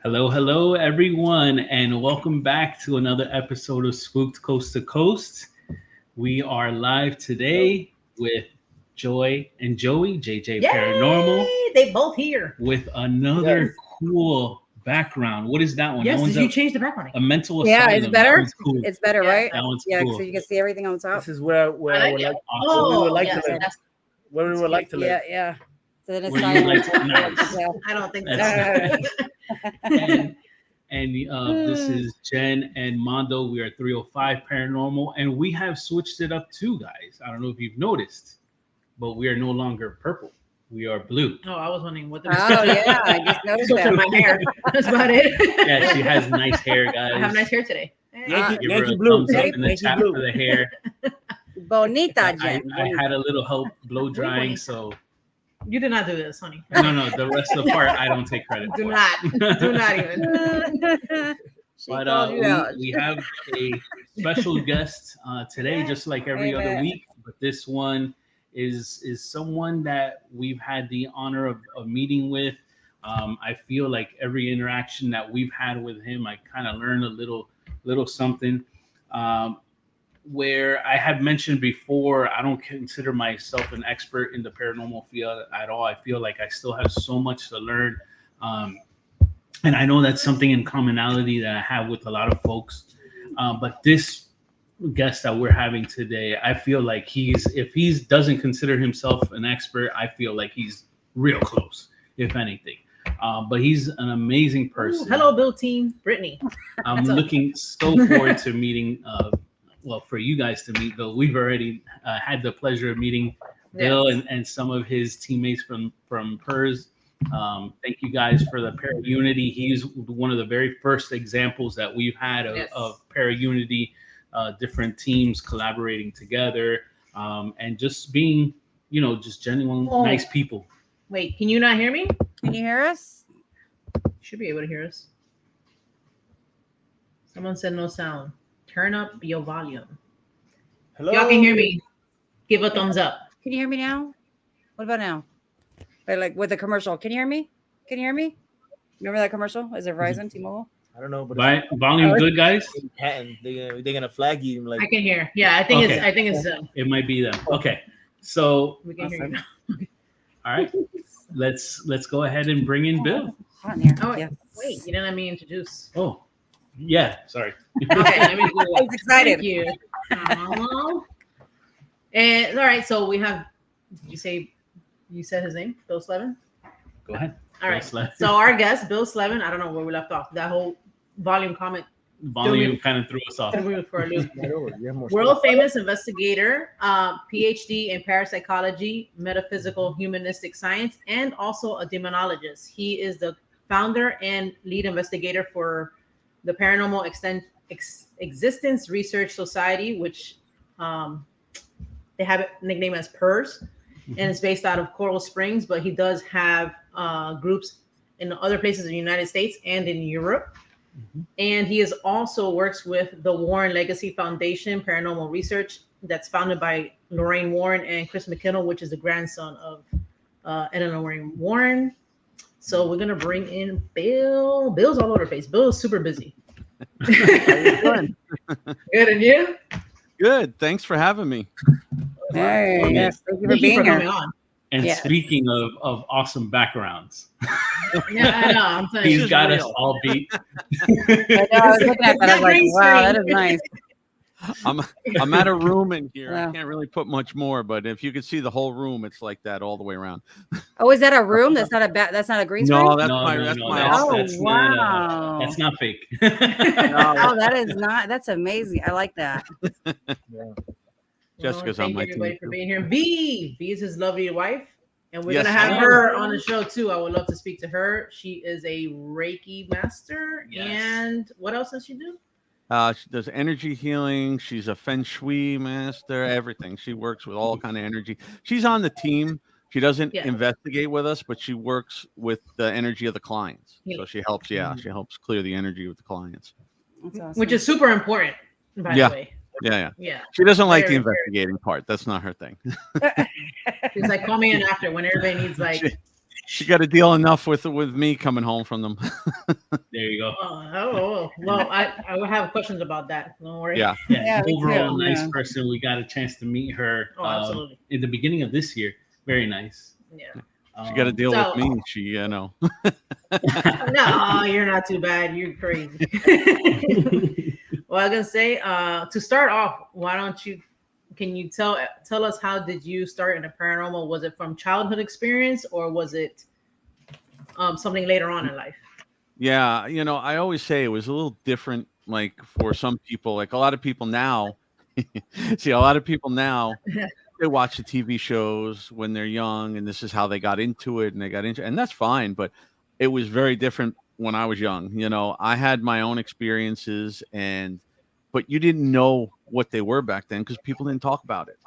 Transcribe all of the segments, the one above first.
Hello, hello, everyone, and welcome back to another episode of Spooked Coast to Coast. We are live today with Joy and Joey, JJ Yay! Paranormal, They both here. with another cool background. What is that one? Yes, that one's did you change the background? a mental Yeah, asylum. it's better. That one's cool. It's better, Yeah. right? That one's Yeah, cool. so you can see everything on top. This is where I like would it. like Awesome. we would like yes, to live. that's- Where we would like to live. Yeah. So then it's Where you silent. like to- nice. Yeah. I don't think That's- so. And this is Jen and Mondo. We are 305 Paranormal, and we have switched it up too, guys. I don't know if you've noticed, but we are no longer purple. We are blue. Oh, I was wondering what the Oh yeah, I just noticed Look at that. my hair. That's about it. Yeah, she has nice hair, guys. I have nice hair today. Yankee, Give her Yankee a blue. thumbs up Yankee in the chat blue. for the hair. Bonita, I Jen. had a little help blow drying, Bonita. so You did not do this, honey. no. The rest of the part I don't take credit Do for. not. Do not even. She But called you out. we have a special guest today, just like every other Amen. week. But this one is someone that we've had the honor of meeting with. I feel like every interaction that we've had with him, I kind of learned a little something. Where I had mentioned before, I don't consider myself an expert in the paranormal field at all. I feel like I still have so much to learn. And I know that's something in commonality that I have with a lot of folks. But this guest that we're having today, I feel like if he doesn't consider himself an expert, I feel like he's real close, if anything. But he's an amazing person. Ooh, hello, Bill team. Brittany. I'm looking so forward to meeting, for you guys to meet Bill. We've already had the pleasure of meeting Bill and some of his teammates from P.E.R.S. Thank you guys for the para-unity. He's one of the very first examples that we've had of para-unity, different teams collaborating together, and just being, just genuine, nice people. Wait, can you not hear me? Can you hear us? You should be able to hear us. Someone said no sound. Turn up your volume. Hello. Y'all can hear me. Give a thumbs up. Can you hear me now? What about now? Like with the commercial. Can you hear me? Can you hear me? Remember that commercial? Is it Verizon, T-Mobile? I don't know, but Volume good, guys? it's patent. They're gonna flag you like I can hear. Yeah, I think Okay. it's It might be them. Okay, so we can hear you. all right, let's go ahead and bring in Bill. Hot in here. Oh, Yeah. wait, you didn't let me introduce. Oh, yeah, sorry. Okay, let me do I that. was excited. Thank you. And all right, so we have. Did you said his name, Bill Slevin? Go ahead. All right. Bill Slevin. So our guest, Bill Slevin. I don't know where we left off. That whole volume comment Volume kind of threw us off. threw me for a loop. right over. You have more World-famous investigator, Ph.D. in Parapsychology, Metaphysical, Humanistic science, and also a demonologist. He is the founder and lead investigator for the Paranormal Existence Research Society, which they have it nicknamed as P.E.R.S, and it's based out of Coral Springs, but he does have groups in other places in the United States and in Europe. And he is also works with the Warren Legacy Foundation Paranormal Research that's founded by Lorraine Warren and Chris McKinnell, which is the grandson of Ed Lorraine Warren. So we're gonna bring in Bill. Bill's all over the place. Bill is super busy. Good. Good, and you? Good. Thanks for having me. Hey, yes. Thank you for Thank you being for here. coming on. And Yeah. speaking of awesome backgrounds, Yeah, I know. I'm telling you. he's got us all beat. I know, I was looking at that. I was like, Green wow, that screen. is nice. I'm at a room in here. Wow. I can't really put much more, but if you could see the whole room, it's like that all the way around. Oh, is that a room? That's not a green screen? No, that's No, my no, that's no, my that's- Oh, office. wow. That's not fake. Oh, that is not. That's amazing. I like that. Jessica's on thank my everybody team, for too. being here. V is his lovely wife, and we're Yes, gonna have ma'am. her on the show too. I would love to speak to her. She is a Reiki master, Yes. and what else does she do? She does energy healing. She's a feng shui master. Everything. She works with all kind of energy. She's on the team. She doesn't Yeah. investigate with us, but she works with the energy of the clients. Yeah. So she helps. Yeah, she helps clear the energy with the clients. That's awesome. Which is super important, by Yeah. the way. Yeah. Yeah, She doesn't like the Very, very- investigating part. That's not her thing. she's like, call me in after when everybody needs like she got to deal enough with me coming home from them. There you go. Well, I will have questions about that. Don't worry. Yeah. Yeah, me Overall, too, nice yeah. person. We got a chance to meet her Absolutely. in the beginning of this year. Very nice. Yeah. She got to deal So- with me. She, you know. No, you're not too bad. You're crazy. Well, I was gonna say, to start off, can you tell us how did you start in the paranormal? Was it from childhood experience or was it something later on in life? Yeah, you know, I always say it was a little different, like for some people, like a lot of people now. See, a lot of people now they watch the TV shows when they're young, and this is how they got into it, and and that's fine. But it was very different when I was young. You know, I had my own experiences, but you didn't know what they were back then because people didn't talk about it.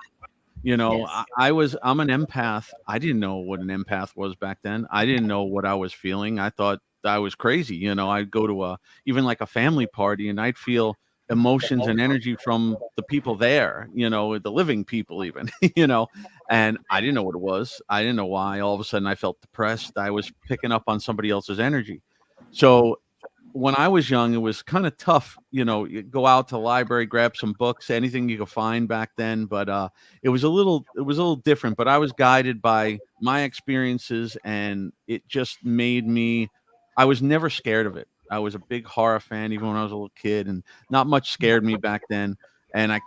You know, Yes. I'm an empath. I didn't know what an empath was back then. I didn't know what I was feeling. I thought I was crazy. You know, I'd go to even like a family party and I'd feel emotions and energy from the people there, you know, the living people even, you know, and I didn't know what it was. I didn't know why all of a sudden I felt depressed. I was picking up on somebody else's energy. So when I was young, it was kind of tough. You know, you go out to the library, grab some books, anything you could find back then. But it was a little different. But I was guided by my experiences, and it just made me. I was never scared of it. I was a big horror fan, even when I was a little kid, and not much scared me back then. And I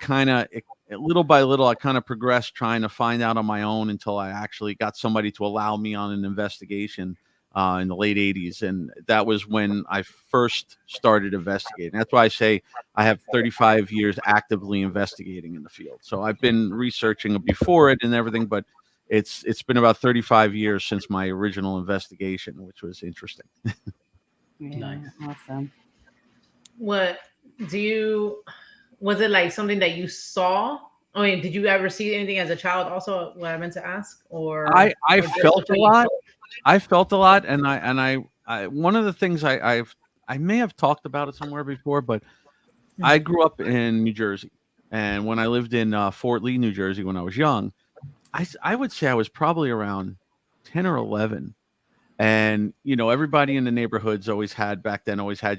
little by little, I kind of progressed trying to find out on my own until I actually got somebody to allow me on an investigation in the late 80s. And that was when I first started investigating. That's why I say I have 35 years actively investigating in the field. So I've been researching before it and everything, but it's been about 35 years since my original investigation, which was interesting. Yeah, Nice. awesome. Was it like something that you saw? I mean, did you ever see anything as a child? Also, what I meant to ask, I felt a lot. I felt a lot, and I one of the things I may have talked about it somewhere before, but I grew up in New Jersey, and when I lived in Fort Lee, New Jersey, when I was young, I would say I was probably around 10 or 11, and you know everybody in the neighborhoods always had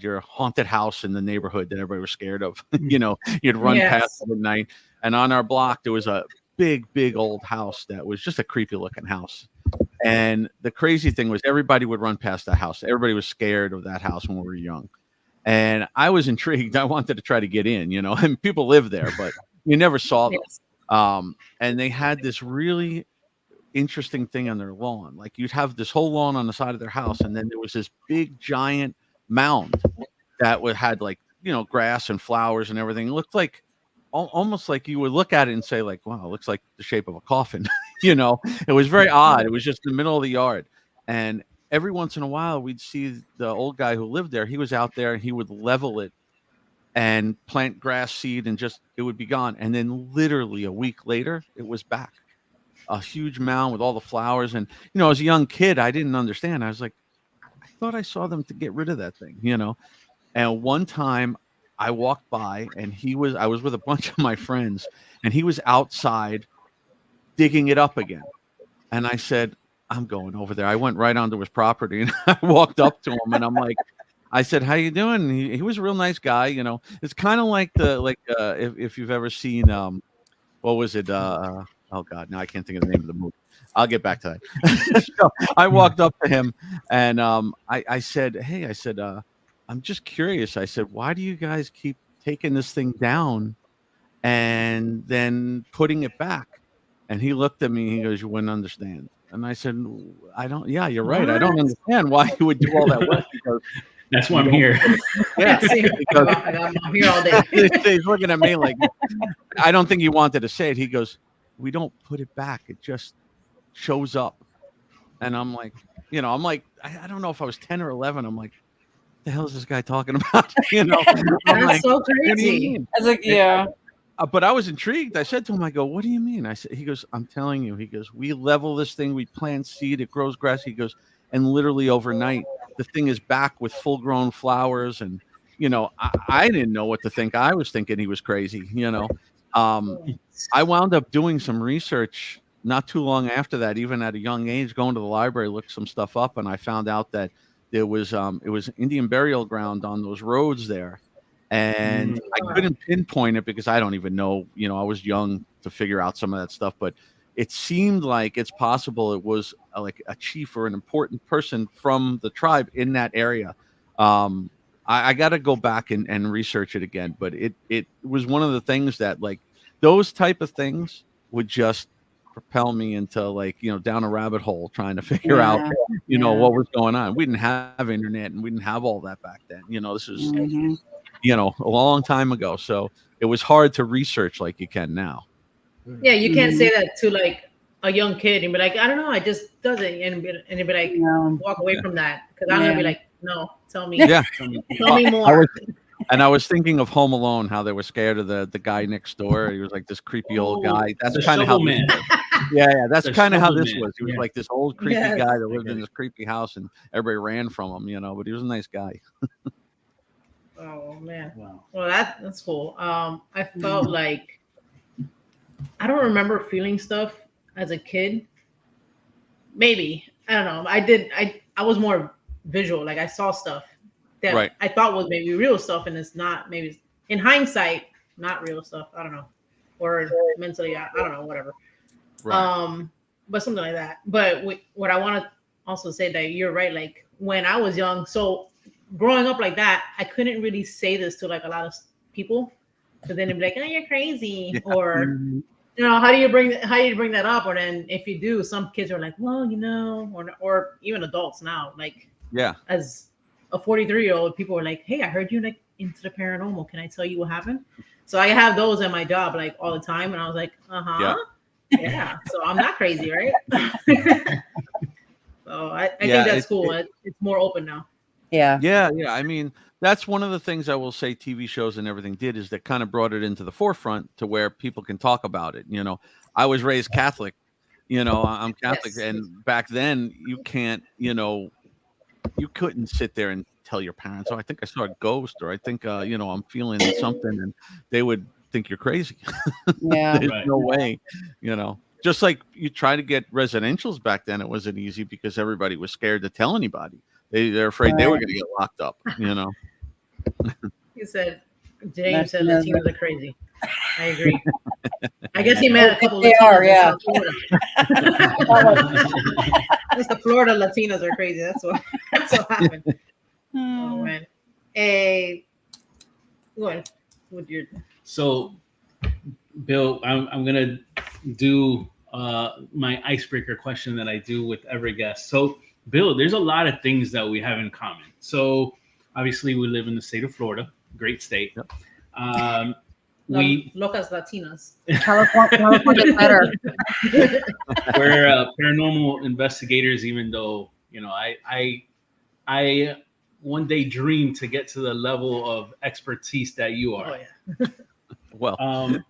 your haunted house in the neighborhood that everybody was scared of. You know, you'd run past it at night, and on our block there was a big old house that was just a creepy looking house. And the crazy thing was everybody would run past that house. Everybody was scared of that house when we were young. And I was intrigued. I wanted to try to get in, you know, and people lived there, but you never saw them. And they had this really interesting thing on their lawn. Like you'd have this whole lawn on the side of their house, and then there was this big giant mound that had like, you know, grass and flowers and everything. It looked like almost like you would look at it and say like, wow, it looks like the shape of a coffin. You know, it was very odd. It was just in the middle of the yard. And every once in a while we'd see the old guy who lived there. He was out there and he would level it and plant grass seed and just, it would be gone. And then literally a week later, it was back. A huge mound with all the flowers. And, you know, as a young kid, I didn't understand. I was like, I thought I saw them to get rid of that thing, you know? And one time I walked by and I was with a bunch of my friends and he was outside digging it up again. And I said, I'm going over there. I went right onto his property and I walked up to him and I'm like, I said, how you doing? He was a real nice guy. You know, it's kind of like if you've ever seen, what was it? Oh God, now I can't think of the name of the movie. I'll get back to that. So I walked up to him and I said, hey, I said, I'm just curious. I said, why do you guys keep taking this thing down and then putting it back? And he looked at me, he goes, you wouldn't understand. And I said, I don't, yeah, you're right. I don't understand why you would do all that work. Because that's why I'm here. Yeah, I'm here all day. He's looking at me like, I don't think he wanted to say it. He goes, we don't put it back. It just shows up. And I'm like, you know, I don't know if I was 10 or 11. I'm like, what the hell is this guy talking about? You know, that's like, so crazy. I was like, yeah. But I was intrigued. I said to him, I go, what do you mean? I said, he goes, I'm telling you. He goes, we level this thing, we plant seed, it grows grass. He goes, and literally overnight, the thing is back with full grown flowers. And, you know, I didn't know what to think. I was thinking he was crazy, you know. I wound up doing some research not too long after that, even at a young age, going to the library, looked some stuff up, and I found out that there was it was Indian burial ground on those roads there, and I couldn't pinpoint it because I don't even know. I was young to figure out some of that stuff, but it seemed like it's possible it was like a chief or an important person from the tribe in that area. I got to go back and research it again, but it was one of the things that, like, those type of things would just propel me into, like, down a rabbit hole trying to figure out, what was going on. We didn't have internet and we didn't have all that back then. This is, a long time ago. So it was hard to research like you can now. Yeah, you can't say that to like a young kid and be like, I don't know, I just doesn't, and be like, walk away from that, because I'm gonna be like, no, tell me, tell me more. I was thinking of Home Alone, how they were scared of the guy next door. He was like this creepy old guy. That's kind of how this was. Yeah, that's kind of how this was. He was like this old creepy guy that lived in this creepy house, and everybody ran from him, but he was a nice guy. Oh man, wow. Well, that's cool. I felt like, I don't remember feeling stuff as a kid. Maybe, I don't know. I was more visual. Like, I saw stuff that I thought was maybe real stuff, and it's not. Maybe in hindsight, not real stuff. I don't know, or mentally, I don't know, whatever. Right. But something like that. But what I want to also say, that you're right. Like, when I was young, so growing up like that, I couldn't really say this to like a lot of people, because then they'd be like, "Oh, you're crazy," or how do you bring that up? Or then if you do, some kids are like, well, or even adults now, like, as a 43-year-old, people are like, hey, I heard you like into the paranormal. Can I tell you what happened? So I have those at my job like all the time, and I was like, yeah. So I'm not crazy, right? So I think that's cool. It's more open now. Yeah. I mean, that's one of the things I will say TV shows and everything did, is that kind of brought it into the forefront to where people can talk about it. I was raised Catholic, I'm Catholic. And back then you can't, you couldn't sit there and tell your parents, oh, I think I saw a ghost, or I think, I'm feeling something, and they would think you're crazy. There's no way, just like you try to get residentials back then, it wasn't easy because everybody was scared to tell anybody. They're afraid they were going to get locked up, He said, James said Latinos are crazy. I agree. I guess he meant a couple of Latinos. It's the Florida Latinos are crazy. That's what happened. Oh man. So, Bill, I'm gonna do my icebreaker question that I do with every guest. So, Bill, there's a lot of things that we have in common. So, obviously, we live in the state of Florida, great state. Yep. Locas Latinas. California better. We're paranormal investigators, even though I one day dream to get to the level of expertise that you are. Oh,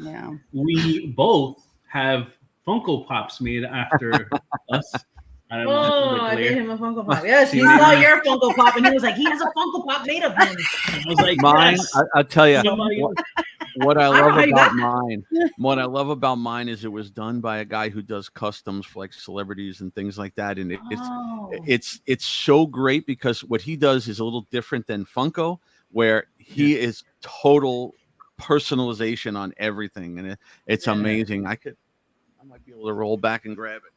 yeah. Well, we both have Funko Pops made after us. I don't know. I gave him a Funko Pop. Yes, he saw your Funko Pop, and he was like, he has a Funko Pop made of him. I was like, mine. yes. I'll tell you what I love about mine. What I love about mine is it was done by a guy who does customs for like celebrities and things like that, and it's so great because what he does is a little different than Funko, where he is total personalization on everything, and it's amazing. I might be able to roll back and grab it.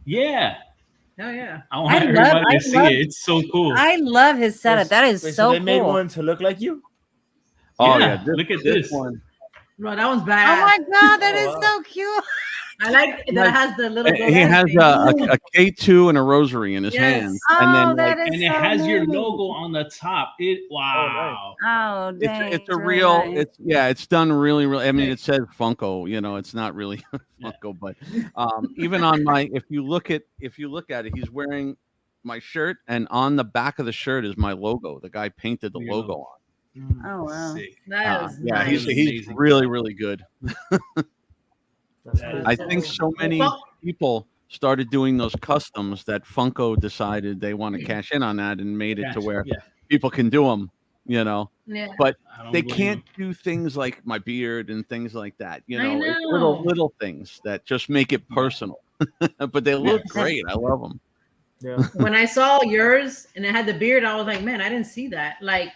Yeah. Oh yeah! I want everybody to see it. It's so cool. I love his setup. That is so they cool. made one to look like you. Oh yeah! Look at this one. Bro, that one's bad. Oh my god, that is so cute. I like that it has the little. He has a K2 and a rosary in his hands, and then it has your logo on the top. Wow! Oh, dang, it's a real. Nice. It's done really. I mean, it says Funko. It's not really Funko, but even on my, if you look at it, he's wearing my shirt, and on the back of the shirt is my logo. The guy painted the logo on. Oh wow! He's really, really good. I think so many people started doing those customs that Funko decided they want to cash in on that and made it to where people can do them, Yeah. But I don't they blame can't him. do things like my beard and things like that. I It's know. little things that just make it personal. But they look Yes. great. I love them. Yeah. When I saw yours and it had the beard, I was like, man, I didn't see that. Like,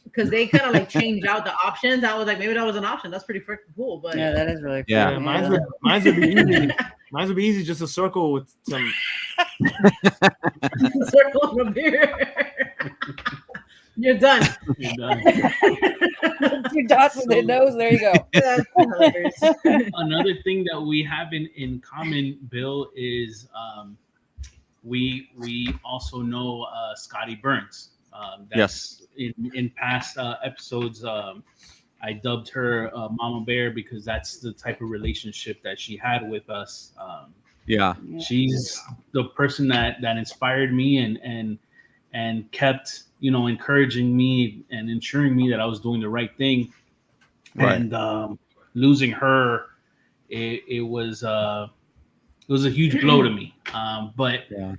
because they kind of like change out the options. I was like, maybe that was an option. That's pretty freaking cool. But Yeah, that is really cool. Yeah. Yeah, mine's would be easy. Mine's would be easy, just a circle with some. circle of a beard. You're done. You're done. 2 dots with the nose. There you go. That's hilarious. Another thing that we have in common, Bill, is we also know Scotty Burns. Yes. In past episodes, I dubbed her Mama Bear because that's the type of relationship that she had with us. Yeah. She's the person that inspired me and kept encouraging me and ensuring me that I was doing the right thing. Right. And losing her, it was a huge blow to me. But Yeah.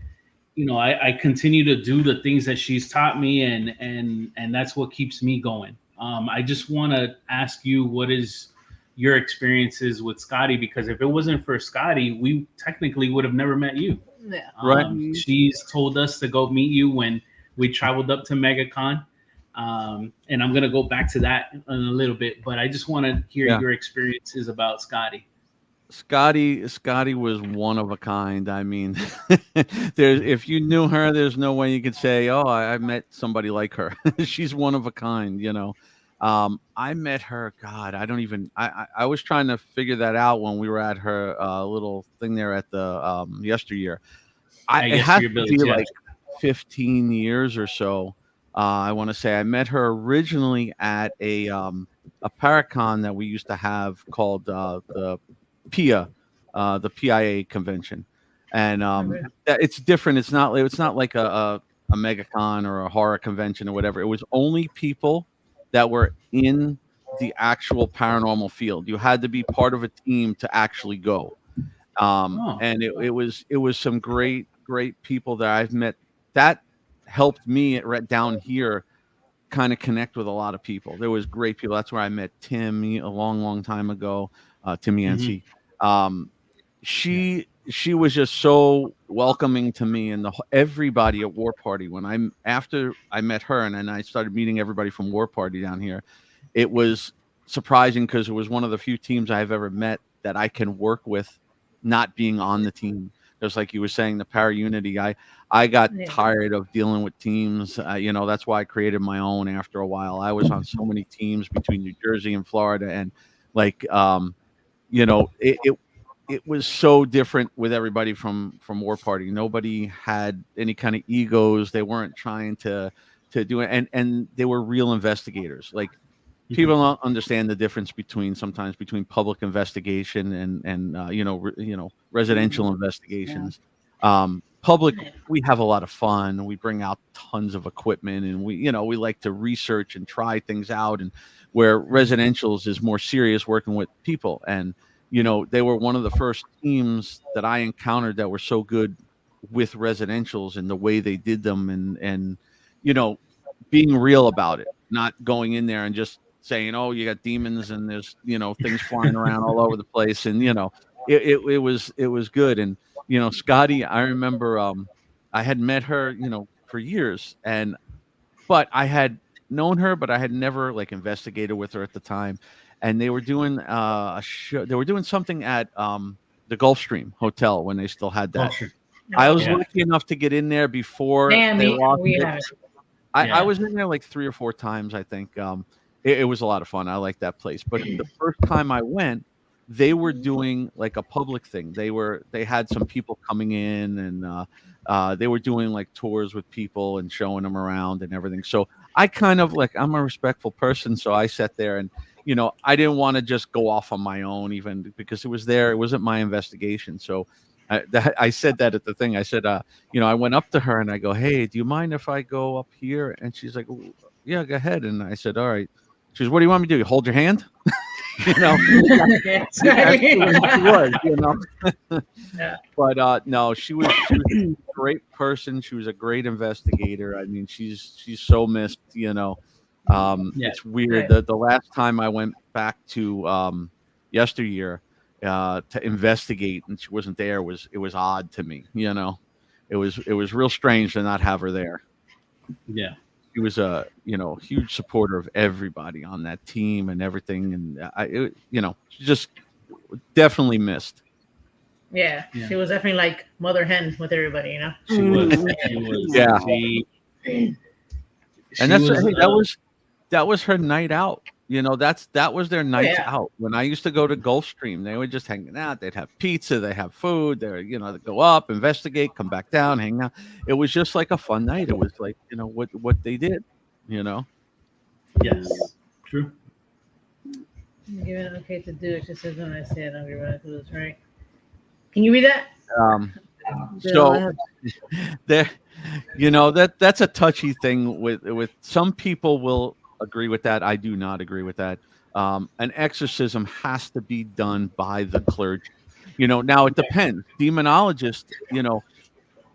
I continue to do the things that she's taught me, and that's what keeps me going. I just want to ask you, what is your experiences with Scotty? Because if it wasn't for Scotty, we technically would have never met you. Yeah. Right. She's told us to go meet you when we traveled up to MegaCon. And I'm gonna go back to that in a little bit, but I just want to hear your experiences about Scotty. Scotty was one of a kind. I mean, if you knew her, there's no way you could say, "Oh, I met somebody like her." She's one of a kind. I met her. God, I don't even. I was trying to figure that out when we were at her little thing there at the yesteryear. It had to be like 15 years or so. I want to say I met her originally at a Paracon that we used to have called the PIA, the PIA convention, and it's different. It's not like a MegaCon or a horror convention or whatever. It was only people that were in the actual paranormal field. You had to be part of a team to actually go. And it was some great people that I've met that helped me down here kind of connect with a lot of people. There was great people. That's where I met Tim a long time ago. Tim Yancey. She was just so welcoming to me and everybody at War Party. After I met her and then I started meeting everybody from War Party down here, it was surprising because it was one of the few teams I've ever met that I can work with, not being on the team. Just like you were saying, the Para Unity, I got tired of dealing with teams. That's why I created my own after a while. I was on so many teams between New Jersey and Florida, and it was so different with everybody from War Party. Nobody had any kind of egos. They weren't trying to do it, and they were real investigators. Like, people don't understand the difference between public investigation and residential investigations. Public, we have a lot of fun. We bring out tons of equipment, and we like to research and try things out. And where residentials is more serious, working with people. And they were one of the first teams that I encountered that were so good with residentials and the way they did them, and being real about it, not going in there and just saying, "Oh, you got demons and there's things flying around all over the place," and it was good. And Scotty, I remember I had met her for years, but I had known her, but I had never investigated with her at the time. And they were doing a show. They were doing something at the Gulfstream Hotel when they still had that. I was lucky enough to get in there before they lost it. I was in there like 3 or 4 times, I think. It was a lot of fun. I like that place. But the first time I went, they were doing like a public thing. They had some people coming in, and they were doing like tours with people and showing them around and everything. So I kind of I'm a respectful person, so I sat there and I didn't want to just go off on my own, even because it was there. It wasn't my investigation. So I said that at the thing. I said, I went up to her and I go, "Hey, do you mind if I go up here?" And she's like, "Yeah, go ahead." And I said, "All right." She goes, "What do you want me to do? Hold your hand?" But no, she was a great person. She was a great investigator. I mean, she's so missed. It's weird. Right. The last time I went back to yesteryear to investigate and she wasn't there it was odd to me. It was real strange to not have her there. Yeah. She was a huge supporter of everybody on that team and everything, and she just definitely missed. Yeah, Yeah. she was definitely like mother hen with everybody, you know. She was. She was. Yeah. And She was. that was her night out. That was their nights Yeah. out. When I used to go to Gulfstream, they were just hanging out. They'd have pizza, they have food. They'd go up, investigate, come back down, hang out. It was just like a fun night. It was like what they did. Yes. True. Given okay to do exorcism, I said I'm gonna do this, right? Can you read that? So there, that's a touchy thing with some people will agree with that. I do not agree with that. An exorcism has to be done by the clergy. Now it depends. Demonologists,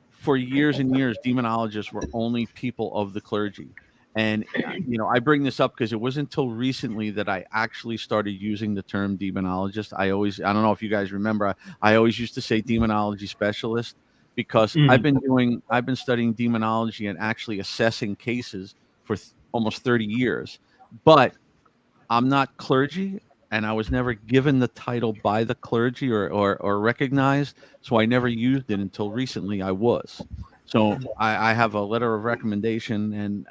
for years and years, demonologists were only people of the clergy. And, I bring this up because it wasn't until recently that I actually started using the term demonologist. I don't know if you guys remember, I always used to say demonology specialist because I've been studying demonology and actually assessing cases for almost 30 years. But I'm not clergy, and I was never given the title by the clergy or recognized, so I never used it until recently I was. So I have a letter of recommendation, and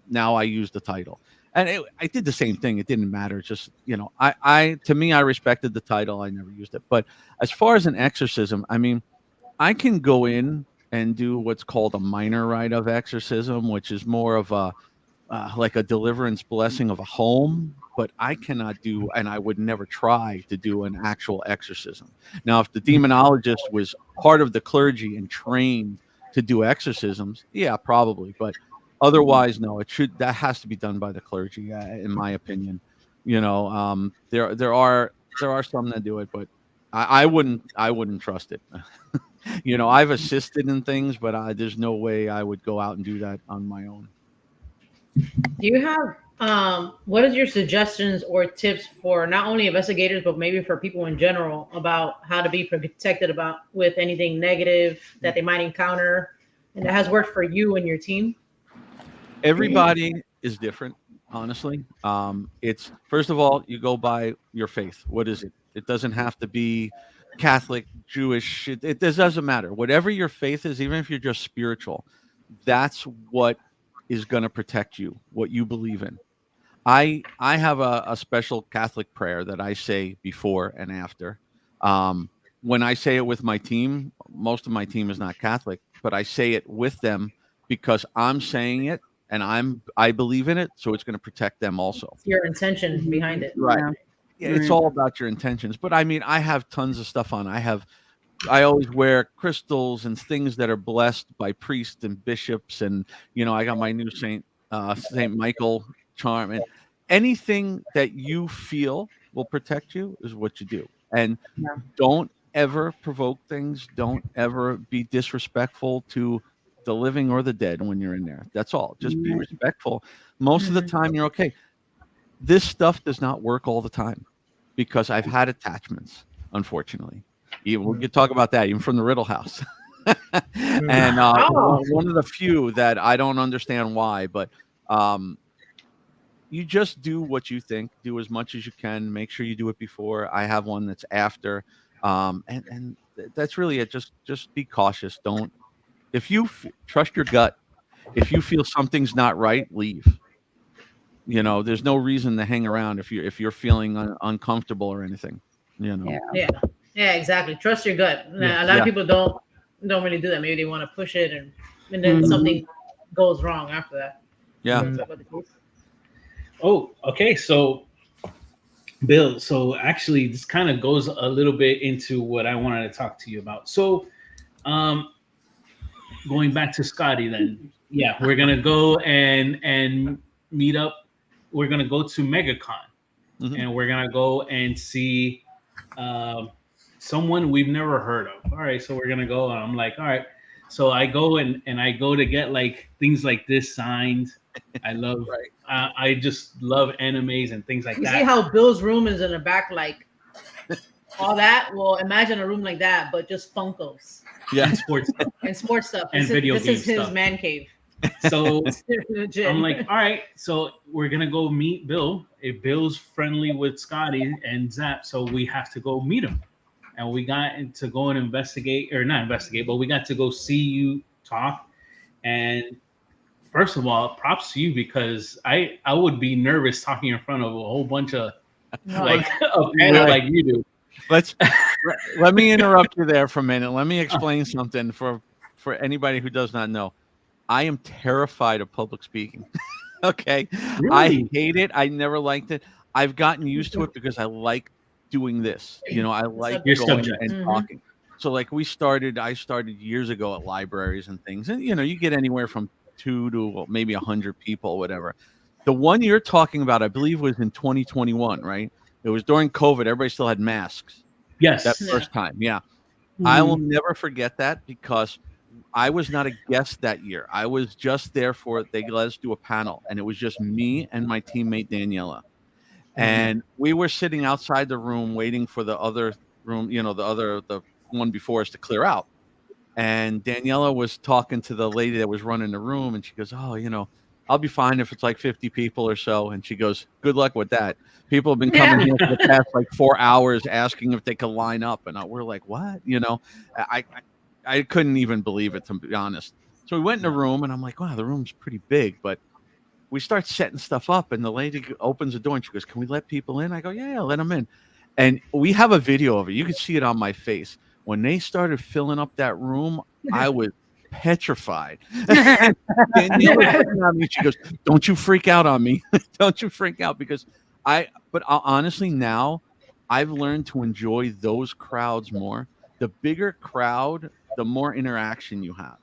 now I use the title. And I did the same thing. It didn't matter. It's just, to me, I respected the title. I never used it. But as far as an exorcism, I mean, I can go in and do what's called a minor rite of exorcism, which is more of like a deliverance blessing of a home, but I cannot do, and I would never try to do an actual exorcism. Now, if the demonologist was part of the clergy and trained to do exorcisms, yeah, probably, but otherwise, no. That has to be done by the clergy, in my opinion. There are some that do it, but I wouldn't trust it. I've assisted in things, but there's no way I would go out and do that on my own. Do you have what is your suggestions or tips for not only investigators but maybe for people in general about how to be protected with anything negative that they might encounter and that has worked for you and your team? Everybody is different, honestly. It's first of all, you go by your faith. What is it? It doesn't have to be Catholic, Jewish. It doesn't matter. Whatever your faith is, even if you're just spiritual, that's what is going to protect you, what you believe in. I have a special Catholic prayer that I say before and after. When I say it with my team, most of my team is not Catholic, but I say it with them because I'm saying it and I believe in it, so it's going to protect them also. It's your intention behind it. Right. Yeah, it's all about your intentions. But I mean, I have tons of stuff on. I always wear crystals and things that are blessed by priests and bishops, and I got my new Saint Michael charm, and anything that you feel will protect you is what you do. And don't ever provoke things. Don't ever be disrespectful to the living or the dead when you're in there. That's all. Just be respectful. Most of the time, you're okay. This stuff does not work all the time because I've had attachments, unfortunately. We could talk about that, even from the Riddle House. And one of the few that I don't understand why, but you just do what you think. Do as much as you can. Make sure you do it before. I have one that's after, and that's really it. Just be cautious. Don't. If you trust your gut, if you feel something's not right, leave. There's no reason to hang around if you're feeling uncomfortable or anything. Yeah, exactly. Trust your gut. A lot of people don't really do that. Maybe they want to push it, and then something goes wrong after that. Yeah. Oh, okay. So, Bill, so actually, this kind of goes a little bit into what I wanted to talk to you about. So, going back to Scotty, then, yeah, we're gonna go and meet up. We're gonna go to MegaCon, and we're gonna go and see someone we've never heard of. All right, so we're gonna go, and I'm like, all right. So I go and I go to get like things like this signed, I love. Right. I just love animes and things like You that. see how Bill's room is in the back, like all that? Well, imagine a room like that, but just Funkos Yeah. And sports stuff. and sports stuff. And video This game is his stuff. man cave. So Legit. I'm like, all right, so we're gonna go meet Bill. If Bill's friendly with Scotty and Zap, so we have to go meet him. And we got to go and investigate, or not investigate, but we got to go see you talk. And first of all, props to you, because I would be nervous talking in front of a whole bunch of like a panel like you do. Let me interrupt you there for a minute. Let me explain something for anybody who does not know. I am terrified of public speaking. Okay. Really? I hate it. I never liked it. I've gotten used to it because I like doing this. You know, I like Your going subject. and talking. So like I started years ago at libraries and things. And you know, you get anywhere from 2 to maybe 100 people, whatever. The one you're talking about, I believe, was in 2021, right? It was during COVID. Everybody still had masks. Yes. That first time. Yeah. I will never forget that, because I was not a guest that year. I was just there for they let us do a panel, and it was just me and my teammate Daniela. And we were sitting outside the room waiting for the other room, you know, the one before us to clear out. And Daniela was talking to the lady that was running the room, and she goes, "Oh, you know, I'll be fine if it's like 50 people or so." And she goes, "Good luck with that. People have been coming here for the past like 4 hours asking if they could line up." And we're like, "What?" You know, I couldn't even believe it, to be honest. So we went in the room, and I'm like, "Wow, the room's pretty big." But we start setting stuff up, and the lady opens the door, and she goes, "Can we let people in?" I go, "Yeah, let them in." And we have a video of it. You can see it on my face. When they started filling up that room, I was petrified. Daniela looking at me, she goes, "Don't you freak out on me. Don't you freak out." Because honestly, now I've learned to enjoy those crowds more. The bigger crowd, the more interaction you have.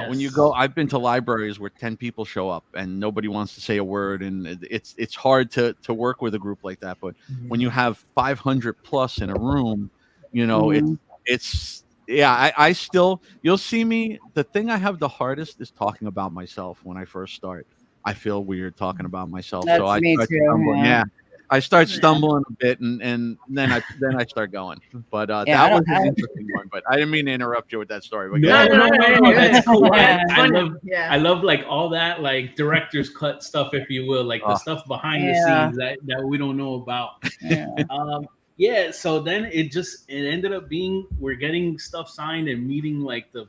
When you go, I've been to libraries where 10 people show up and nobody wants to say a word, and it's hard to work with a group like that. But when you have 500 plus in a room, you know, it's yeah. I still, you'll see me. The thing I have the hardest is talking about myself. When I first start, I feel weird talking about myself. That's so I me start too, stumbling. yeah. Yeah. I start stumbling a bit, and then I start going. But Yeah, that was an interesting one. But I didn't mean to interrupt you with that story. But No, that's cool. Yeah. I love like all that like director's cut stuff, if you will, like the stuff behind the scenes that we don't know about. Yeah. So then it ended up being, we're getting stuff signed and meeting like the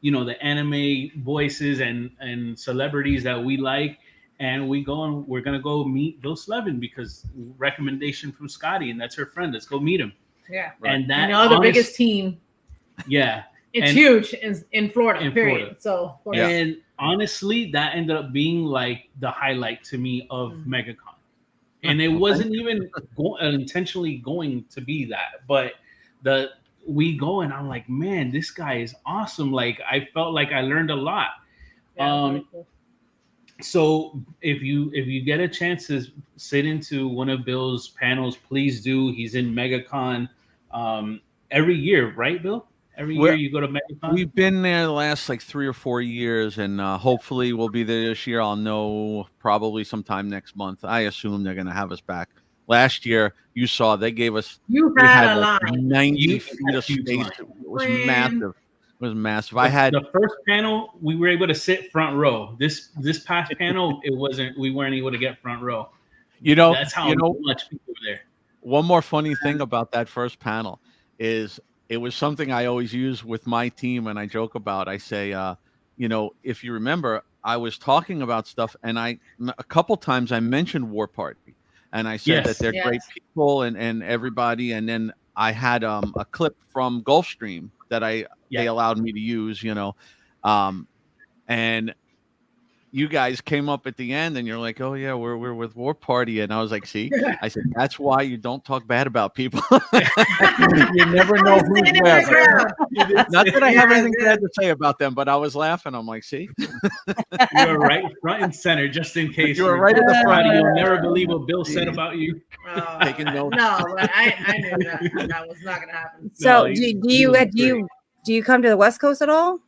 you know, the anime voices and celebrities that we like. And we're gonna go meet Bill Slevin, because recommendation from Scotty, and that's her friend. Let's go meet him. Yeah. Right. And that, And y'all the biggest team. Yeah. It's And- huge in Florida, in period. Florida. So, of course. And honestly, that ended up being like the highlight to me of MegaCon. And it wasn't even intentionally going to be that, but we go, and I'm like, man, this guy is awesome. Like, I felt like I learned a lot. Very cool. So if you get a chance to sit into one of Bill's panels, please do. He's in MegaCon every year, right, Bill? Every year you go to MegaCon? We've been there the last like 3 or 4 years, and hopefully we'll be there this year. I'll know probably sometime next month. I assume they're going to have us back. Last year, you saw they gave us. You we had a like line. 90 feet of huge space. line. It was massive. It was massive. I had the first panel, we were able to sit front row. This past panel, we weren't able to get front row. That's how much people were there. One more funny thing about that first panel is it was something I always use with my team, and I joke about. I say, if you remember, I was talking about stuff, and a couple times I mentioned War Party, and I said that they're great people and everybody, and then I had a clip from Gulfstream that they allowed me to use, and you guys came up at the end and you're like, "Oh yeah, we're with War Party," and I was like, "See," I said, "That's why you don't talk bad about people. You never know who's where." Not that I have anything bad to say about them, but I was laughing. I'm like, "See, you were right front and center, just in case." You were right at the front. You'll never believe what Bill said about you. Taking notes. No, but I knew that was not going to happen. So No, do you come to the West Coast at all?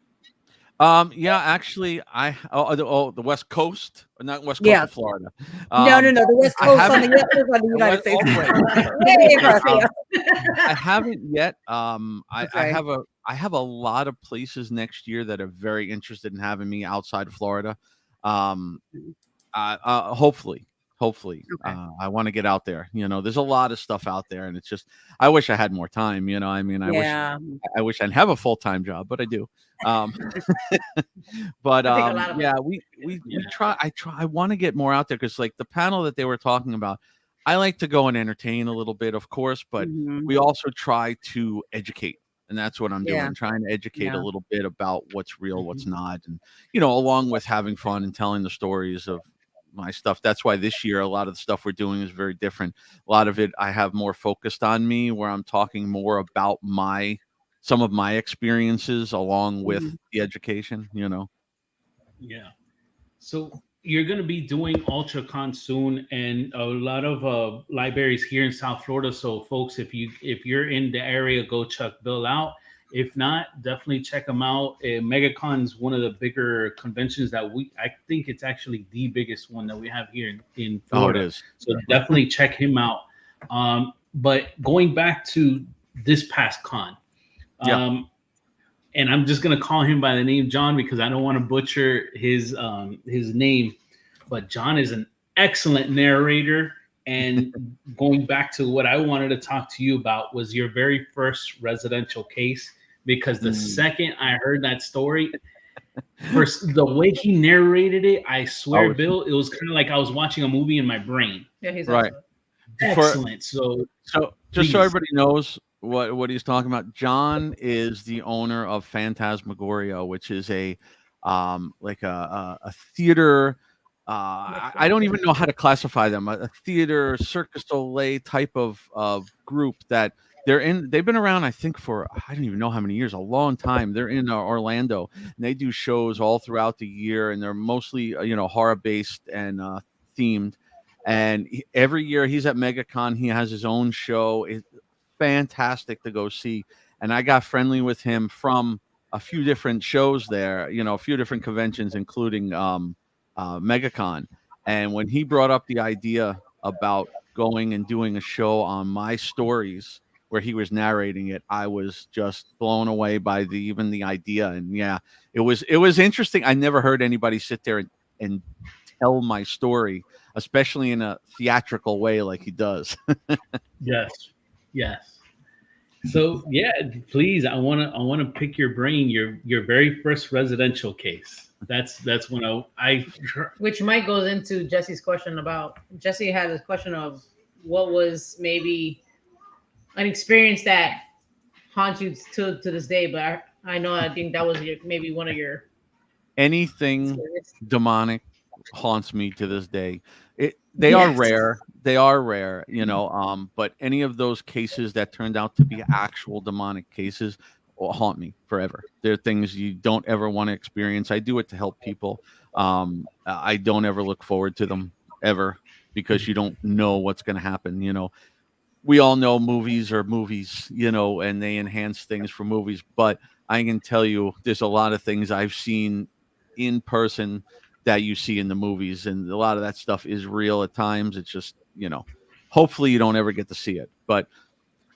Yeah, actually, the West Coast, not West Coast Yeah. of Florida. No, the West I Coast on haven't- the United States. all the way. Way across, I haven't yet. Okay. I have a lot of places next year that are very interested in having me outside of Florida. Hopefully, Okay. I want to get out there. There's a lot of stuff out there, and it's just I wish I had more time. I mean, Yeah. I wish I'd have a full-time job, but I do. But I think a lot of yeah, us- we try. I want to get more out there because like the panel that they were talking about, I like to go and entertain a little bit, of course, but Mhm. we also try to educate. And that's what I'm Yeah. doing, trying to educate Yeah. a little bit about what's real, what's not. And, along with having fun and telling the stories of my stuff. That's why this year, a lot of the stuff we're doing is very different. A lot of it I have more focused on me, where I'm talking more about some of my experiences along with the education, Yeah. So you're going to be doing UltraCon soon, and a lot of libraries here in South Florida. So, folks, if you're in the area, go check Bill out. If not, definitely check him out. MegaCon is one of the bigger conventions that I think it's actually the biggest one that we have here in Florida. Oh, it is. So definitely check him out. But going back to this past con, Yeah. and I'm just gonna call him by the name John because I don't want to butcher his name. But John is an excellent narrator. And going back to what I wanted to talk to you about was your very first residential case, because the second I heard that story, first the way he narrated it, I swear, Bill, it was kind of like I was watching a movie in my brain. Yeah, he's Right. Excellent. So just so please. everybody knows what he's talking about, John is the owner of Phantasmagoria, which is a theater. I don't even know how to classify them. A theater Cirque du Soleil type of group that they're in. They've been around, I think, for I don't even know how many years, a long time. They're in Orlando, and they do shows all throughout the year, and they're mostly horror based and themed. And every year he's at MegaCon, he has his own show. It's fantastic to go see. And I got friendly with him from a few different shows there, a few different conventions, including MegaCon. And when he brought up the idea about going and doing a show on my stories where he was narrating it, I was just blown away by even the idea. And yeah, it was interesting. I never heard anybody sit there and tell my story, especially in a theatrical way like he does. Yes. So yeah, please, I wanna pick your brain. Your very first residential case. That's when I which might goes into Jesse's question about Jesse had a question of what was maybe an experience that haunts you to this day, but I think that was maybe one of your anything demonic haunts me to this day. They are rare. They are rare, but any of those cases that turned out to be actual demonic cases will haunt me forever. They're things you don't ever want to experience. I do it to help people. I don't ever look forward to them ever because you don't know what's going to happen. We all know movies are movies, and they enhance things for movies, but I can tell you there's a lot of things I've seen in person that you see in the movies, and a lot of that stuff is real at times. It's just, hopefully you don't ever get to see it. But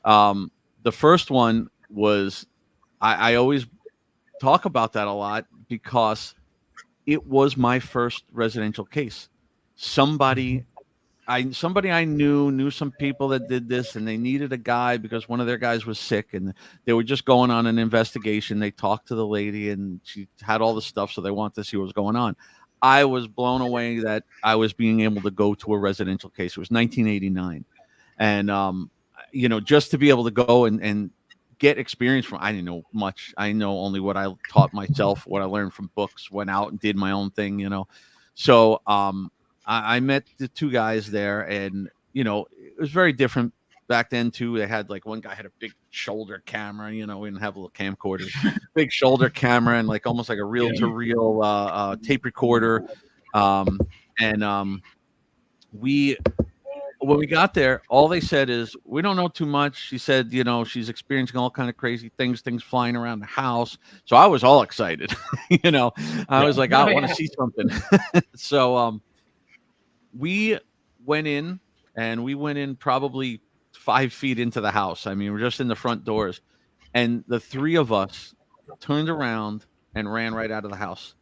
the first one was, I always talk about that a lot because it was my first residential case. Somebody I knew some people that did this, and they needed a guy because one of their guys was sick, and they were just going on an investigation. They talked to the lady, and she had all the stuff, so they wanted to see what was going on. I was blown away that I was being able to go to a residential case. It was 1989, and just to be able to go and get experience from. I didn't know much. I know only what I taught myself, what I learned from books. Went out and did my own thing, So I met the two guys there, and it was very different back then too. They had like one guy had a big shoulder camera. We didn't have little camcorders, big shoulder camera, and like almost like a reel-to-reel tape recorder. And we when we got there, all they said is, we don't know too much. She said, you know, she's experiencing all kind of crazy things flying around the house. So I was all excited. You know, I was like, I want to see something. So we went in, and we went in probably 5 feet into the house. I mean, we're just in the front doors. And the three of us turned around and ran right out of the house.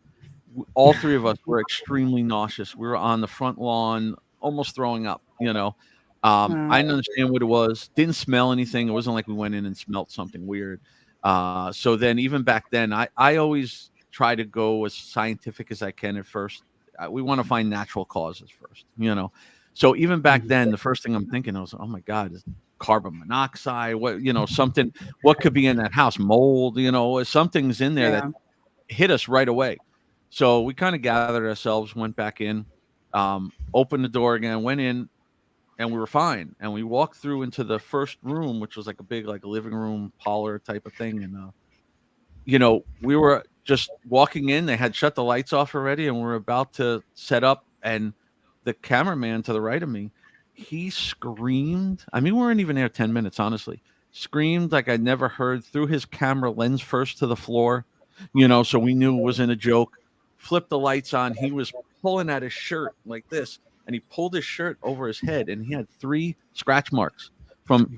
All three of us were extremely nauseous. We were on the front lawn, almost throwing up, you know. I didn't understand what it was. Didn't smell anything. It wasn't like we went in and smelled something weird. So then, even back then, I always try to go as scientific as I can at first. We want to find natural causes first, you know. So even back then, the first thing I'm thinking was, oh my God, is carbon monoxide? What, you know, something? What could be in that house? Mold? You know, something's in there that hit us right away. So we kind of gathered ourselves, went back in, opened the door again, went in, and we were fine. And we walked through into the first room, which was like a big, like a living room parlor type of thing. And, you know, we were just walking in. They had shut the lights off already, and we were about to set up. And the cameraman to the right of me, he screamed. I mean, we weren't even there 10 minutes, honestly. Screamed like I'd never heard, threw his camera lens first to the floor, you know, so we knew it wasn't a joke. Flipped the lights on. He was pulling at his shirt like this, and he pulled his shirt over his head, and he had 3 scratch marks from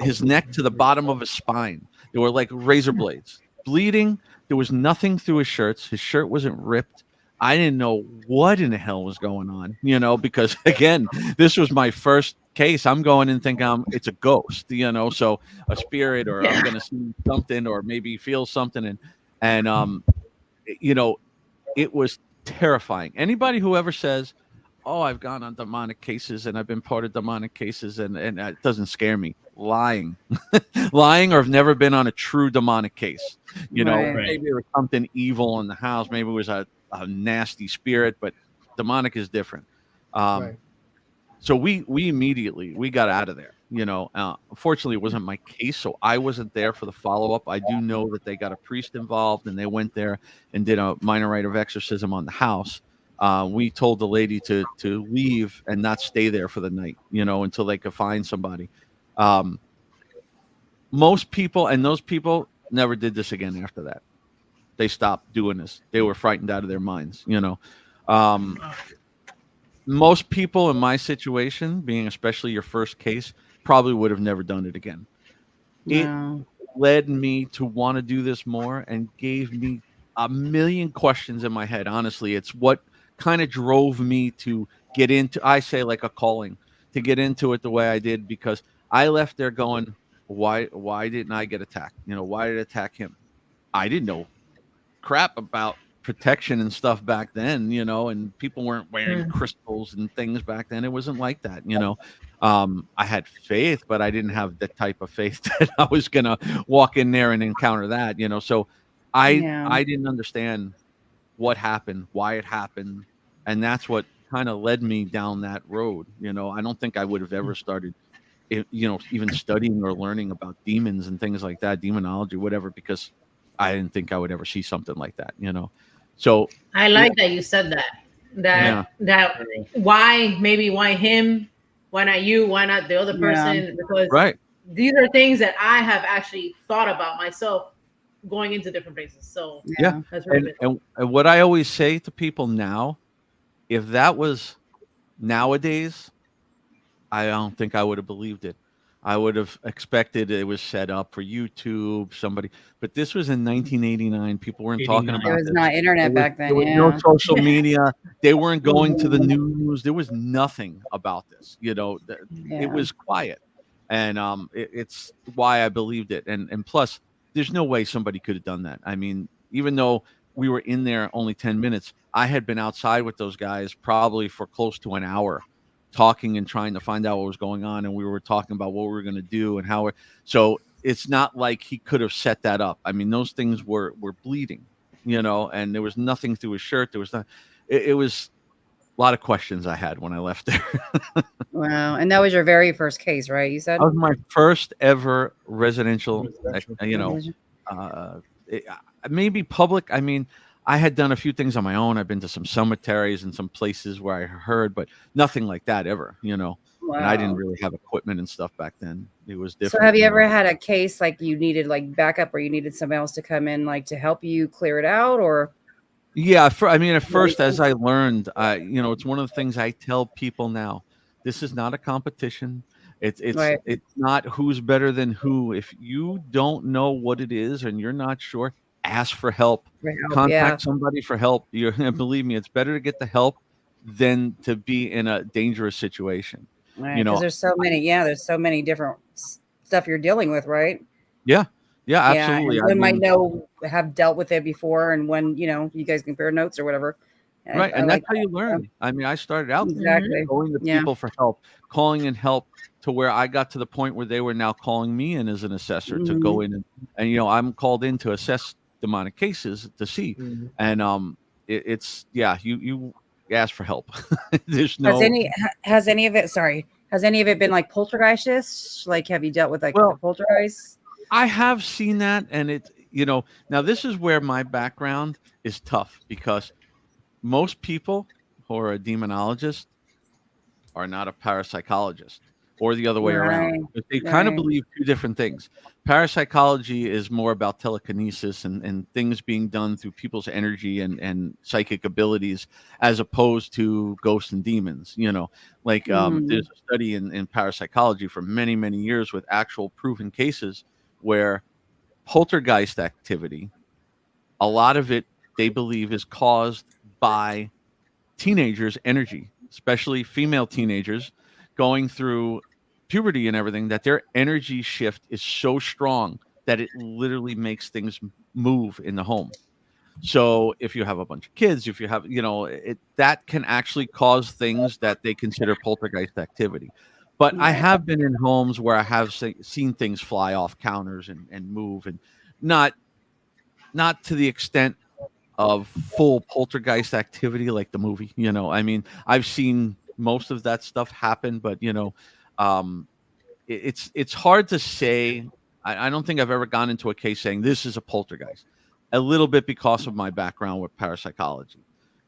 his neck to the bottom of his spine. They were like razor blades, bleeding. There was nothing through his shirts. His shirt wasn't ripped. I didn't know what in the hell was going on, you know, because again, this was my first case. I'm going and thinking it's a ghost, you know, so a spirit, or I'm going to see something, or maybe feel something. And you know, it was terrifying. Anybody who ever says, oh, I've gone on demonic cases and I've been part of demonic cases and it doesn't scare me, lying. Lying, or have never been on a true demonic case. You know, maybe there was something evil in the house. Maybe it was a nasty spirit, but demonic is different. So we immediately, we got out of there. You know, unfortunately, it wasn't my case, so I wasn't there for the follow-up. I do know that they got a priest involved, and they went there and did a minor rite of exorcism on the house. We told the lady to leave and not stay there for the night, you know, until they could find somebody. Most people, and those people never did this again after that. They stopped doing this. They were frightened out of their minds, you know. Most people in my situation, being especially your first case, probably would have never done it again. It led me to want to do this more and gave me a million questions in my head. Honestly, it's what kind of drove me to get into, I say, like a calling, to get into it the way I did, because I left there going, why didn't I get attacked? You know, why did I attack him? I didn't know crap about protection and stuff back then, you know, and people weren't wearing crystals and things back then. It wasn't like that, you know. I had faith, but I didn't have the type of faith that I was gonna walk in there and encounter that, you know. So I didn't understand what happened, why it happened, and that's what kind of led me down that road. You know, I don't think I would have ever started, you know, even studying or learning about demons and things like that, demonology, whatever, because I didn't think I would ever see something like that, you know. So I like that you said that why him, why not you, why not the other person? Because these are things that I have actually thought about myself going into different places. So that's really and what I always say to people now, if that was nowadays, I don't think I would have believed it. I would have expected it was set up for YouTube, somebody. But this was in 1989. People weren't talking about it. There was not internet back then. There was no social media. They weren't going to the news. There was nothing about this. You know, it was quiet. And it's why I believed it. And plus, there's no way somebody could have done that. I mean, even though we were in there only 10 minutes, I had been outside with those guys probably for close to an hour, talking and trying to find out what was going on, and we were talking about what we were going to do and how so it's not like he could have set that up. I mean, those things were bleeding, you know, and there was nothing through his shirt. There was not, it was a lot of questions I had when I left there. Wow. And that was your very first case, right? You said that was my first ever residential, you know, maybe public. I mean, I had done a few things on my own. I've been to some cemeteries and some places where I heard, but nothing like that ever, you know. And I didn't Wow. really have equipment and stuff back then. It was So different. have you know. ever had a case like you needed like backup or you needed somebody else to come in like to help you clear it out or Yeah, I mean, at first, as I learned, it's one of the things I tell people now. This is not a competition. right? It's not who's better than who. If you don't know what it is and you're not sure, ask for help. For help, yeah. Contact somebody for help. You believe me, it's better to get the help than to be in a dangerous situation. Right. You Because know, there's so many different stuff you're dealing with, right? yeah, Yeah. absolutely. And I one might mean, have dealt with it before and when, you guys compare notes or whatever. right, I and like that's how you that. learn. I mean, I started out Exactly. going to Yeah. people for help, calling in help to where I got to the point where they were now calling me in as an assessor to go Mhm. in and I'm called in to assess demonic cases to see. And it's you ask for help. There's no Has any of it been like poltergeistish? Like have you dealt with like the well, poltergeists? I have seen that, and now this is where my background is tough because most people who are a demonologist are not a parapsychologist or the other way around. Right. But they kind of Right. believe two different things. Parapsychology is more about telekinesis and things being done through people's energy and psychic abilities as opposed to ghosts and demons. Like there's Mhm. a study in parapsychology for many, many years with actual proven cases where poltergeist activity, a lot of it they believe is caused by teenagers' energy, especially female teenagers going through puberty and everything, that their energy shift is so strong that it literally makes things move in the home. So if you have a bunch of kids, if you have, that can actually cause things that they consider poltergeist activity. But I Right. have been in homes where I have seen things fly off counters and move, and not not to the extent of full poltergeist activity like the movie. I mean, I've seen most of that stuff happen, but um, it's hard to say. I don't think I've ever gone into a case saying this is a poltergeist. A little bit because of my background with parapsychology.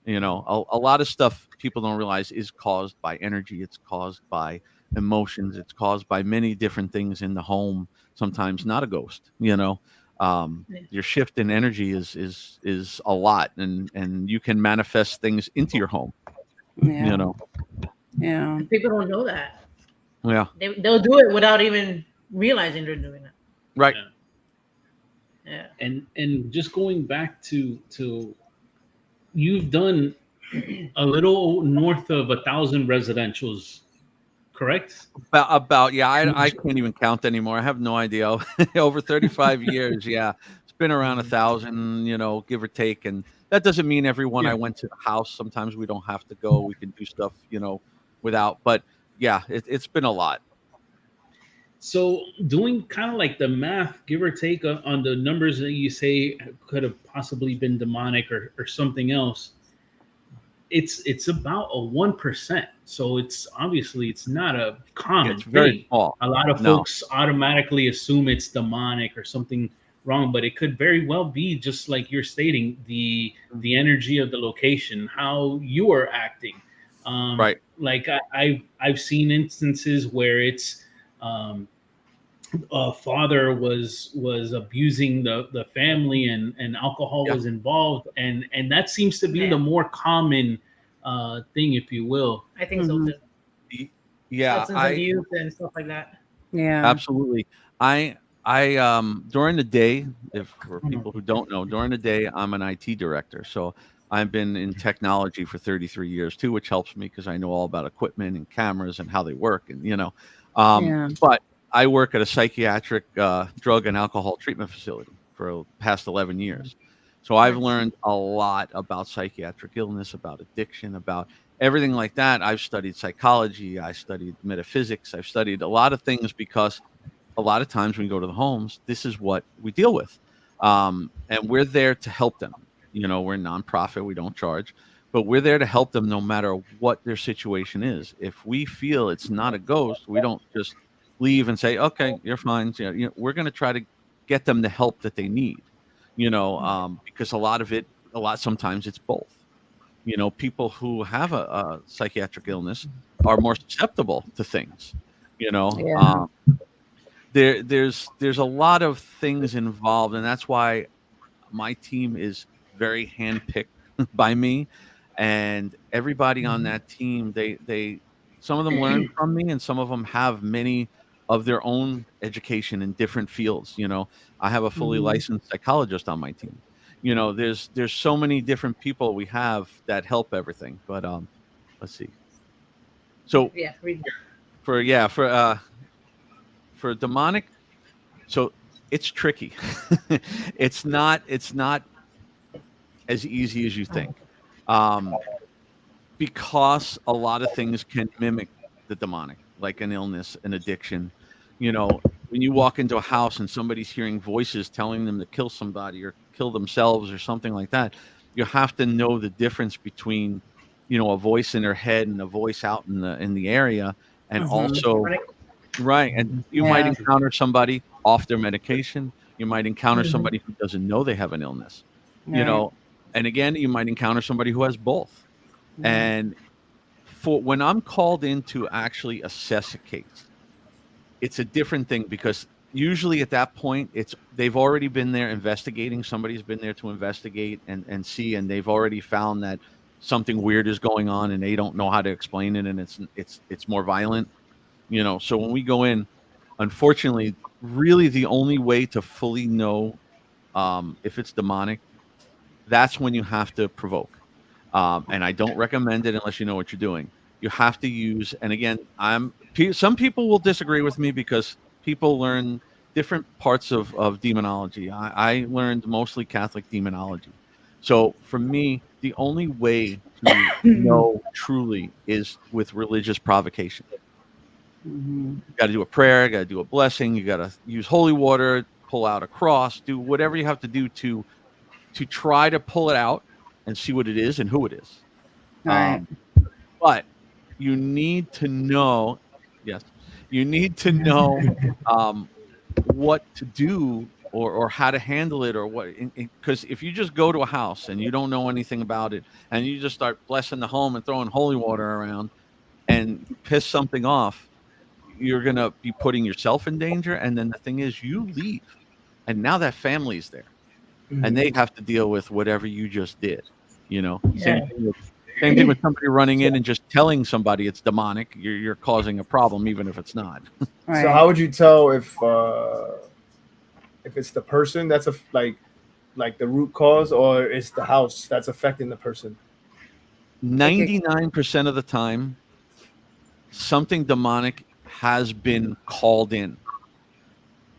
A lot of stuff people don't realize is caused by energy. It's caused by emotions. It's caused by many different things in the home. Sometimes not a ghost. Your shift in energy is a lot, and you can manifest things into your home. Yeah. You know, Yeah. And people don't know that. yeah, They'll do it without even realizing they're doing it. right. Yeah. Yeah. And just going back to you've done a little north of 1,000 residentials, correct? About yeah, I can't even count anymore. I have no idea. Over 35 years, yeah, it's been around 1,000, give or take. And that doesn't mean everyone I Yeah. went to the house. Sometimes we don't have to go. We can do stuff, without. But yeah, it's been a lot. So doing kind of like the math, give or take, on the numbers that you say could have possibly been demonic or something else, it's about a 1%. So it's not a It's common very thing. small. A lot of No, folks automatically assume it's demonic or something wrong, but it could very well be just like you're stating, the energy of the location, how you are acting. right. Like I've seen instances where it's a father was abusing the family, and alcohol Yeah. was involved, and that seems to be the Yeah. more common thing, if you will. I think so Mhm. too. Yeah, Substance abuse and stuff like that. Yeah. absolutely. I during the day, if for people who don't know, during the day I'm an IT director. So I've been in technology for 33 years too, which helps me because I know all about equipment and cameras and how they work, and Yeah. but I work at a psychiatric drug and alcohol treatment facility for the past 11 years. So I've Nice. learned a lot about psychiatric illness, about addiction, about everything like that. I've studied psychology, I studied metaphysics, I've studied a lot of things because a lot of times when we go to the homes, this is what we deal with. And we're there to help them. We're a nonprofit, we don't charge, but we're there to help them no matter what their situation is. If we feel it's not a ghost, we don't just leave and say, okay, you're fine. We're going to try to get them the help that they need, because sometimes it's both. People who have a psychiatric illness are more susceptible to things. You know, Yeah. there's a lot of things involved, and that's why my team is very handpicked by me, and everybody on that team. They some of them learn from me, and some of them have many of their own education in different fields. You know, I have a fully licensed psychologist on my team. You know, there's so many different people we have that help everything. But let's see. So Yeah. Read. for demonic, so it's tricky. It's not as easy as you think, um, because a lot of things can mimic the demonic, like an illness, an addiction. You know, when you walk into a house and somebody's hearing voices telling them to kill somebody or kill themselves or something like that, you have to know the difference between, you know, a voice in their head and a voice out in the area, and also right. And you might Yeah. encounter somebody off their medication. You might encounter Mhm. somebody who doesn't know they have an illness, you Right. know, and again, you might encounter somebody who has both. And for when I'm called in to actually assess a case, it's a different thing because usually at that point, it's they've already been there investigating. Somebody's been there to investigate and see, and they've already found that something weird is going on, and they don't know how to explain it, and it's more violent, you know. So when we go in, unfortunately, really the only way to fully know if it's demonic, that's when you have to provoke. And I don't recommend it unless you know what you're doing. You have to use, and again, some people will disagree with me because people learn different parts of demonology. I learned mostly Catholic demonology. So for me, the only way to know truly is with religious provocation. Mhm. You got to do a prayer, you got to do a blessing, you got to use holy water, pull out a cross, do whatever you have to do to try to pull it out and see what it is and who it is. Right. But you need to know, yes, you need to know what to do or how to handle it or what, because if you just go to a house and you don't know anything about it and you just start blessing the home and throwing holy water around and you piss something off, you're going to be putting yourself in danger. And then the thing is, you leave and now that family's there and they have to deal with whatever you just did. You know, Yeah. same thing with somebody running in and just telling somebody it's demonic. You're causing a problem, even if it's not. Right. So how would you tell if it's the person that's like the root cause, or it's the house that's affecting the person? 99% of the time, something demonic has been called in.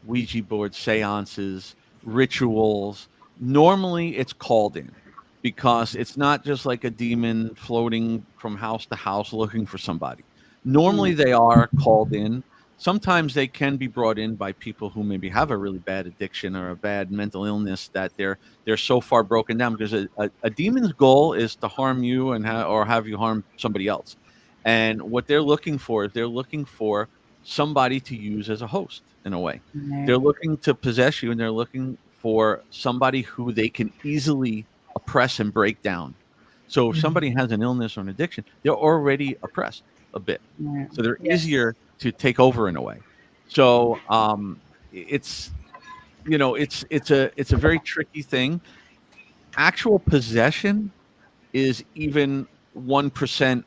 Ouija board seances, rituals. Normally, it's called in because it's not just like a demon floating from house to house looking for somebody. Normally, they are called in. Sometimes they can be brought in by people who maybe have a really bad addiction or a bad mental illness that they're so far broken down because a demon's goal is to harm you and or have you harm somebody else. And what they're looking for is they're looking for somebody to use as a host in a way. They're looking to possess you and they're looking for somebody who they can easily oppress and break down. So if somebody has an illness or an addiction, they're already oppressed a bit. Right. So they're Yes. easier to take over in a way. So it's it's a very tricky thing. Actual possession is even 1%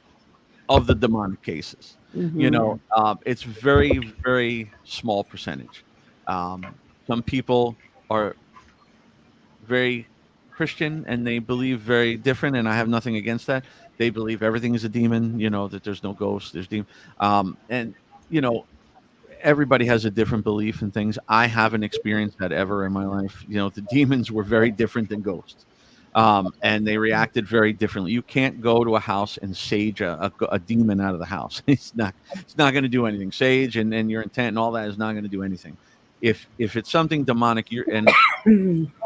of the demonic cases. You know, it's very, very small percentage. Some people are very Christian and they believe very different, and I have nothing against that. They believe everything is a demon, you know, that there's no ghosts, there's demon. And you know, everybody has a different belief in things. I haven't experienced that ever in my life. You know, the demons were very different than ghosts. And they reacted very differently. You can't go to a house and sage a demon out of the house. It's not going to do anything. Sage and your intent and all that is not going to do anything. If it's something demonic,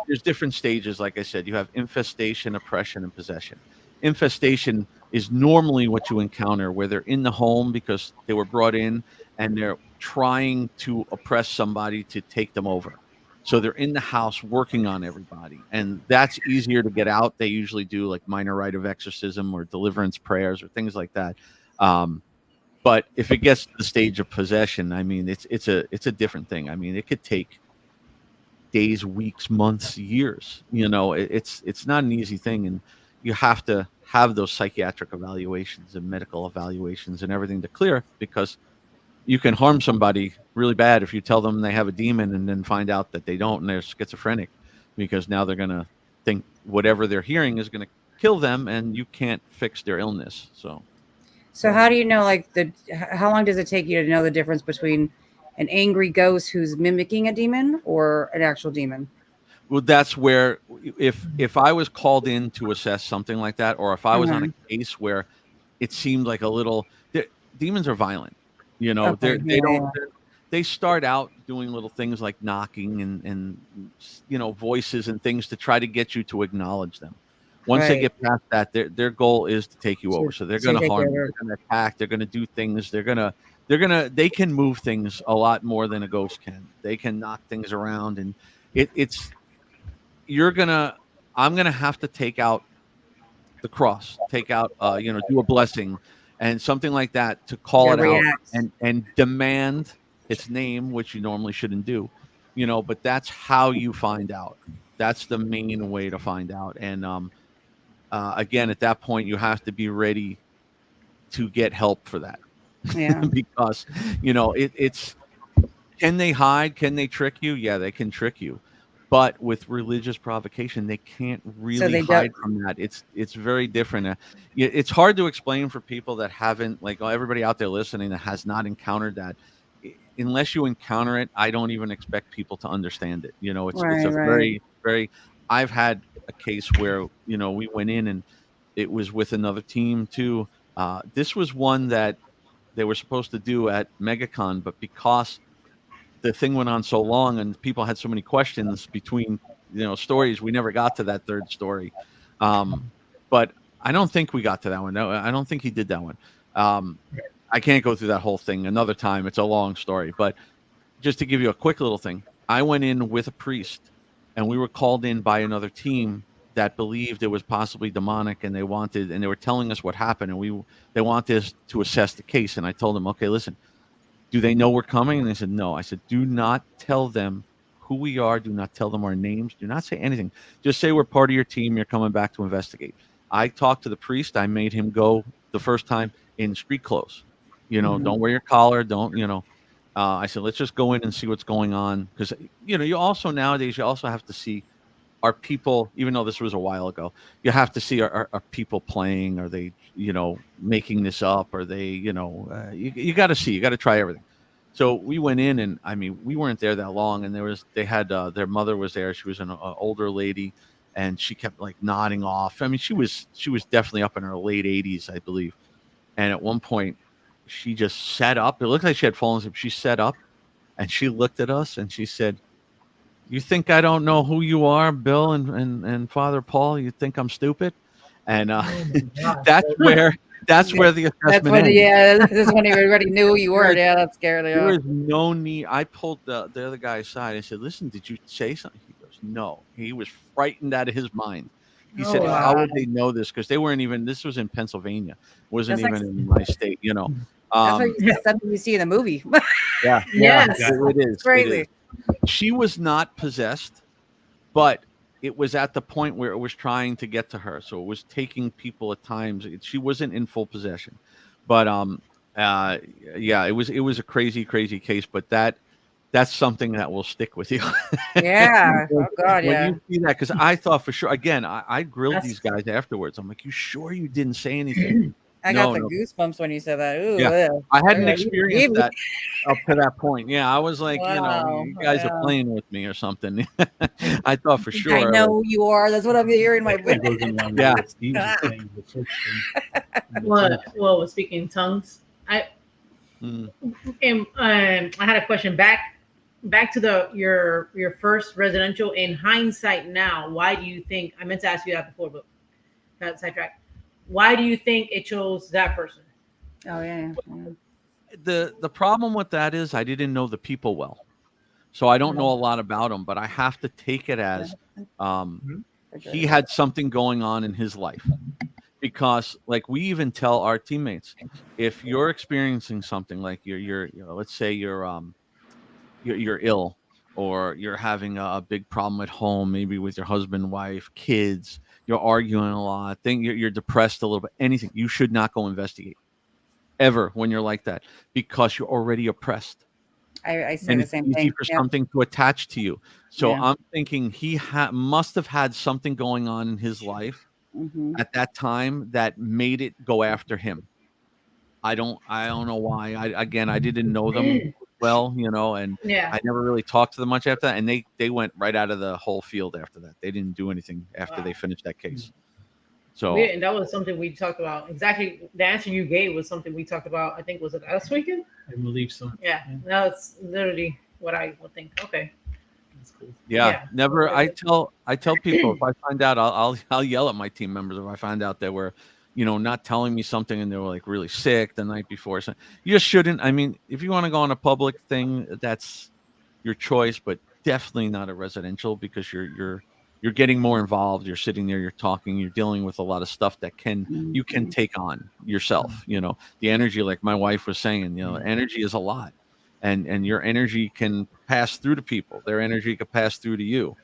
there's different stages. Like I said, you have infestation, oppression, and possession. Infestation is normally what you encounter where they're in the home because they were brought in and they're trying to oppress somebody to take them over. So they're in the house working on everybody, and that's easier to get out. They usually do like minor rite of exorcism or deliverance prayers or things like that. But if it gets to the stage of possession, I mean, it's a different thing. I mean, it could take days, weeks, months, years. You know, it's not an easy thing, and you have to have those psychiatric evaluations and medical evaluations and everything to clear, because you can harm somebody really bad if you tell them they have a demon and then find out that they don't and they're schizophrenic, because now they're going to think whatever they're hearing is going to kill them, and you can't fix their illness. So how do you know, like, how long does it take you to know the difference between an angry ghost who's mimicking a demon or an actual demon? Well, that's where, if I was called in to assess something like that, or if I was on a case where it seemed like a little, demons are violent, you know, they start out doing little things like knocking and you know, voices and things to try to get you to acknowledge them. Once they get past that, their goal is to take you over. So they're going to harm you, they're going to attack, they're going to do things, they can move things a lot more than a ghost can. They can knock things around, and I'm gonna have to take out the cross, take out you know, do a blessing and something like that to call it out and demand its name, which you normally shouldn't do, you know. But that's how you find out. That's the main way to find out. And again, at that point, you have to be ready to get help for that. Yeah. Because, you know, it's, can they hide? Can they trick you? Yeah, they can trick you. But with religious provocation, they can't really hide from that. It's very different. It's hard to explain for people that haven't, like everybody out there listening that has not encountered that. Unless you encounter it, I don't even expect people to understand it. You know, it's a very, very. I've had a case where, you know, we went in and it was with another team too. This was one that they were supposed to do at MegaCon, but because the thing went on so long and people had so many questions between, you know, stories, we never got to that third story. But I don't think we got to that one. No, I don't think he did that one. I can't go through that whole thing another time. It's a long story, but just to give you a quick little thing, I went in with a priest and we were called in by another team that believed it was possibly demonic, and they were telling us what happened, and they wanted us to assess the case. And I told them, okay, listen, do they know we're coming? And they said, no. I said, do not tell them who we are. Do not tell them our names. Do not say anything. Just say we're part of your team. You're coming back to investigate. I talked to the priest. I made him go the first time in street clothes. You know, don't wear your collar. Don't, you know. I said, let's just go in and see what's going on. Because, you know, nowadays, you also have to see, are people, even though this was a while ago, you have to see, are people playing? Are they, you know, making this up? Are they, you know, you got to see, you got to try everything. So we went in, and I mean, we weren't there that long, and they had their mother was there. She was an older lady, and she kept like nodding off. I mean, she was definitely up in her late 80s, I believe. And at one point, she just sat up. It looked like she had fallen asleep. She sat up, and she looked at us, and she said, "You think I don't know who you are, Bill and Father Paul? You think I'm stupid?" And that's where the assessment ends. Yeah, this is when he already knew who you were. Yeah, that's scary. There is no need. I pulled the other guy aside. I said, "Listen, did you say something?" He goes, "No." He was frightened out of his mind. He said, "How would they know this? Because they weren't even. This was in Pennsylvania. Wasn't even in my state. You know." That's something you see in the movie. Yeah. Yes. It is. Crazy. It is. She was not possessed, but it was at the point where it was trying to get to her. So it was taking people at times. She wasn't in full possession, but yeah, it was a crazy case. But that's something that will stick with you. Yeah. Oh God. Yeah. When you see that, because I thought for sure. Again, I grilled these guys afterwards. I'm like, "You sure you didn't say anything?" I got the goosebumps when you said that. Ooh, yeah. I hadn't experienced that up to that point. Yeah, I was like, you know, you guys are playing with me or something. I thought for sure. I know who you are. That's what I'm hearing. My yeah. Well, speaking in tongues, I had a question back to your first residential. In hindsight, now, why do you think? I meant to ask you that before, but got sidetracked. Why do you think it chose that person? Oh yeah. The problem with that is I didn't know the people well, so I don't know a lot about them. But I have to take it as he had something going on in his life. because like we even tell our teammates, if you're experiencing something like let's say you're ill, or you're having a big problem at home, maybe with your husband, wife, kids, you're arguing a lot, you're depressed a little bit, anything, you should not go investigate ever when you're like that, because you're already oppressed. I say And the it's same easy thing. for Yep. something to attach to you. So Yeah. I'm thinking he must have had something going on in his life Mm-hmm. at that time that made it go after him. I don't know why. I didn't know them well, and Yeah. I never really talked to them much after that. And they went right out of the whole field after that. They didn't do anything after they finished that case. So And that was something we talked about. Exactly, the answer you gave was something we talked about. I think was it last weekend? I believe so. Yeah, that's literally what I would think. Okay. That's cool. yeah, never. I tell people, if I find out, I'll yell at my team members if I find out they were, not telling me something and they were like really sick the night before. So you just shouldn't. I mean, if you want to go on a public thing, that's your choice, but definitely not a residential, because you're getting more involved. You're sitting there, you're talking, you're dealing with a lot of stuff that you can take on yourself. The energy, like my wife was saying, energy is a lot. And your energy can pass through to people. Their energy can pass through to you.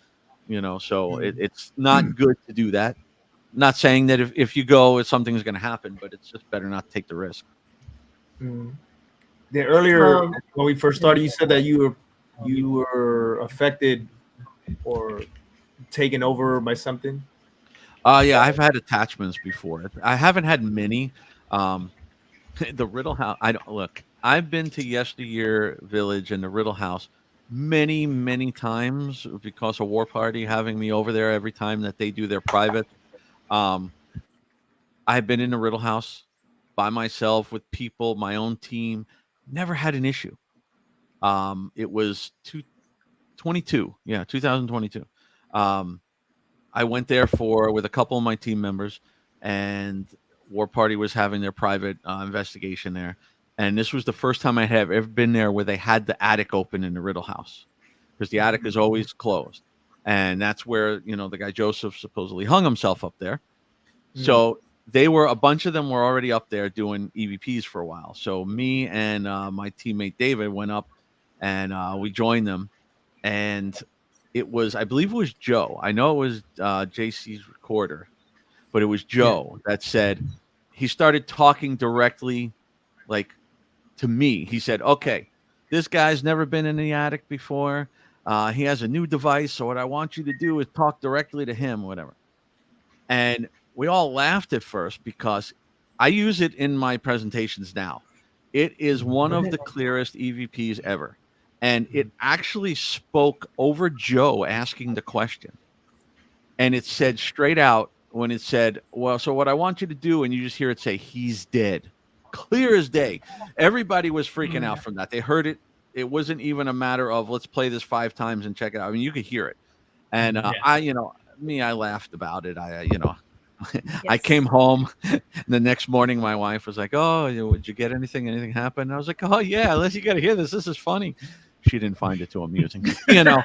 So it's not good to do that. Not saying that if you go, something's going to happen, but it's just better not take the risk. The earlier when we first started, you said that you were affected or taken over by something. Yeah, I've had attachments before. I haven't had many. The Riddle House. I don't look. I've been to Yesteryear Village and the Riddle House many, many times because of War Party having me over there every time that they do their private. Um, I've been in the Riddle House by myself with people, my own team. Never had an issue. It was 2022. I went there with a couple of my team members, and War Party was having their private investigation there. And this was the first time I had ever been there where they had the attic open in the Riddle House, because the attic is always closed. And that's where, the guy Joseph supposedly hung himself up there. So a bunch of them were already up there doing EVPs for a while. So me and my teammate David went up, and we joined them. And I believe it was Joe. I know it was JC's recorder, but it was Joe that said, he started talking directly, like, to me. He said, okay, this guy's never been in the attic before. He has a new device. So what I want you to do is talk directly to him, whatever. And we all laughed at first because I use it in my presentations now. It is one of the clearest EVPs ever. And it actually spoke over Joe asking the question. And it said straight out, when it said, well, so what I want you to do, and you just hear it say, he's dead. Clear as day. Everybody was freaking out from that. They heard it. It wasn't even a matter of, let's play this 5 times and check it out. I mean, you could hear it. And I laughed about it. I came home the next morning. My wife was like, "Oh, did you get anything? Anything happened?" I was like, "Oh yeah, you got to hear this. This is funny." She didn't find it too amusing, No.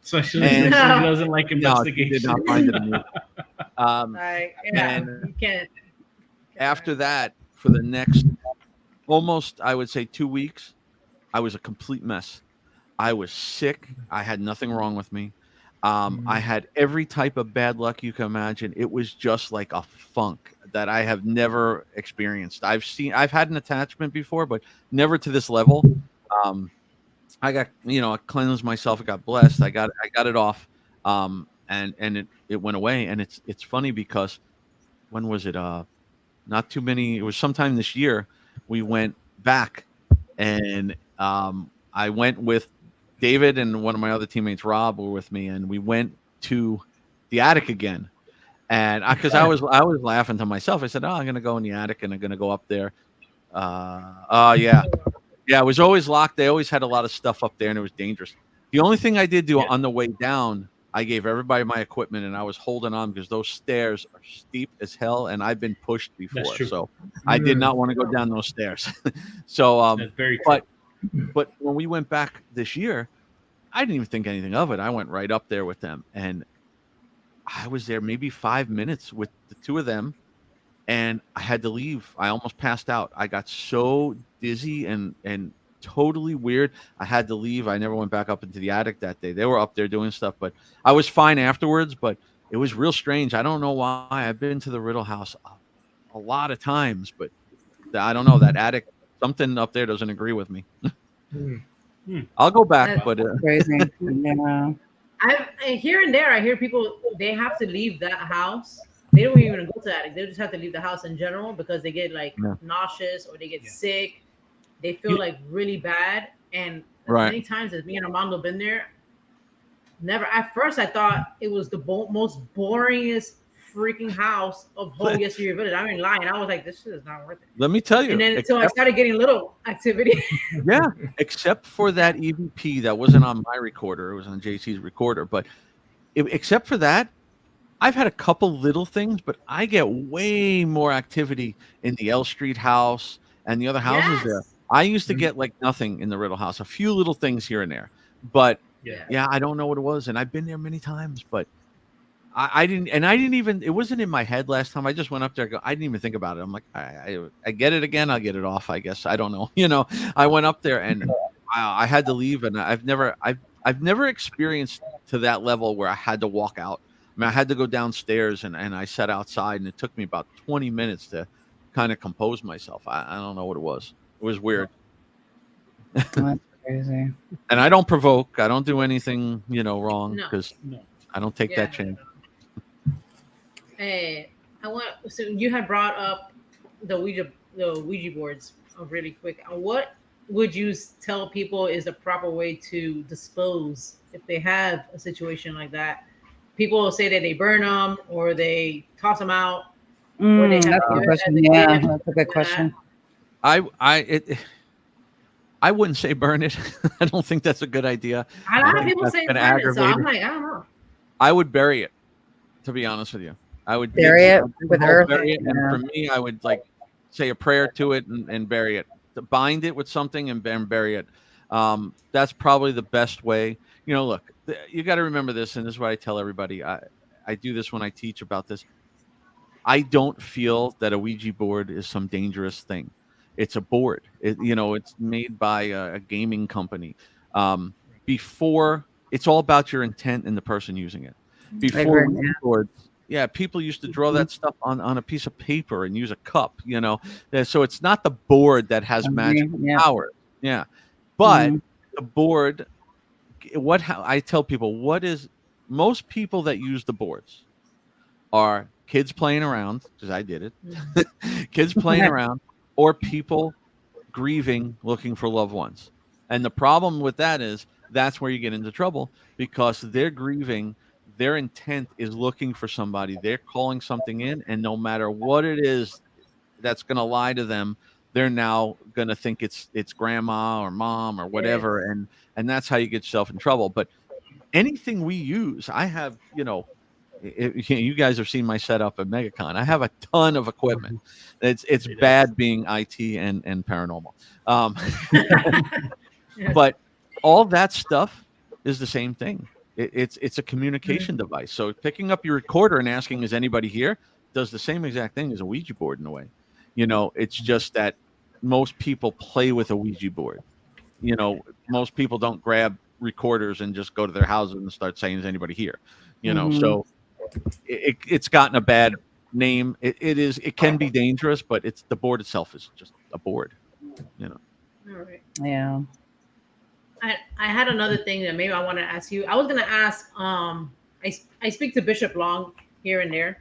Especially since she doesn't like investigation. She did not find it amusing. You can't. After that, for the next almost, I would say 2 weeks, I was a complete mess. I was sick. I had nothing wrong with me. I had every type of bad luck you can imagine. It was just like a funk that I have never experienced. I've had an attachment before, but never to this level. I got, I cleansed myself. I got blessed. I got it off. And it went away. And it's funny because when was it? Not too many. It was sometime this year. We went back, and I went with David and one of my other teammates, Rob, were with me, and we went to the attic again. And because I was laughing to myself, I said, "Oh, I'm going to go in the attic and I'm going to go up there." Yeah, it was always locked. They always had a lot of stuff up there, and it was dangerous. The only thing I did do on the way down, I gave everybody my equipment, and I was holding on because those stairs are steep as hell, and I've been pushed before, so I did not want to go down those stairs. So, that's very true. But when we went back this year, I didn't even think anything of it. I went right up there with them, and I was there maybe 5 minutes with the two of them and I had to leave. I almost passed out. I got so dizzy and totally weird. I had to leave. I never went back up into the attic that day. They were up there doing stuff, but I was fine afterwards. But it was real strange. I don't know why. I've been to the Riddle House a lot of times, but I don't know, that attic, something up there doesn't agree with me. I'll go back, but Crazy. Yeah. Here and there, I hear people, they have to leave that house. They don't even go to that. They just have to leave the house in general because they get like nauseous or they get sick. They feel like really bad. And as many times as me and Armando been there, never. At first, I thought it was the most boringest freaking house of whole Yesteryear Village. I ain't lying. I was like, this shit is not worth it. Let me tell you. And then until I started getting little activity. Yeah, except for that EVP that wasn't on my recorder. It was on JC's recorder. But except for that, I've had a couple little things, but I get way more activity in the L Street house and the other houses there. I used to get like nothing in the Riddle House, a few little things here and there. But yeah, I don't know what it was. And I've been there many times, but I didn't even, it wasn't in my head last time. I just went up there. I didn't even think about it. I'm like, I get it again. I'll get it off, I guess. I don't know. You know, I went up there and I had to leave, and I've never experienced to that level where I had to walk out. I mean, I had to go downstairs and I sat outside, and it took me about 20 minutes to kind of compose myself. I don't know what it was. It was weird. That's crazy. And I don't provoke. I don't do anything, wrong, because I don't take that chance. Hey, so you had brought up the Ouija boards really quick. What would you tell people is the proper way to dispose if they have a situation like that? People will say that they burn them or they toss them out. Or they have that's a good question. Yeah, that's a good question. I wouldn't say burn it. I don't think that's a good idea. A lot of people say burn it, so I'm like, I don't know. I would bury it, to be honest with you. I would bury it with earth. And for me, I would like say a prayer to it and bury it. To bind it with something and bury it. That's probably the best way. Look, you got to remember this, and this is what I tell everybody. I do this when I teach about this. I don't feel that a Ouija board is some dangerous thing. It's a board. It's made by a gaming company. Before, it's all about your intent and the person using it. Before Ouija boards, people used to draw that stuff on a piece of paper and use a cup. So it's not the board that has magical power. Yeah, but the board. I tell people, most people that use the boards are kids playing around, because I did it, kids playing around, or people grieving, looking for loved ones. And the problem with that is that's where you get into trouble, because they're grieving, their intent is looking for somebody, they're calling something in, and no matter what it is that's going to lie to them, they're now going to think it's grandma or mom or whatever, and that's how you get yourself in trouble. But anything we use, I have, you guys have seen my setup at MegaCon. I have a ton of equipment. It's bad being IT and paranormal. But all that stuff is the same thing. It's a communication device. So picking up your recorder and asking, is anybody here, does the same exact thing as a Ouija board in a way. It's just that most people play with a Ouija board. Most people don't grab recorders and just go to their houses and start saying, is anybody here? So it's gotten a bad name. It can be dangerous, but the board itself is just a board. All right. Yeah. I had another thing that maybe I want to ask you. I was going to ask, I speak to Bishop Long here and there.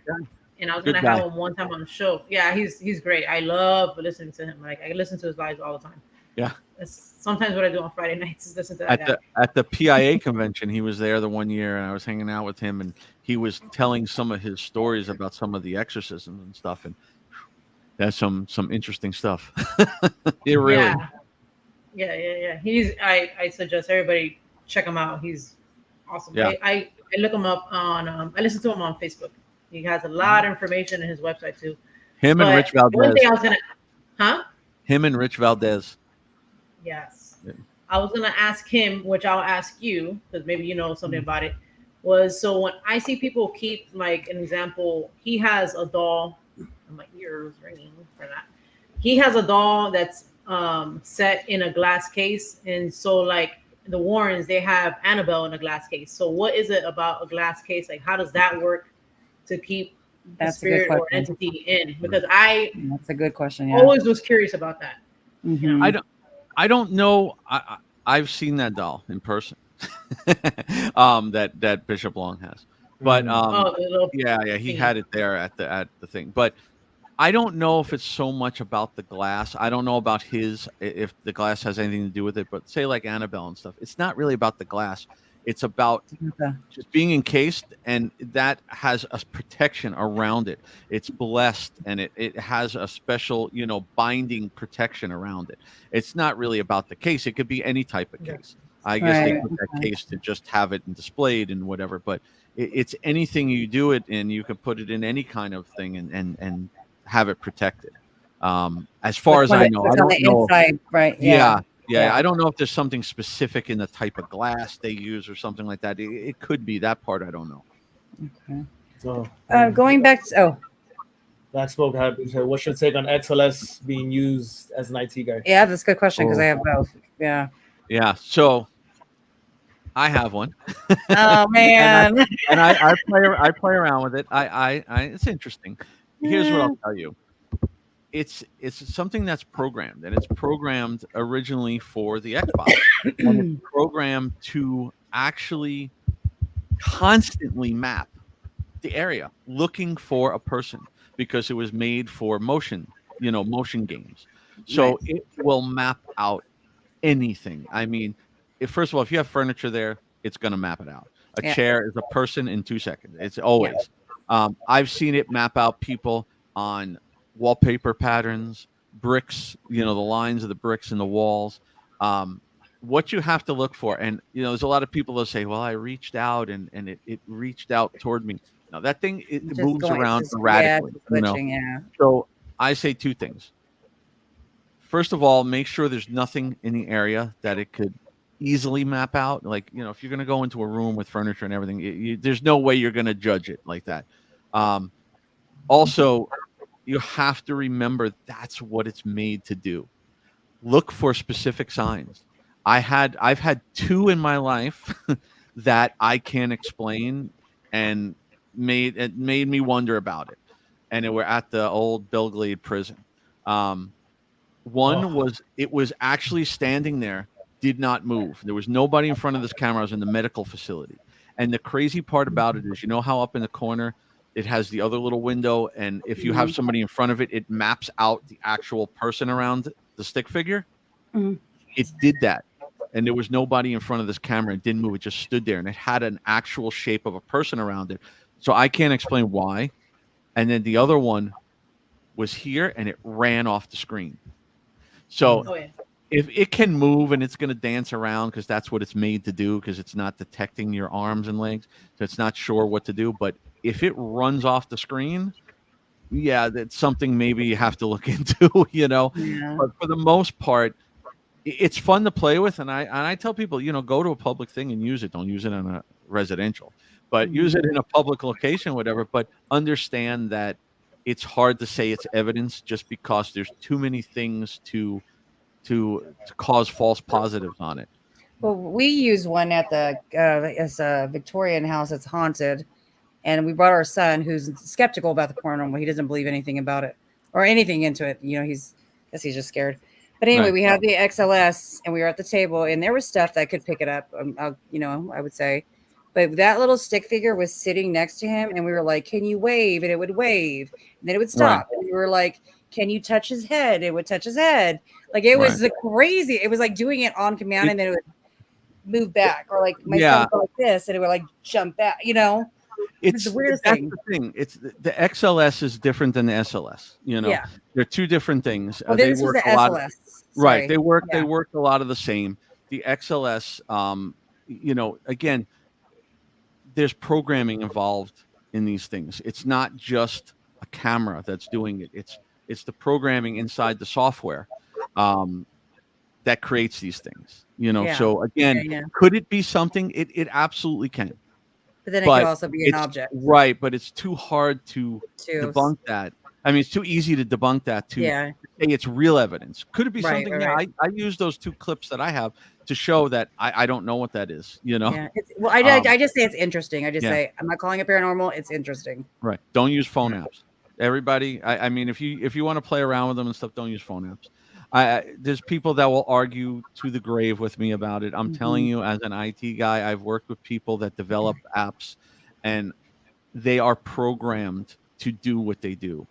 And I was going to have him one time on the show. Yeah, he's great. I love listening to him. Like, I listen to his lives all the time. Yeah. That's sometimes what I do on Friday nights is listen to that guy. At the PIA convention, he was there the one year, and I was hanging out with him, and he was telling some of his stories about some of the exorcisms and stuff, and that's some interesting stuff. It really. Yeah. I suggest everybody check him out. He's awesome. Yeah. I look him up on I listen to him on Facebook. He has a lot of information in his website too. Him and Rich Valdez. One thing I was gonna, Him and Rich Valdez. Yes. Yeah. I was gonna ask him, which I'll ask you because maybe you know something about it. Was so when I see people keep, like an example, he has a doll My ear is ringing for that. He has a doll that's set in a glass case, and so like the Warrens, they have Annabelle in a glass case. So what is it about a glass case? Like, how does that work to keep the That's a good spirit or question. entity in? Because I That's a good question. Yeah. always was curious about that. Mhm. I don't know. I've seen that doll in person. That Bishop Long has, but Oh, the little yeah, he thingy. had it there at the thing. But I don't know if it's so much about the glass. I don't know about if the glass has anything to do with it. But say like Annabelle and stuff, it's not really about the glass. It's about Okay. just being encased, and that has a protection around it. It's blessed, and it has a special, binding protection around it. It's not really about the case. It could be any type of Yeah. case. I guess they Right. put that Okay. case to just have it and displayed and whatever. But it's anything you do it in. You can put it in any kind of thing and have it protected. As far as I know, I What's on don't the know. inside, right? Yeah, Yeah. I don't know if there's something specific in the type of glass they use or something like that. It could be that part. I don't know. Okay. So Going back to Black Smoke had said, "What's your take on XLS being used as an IT guy?" yeah, that's a good question because Oh. I have both. Yeah. Yeah, so I have one. Oh man. and I play around with it. I it's interesting. Here's what I'll tell you. It's something that's programmed, and it's programmed originally for the Xbox, and it's programmed to actually constantly map the area looking for a person because it was made for motion games. So Nice. it will map out anything. I mean, first of all, if you have furniture there, it's going to map it out. A Yeah. chair is a person in 2 seconds. It's Yeah. always. I've seen it map out people on wallpaper patterns, bricks. The lines of the bricks in the walls. What you have to look for, and there's a lot of people that say, "Well, I reached out and it reached out toward me." Now that thing it moves around It's erratically. glitching. Yeah. So I say two things. First of all, make sure there's nothing in the area that it could easily map out. Like, if you're going to go into a room with furniture and everything, there's no way you're going to judge it like that. Also, you have to remember that's what it's made to do. Look for specific signs. I've had two in my life that I can't explain, and it made me wonder about it. And it were at the old Belglade prison. One was actually standing there, did not move. There was nobody in front of this camera. I was in the medical facility. And the crazy part about it is, how up in the corner it has the other little window, and if you have somebody in front of it, it maps out the actual person around the stick figure. Mhm. It did that. And there was nobody in front of this camera. It didn't move. It just stood there, and it had an actual shape of a person around it. So I can't explain why. And then the other one was here, and it ran off the screen. So Oh yeah. if it can move and it's going to dance around because that's what it's made to do, because it's not detecting your arms and legs, so it's not sure what to do. But if it runs off the screen, yeah, that's something maybe you have to look into, Yeah. But for the most part, it's fun to play with. And I tell people, go to a public thing and use it. Don't use it on a residential, but use it in a public location, whatever. But understand that it's hard to say it's evidence just because there's too many things to cause false positives on it. Well, we use one at the it's a Victorian house that's haunted, and we brought our son who's skeptical about the paranormal. He doesn't believe anything about it or anything into it. He's just scared. But anyway, Right. we had the XLS, and we were at the table, and there was stuff that could pick it up. I would say, but that little stick figure was sitting next to him, and we were like, "Can you wave?" And it would wave, and then it would stop. And we were like, "Can you touch his head?" It would touch his head. Like it was crazy. It was like doing it on command, and then it would move back, or like my son would go like this, and it would like jump back. It's the weirdest thing. The thing. It's the XLS is different than the SLS. Yeah. They're two different things. Well, They this was work the a lot. SLS. Right. They work. Yeah. They work a lot of the same. The XLS. Again, there's programming involved in these things. It's not just a camera that's doing it. It's the programming inside the software that creates these things. Yeah. So again, could it be something? It absolutely can. But then it could also be an object. Right, but it's too hard to debunk that I mean, it's too easy to debunk that to Yeah. say it's real evidence. Could it be Right, something? right, I use those 2 clips that I have to show that I don't know what that is, you know? Yeah. Well, Um, I just say it's interesting. I just yeah. say I'm not calling it paranormal. It's interesting. Right. Don't use phone apps. Everybody, I mean, if you want to play around with them and stuff, don't use phone apps. There's people that will argue to the grave with me about it. I'm telling you, as an IT guy, I've worked with people that develop apps, and they are programmed to do what they do.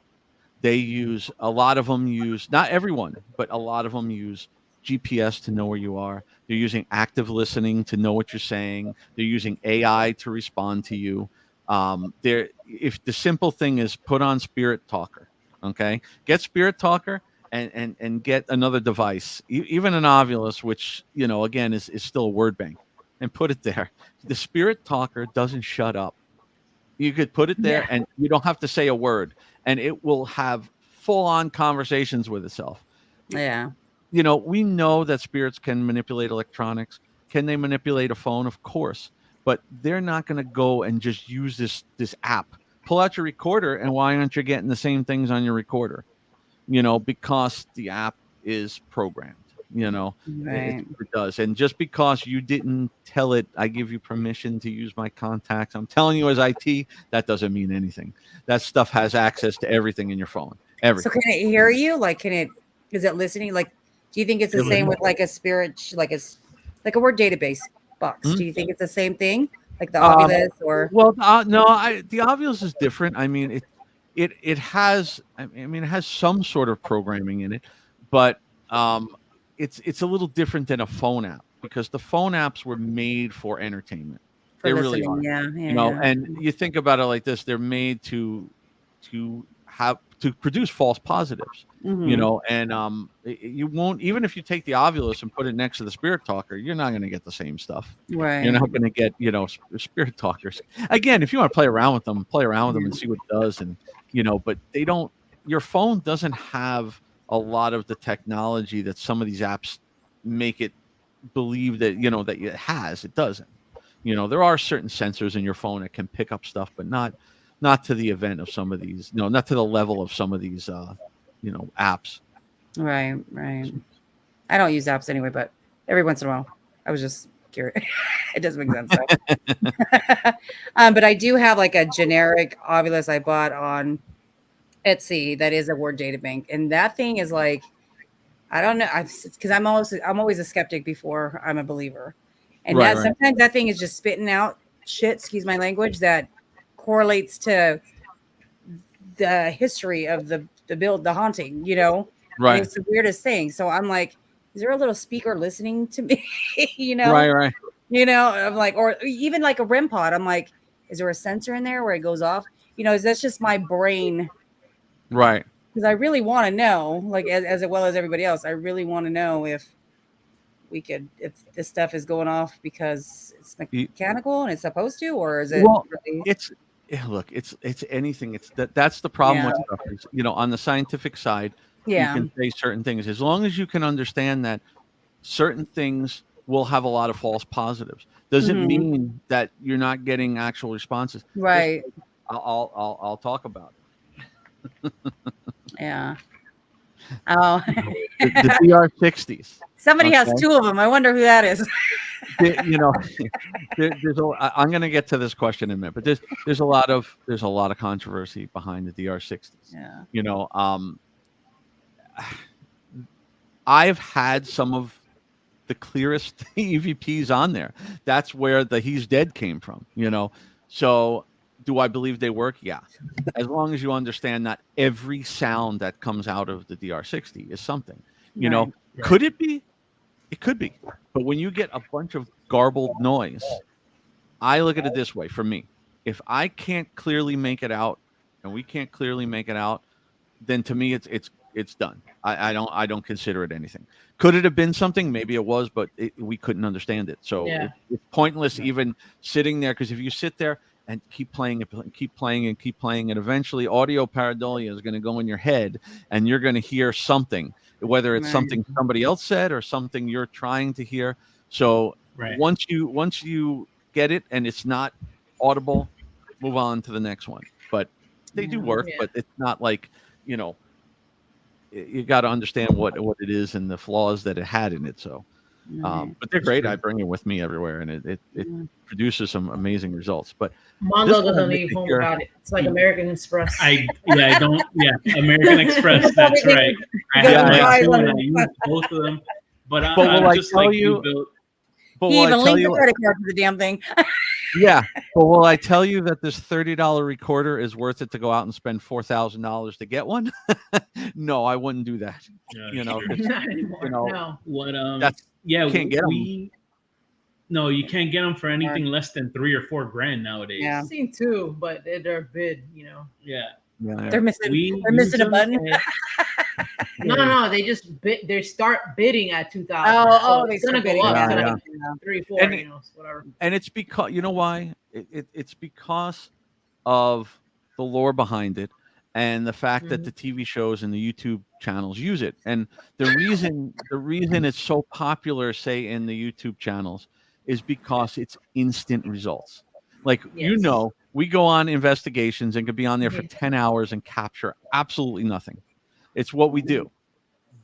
They use a lot of them use not everyone, but a lot of them use GPS to know where you are. They're using active listening to know what you're saying. They're using AI to respond to you. If the simple thing is put on Spirit Talker, okay, get Spirit Talker and get another device, even an Ovilus, which again is still a word bank, and put it there. The Spirit Talker doesn't shut up. You could put it there and you don't have to say a word, and it will have full-on conversations with itself. Yeah. We know that spirits can manipulate electronics. Can they manipulate a phone? Of course. But they're not going to go and just use this app. Pull out your recorder, and why aren't you getting the same things on your recorder? Because the app is programmed. Right. It does. And just because you didn't tell it, I give you permission to use my contacts. I'm telling you, as IT, that doesn't mean anything. That stuff has access to everything in your phone. Everything. So can it hear you? Like, is it listening? Like, do you think it's the same with like a spirit, like a word database box? Do you think it's the same thing, like the Ovilus or? Well, no, the Ovilus is different. I mean, it has some sort of programming in it, but it's a little different than a phone app, because the phone apps were made for entertainment. For They listening, really are. yeah. And you think about it like this: they're made to produce false positives. And you won't, even if you take the Ovilus and put it next to the Spirit Talker, you're not going to get the same stuff. Right. You're not going to get Spirit Talkers. Again, if you want to play around with them and see what it does, and but they don't. Your phone doesn't have a lot of the technology that some of these apps make it believe that that it has. It doesn't. There are certain sensors in your phone that can pick up stuff, but not to the event of some of these. Not to the level of some of these apps. Right. I don't use apps anyway, but every once in a while, I was just curious. It doesn't make sense. So. But I do have like a generic Ovilus I bought on Etsy that is a word data bank, and that thing is like, I don't know, because I'm always a skeptic before I'm a believer, and sometimes that thing is just spitting out shit. Excuse my language. That correlates to the history of the haunting. Right. And it's the weirdest thing. So I'm like, is there a little speaker listening to me? Right. I'm like, or even like a REM pod. I'm like, is there a sensor in there where it goes off? That's just my brain. Right. Because I really want to know, like, as well as everybody else, I really want to know if this stuff is going off because it's mechanical and it's supposed to, or is it? Well, really... it's anything. That's the problem with stuff. Is, on the scientific side, you can say certain things, as long as you can understand that certain things will have a lot of false positives. Doesn't mean that you're not getting actual responses. Right. I'll talk about it. Yeah. Oh. the DR60s. Somebody has 2 of them. I wonder who that is. I'm going to get to this question in a minute, but there's a lot of controversy behind the DR60s. Yeah. I've had some of the clearest EVPs on there. That's where the "he's dead" came from. So do I believe they work? Yeah. As long as you understand that every sound that comes out of the DR60 is something. Could it be? It could be. But when you get a bunch of garbled noise, I look at it this way. For me, if I can't clearly make it out, and we can't clearly make it out, then to me it's done. I don't consider it anything. Could it have been something? Maybe it was, but we couldn't understand it. So it's pointless even sitting there, because if you sit there and keep playing it, and eventually audio pareidolia is going to go in your head, and you're going to hear something, whether it's something somebody else said or something you're trying to hear. So once you get it and it's not audible, move on to the next one. But they do work, but it's not like you know, you got to understand what it is and the flaws that it had in it. So, but they're great. I bring it with me everywhere, and it produces some amazing results. But Mondo doesn't leave home without it. It's like American Express. American Express. That's right. I have two, and I use both of them. But I'm just like you, Bill. But he even linked the credit card to the damn thing. Yeah, but will I tell you that this $30 recorder is worth it to go out and spend $4,000 to get one? No, I wouldn't do that. Yeah, Not anymore. No. What? That's Yeah, can't get them. No, you can't get them for anything less than $3 or $4 grand nowadays. Yeah. I've seen two, but they're bid. Yeah. They're missing a button. No, they just they start bidding at 2,000. Oh, it's gonna go up to like 3, 4, and, whatever. And it's because you know why? It's because of the lore behind it and the fact that the TV shows and the YouTube channels use it. And the reason it's so popular, say in the YouTube channels, is because it's instant results. Like we go on investigations and could be on there for 10 hours and capture absolutely nothing. It's what we do.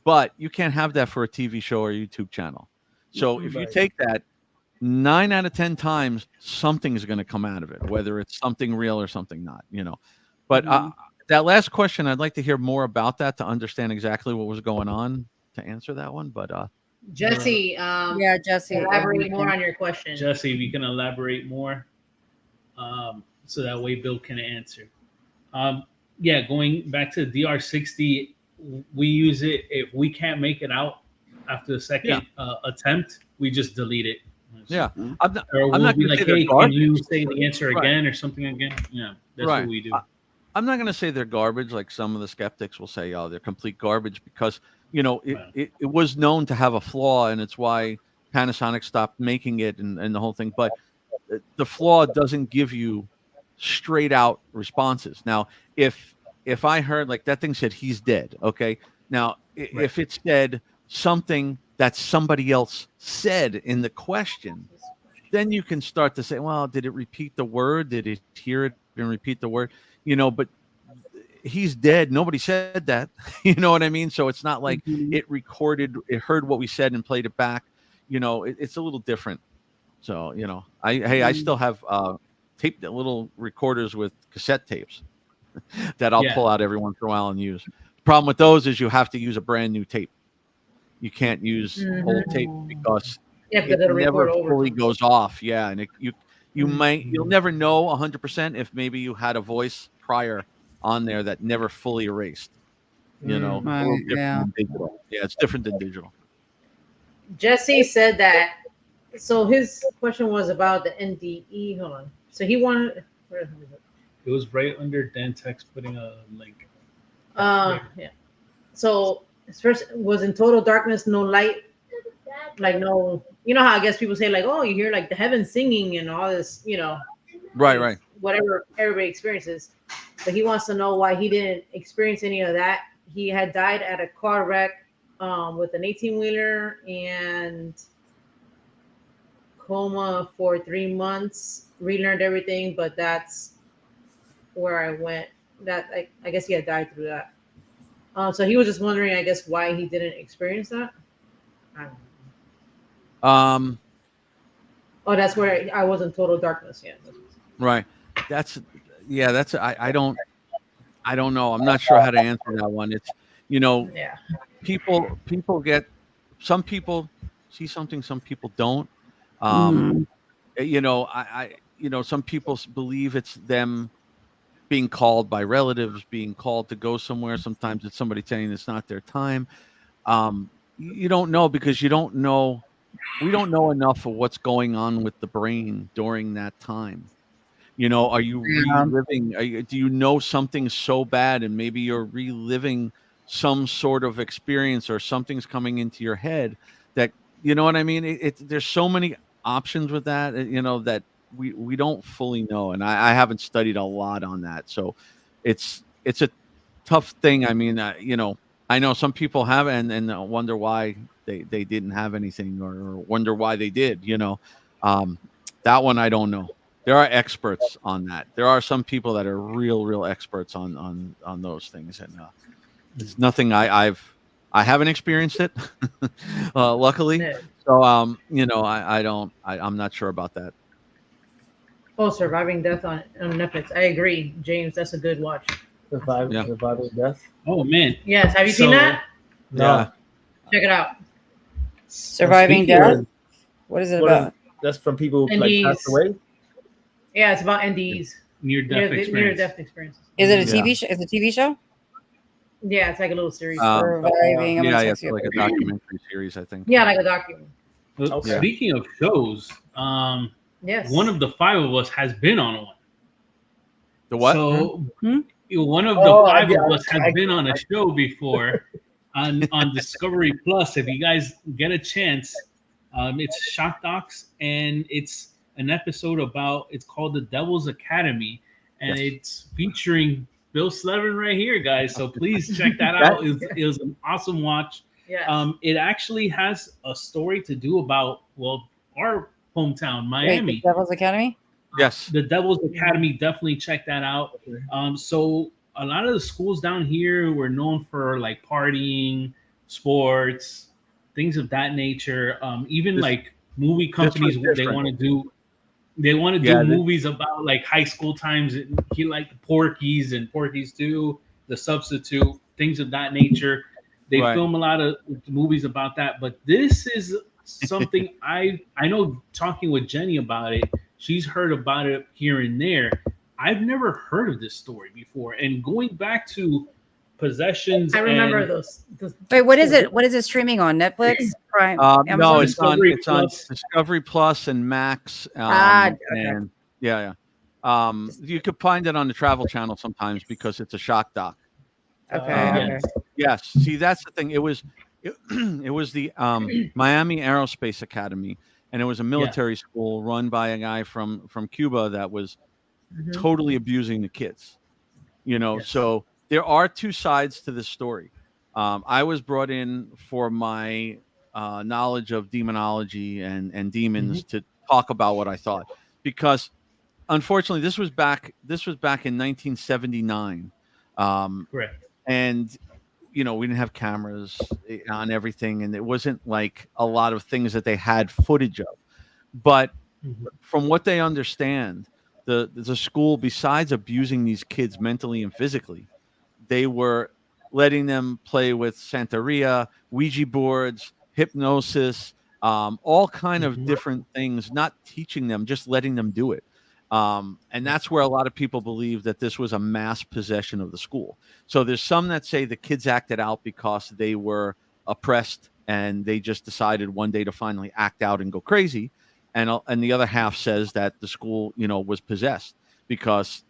But you can't have that for a TV show or YouTube channel. So if you take that, 9 out of 10 times, something is going to come out of it, whether it's something real or something not, But that last question, I'd like to hear more about that to understand exactly what was going on to answer that one. But Jesse, Jesse, elaborate more on your question. Jesse, if you can elaborate more, so that way Bill can answer. Going back to the DR60, we use it if we can't make it out after the second attempt, we just delete it. Yeah, I'm not be like, hey, can you say the answer again or something again? Yeah, that's what we do. I'm not going to say they're garbage like some of the skeptics will say, oh, they're complete garbage because, it was known to have a flaw, and it's why Panasonic stopped making it and the whole thing. But the flaw doesn't give you straight out responses. Now, if I heard like that thing said he's dead, okay. Now, if it said something that somebody else said in the question, then you can start to say, well, did it repeat the word? Did it hear it and repeat the word? But he's dead. Nobody said that. You know what I mean? So it's not like it heard what we said and played it back. It's a little different. So, I still have taped little recorders with cassette tapes that I'll pull out every once in a while and use. The problem with those is you have to use a brand new tape. You can't use old tape because it never fully goes off. Yeah, and you'll never know 100% if maybe you had a voice prior on there that never fully erased. Than digital. Yeah, it's different than digital. Jesse said that. So his question was about the NDE. Hold on. So he wanted. Where is it? It was right under Dan Text putting a link. Yeah. So his first was in total darkness, no light, like no. How I guess people say like, oh, you hear like the heavens singing and all this, Right. Whatever everybody experiences. But he wants to know why he didn't experience any of that. He had died at a car wreck with an 18-wheeler and coma for 3 months. Relearned everything, but that's where I went. That I guess he had died through that. So he was just wondering, I guess, why he didn't experience that. I don't know. Oh, that's where I was in total darkness. Yeah. Right. I don't know. I'm not sure how to answer that one. It's people get, some people see something, some people don't. Some people believe it's them being called by relatives, being called to go somewhere. Sometimes it's somebody saying it's not their time. You don't know because you don't know. We don't know enough of what's going on with the brain during that time. Are you reliving? Do you know something so bad and maybe you're reliving some sort of experience or something's coming into your head that, you know what I mean? There's so many options with that, that we don't fully know. And I haven't studied a lot on that. So it's a tough thing. I mean, I know some people have and wonder why they didn't have anything or wonder why they did, that one I don't know. there are experts on that. There are some people that are real experts on those things, and it's nothing I haven't experienced it, luckily. No. So I'm not sure about that. Oh, Surviving Death on Netflix. I agree, James. That's a good watch. Surviving death. Oh man. Yes. Have you seen that? No. Yeah. Check it out. Surviving Speaking Death? of- What is it What is- about? That's from people who NDEs. passed away. Yeah, it's about NDEs. near-death experience. Near-death experiences. Is it a Yeah. TV show? Is it a TV show? Yeah, it's like a little series. Surviving. I'm gonna Yeah, text it's you. like a documentary series, I think. Yeah, like a document. Well, Okay. Speaking of shows, Yes. one of the five of us has been on one. The what? So Hmm? one of the Oh, five yeah, of us has I- been on a show before on Discovery Plus. If you guys get a chance, it's Shock Docs, and it's an episode about. It's called The Devil's Academy, and Yes. it's featuring Bill Slevin right here, guys. So please check that out. It was an awesome watch. Yes. It actually has a story to do about our hometown, Wait, Miami. the Devil's Academy? Yes. The Devil's Academy, definitely check that out. So a lot of the schools down here were known for like partying, sports, things of that nature. Even This- like movie companies, was they different. want to do. They want to do Yeah, movies about like high school times. He liked Porky's and Porky's 2, The Substitute, things of that nature. They Right. film a lot of movies about that. But this is something I know. Talking with Jenny about it, she's heard about it here and there. I've never heard of this story before. And going back to possessions, I remember and those. Wait, what is it? What is it streaming on? Netflix? Prime? No, Amazon? it's on Discovery Plus. Discovery Plus and Max. Okay. And yeah. You could find it on the Travel Channel sometimes because it's a shock doc. Okay. Yeah. Okay. Yes. See, that's the thing. It was the Miami Aerospace Academy, and it was a military school run by a guy from Cuba that was Mhm. totally abusing the kids. Yes. So there are two sides to this story. I was brought in for my knowledge of demonology and demons to talk about what I thought, because unfortunately this was back in 1979. correct. And we didn't have cameras on everything, and it wasn't like a lot of things that they had footage of. But from what they understand, the school, besides abusing these kids mentally and physically, they were letting them play with Santeria, Ouija boards, hypnosis, all kind of different things, not teaching them, just letting them do it. And that's where a lot of people believe that this was a mass possession of the school. So there's some that say the kids acted out because they were oppressed and they just decided one day to finally act out and go crazy. And the other half says that the school, was possessed, because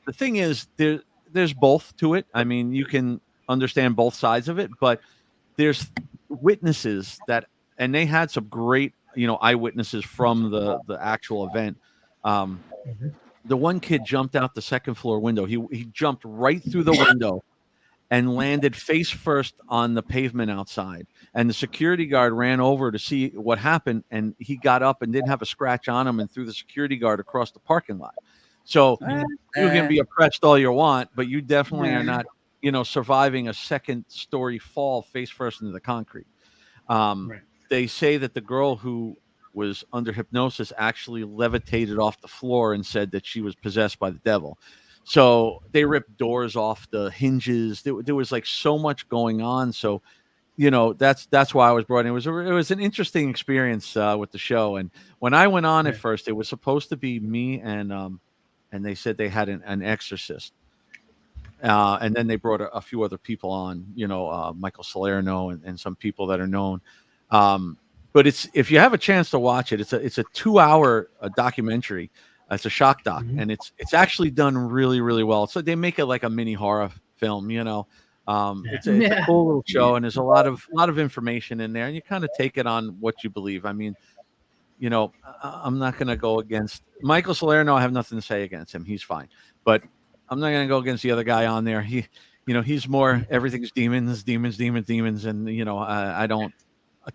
the thing is, there's both to it. I mean, you can understand both sides of it, but there's witnesses and they had some great, eyewitnesses from the actual event. The one kid jumped out the second floor window. He jumped right through the window and landed face first on the pavement outside. And the security guard ran over to see what happened, and he got up and didn't have a scratch on him and threw the security guard across the parking lot. So you can be oppressed all you want, but you definitely are not, surviving a second story fall face first into the concrete. They say that the girl who was under hypnosis actually levitated off the floor and said that she was possessed by the devil. So they ripped doors off the hinges. There was like so much going on. So, that's why I was brought in. It was an interesting experience with the show. And when I went on at first, it was supposed to be me and they said they had an exorcist. And then they brought a few other people on, Michael Salerno and some people that are known. But if you have a chance to watch it, it's a 2-hour documentary. It's a shock doc, and it's actually done really, really well. So they make it like a mini horror film, It's a cool little show, and there's a lot of information in there, and you kind of take it on what you believe. I mean, I'm not going to go against Michael Salerno. I have nothing to say against him. He's fine, but I'm not going to go against the other guy on there. He's more everything's demons, and I don't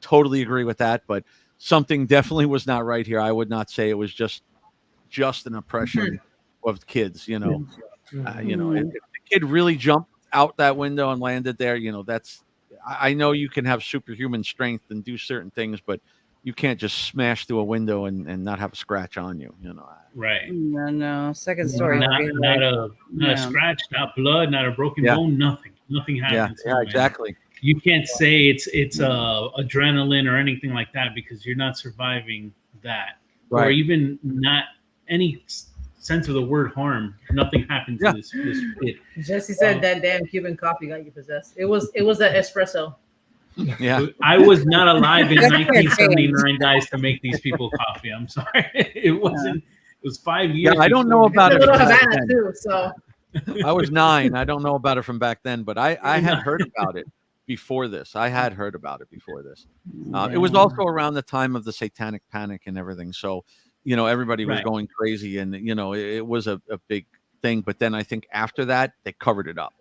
totally agree with that, but something definitely was not right here. I would not say it was just just an oppression of kids. You know, Mhm. if the kid really jumped out that window and landed there, that's. I know you can have superhuman strength and do certain things, but you can't just smash through a window and not have a scratch on you. Right. No. Second story. Not a scratch, not blood, not a broken Yeah. bone, nothing happens. Yeah, exactly. You can't say it's adrenaline or anything like that because you're not surviving that, or Right. even not any sense of the word harm. Nothing happened to this kid. Jesse said that damn Cuban coffee got you possessed. It was that espresso. Yeah. I was not alive in 1979, guys, to make these people coffee. I'm sorry. It wasn't. It was 5 years. Yeah, I don't know about It's it. a little from back Havana then. too. So I was 9. I don't know about it from back then, but I had heard about it before this. I had heard about it before this. It was also around the time of the Satanic Panic and everything. So, everybody was Right. going crazy, and it was a big thing. But then I think after that, they covered it up.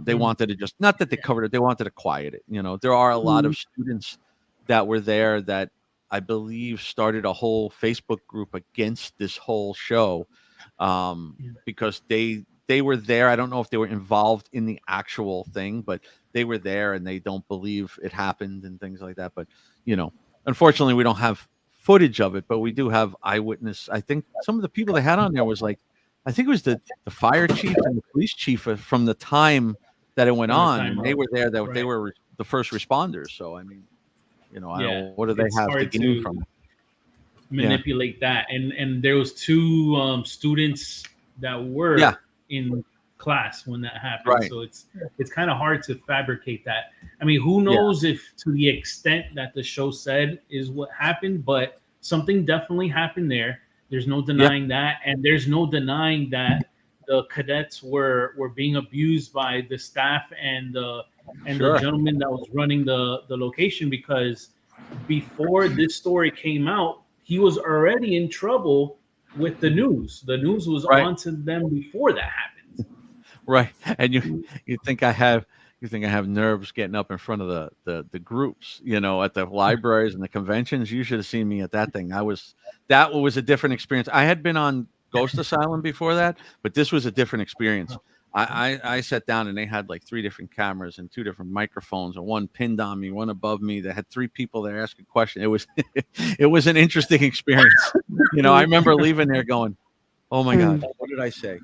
They wanted to just, not that they covered it, they wanted to quiet it. There are a lot of students that were there that I believe started a whole Facebook group against this whole show, because they were there. I don't know if they were involved in the actual thing, but they were there and they don't believe it happened and things like that. But, unfortunately we don't have footage of it, but we do have eyewitness. I think some of the people they had on there was like, I think it was the fire chief and the police chief from the time that it went on. And they were there, that they were the first responders. So, I mean, I don't know, what do they have to gain from it? Manipulate that, and there was 2 students that were in class when that happened. Right. So it's kind of hard to fabricate that. I mean, who knows if to the extent that the show said is what happened, but something definitely happened there. There's no denying that, and there's no denying that the cadets were being abused by the staff and the gentleman that was running the location, because before this story came out, he was already in trouble with the news. The news was on to them before that happened. Right. And you think I have nerves getting up in front of the groups, at the libraries and the conventions. You should have seen me at that thing. That was a different experience. I had been on Ghost Asylum before that, but this was a different experience. I sat down and they had like 3 different cameras and 2 different microphones, and one pinned on me, one above me. They had 3 people there asking questions. It was an interesting experience. I remember leaving there going, "Oh my God, what did I say?"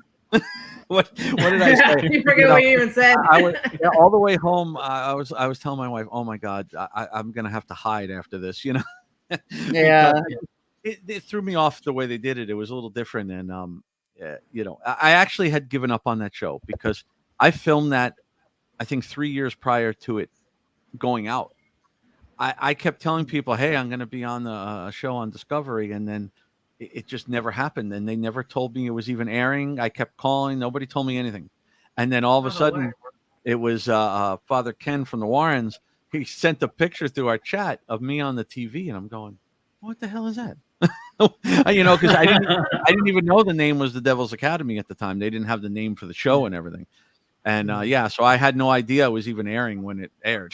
what did I say? You forget what you even said. I was all the way home. I was telling my wife, "Oh my God, I'm gonna have to hide after this." Yeah. It threw me off the way they did it. It was a little different, and I actually had given up on that show because I filmed that, I think 3 years prior to it going out. I kept telling people, "Hey, I'm going to be on a show on Discovery," and then it just never happened, and they never told me it was even airing. I kept calling, nobody told me anything, and then all of a sudden, it was Father Ken from the Warrens. He sent a picture through our chat of me on the TV, and I'm going, "What the hell is that?" Because I didn't even know the name was the Devil's Academy at the time. They didn't have the name for the show and everything, and so I had no idea it was even airing when it aired.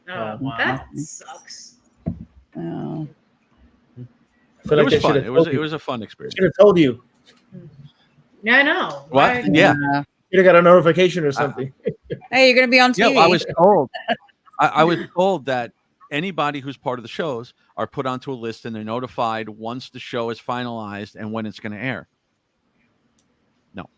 That sucks. Oh. But it was fun. It was a fun experience. Should have told you. Yeah, I know. What? Yeah. You'd have got a notification or something. Hey, you're gonna be on TV. Yeah, I was told. I was told that anybody who's part of the shows are put onto a list and they're notified once the show is finalized and when it's going to air. No.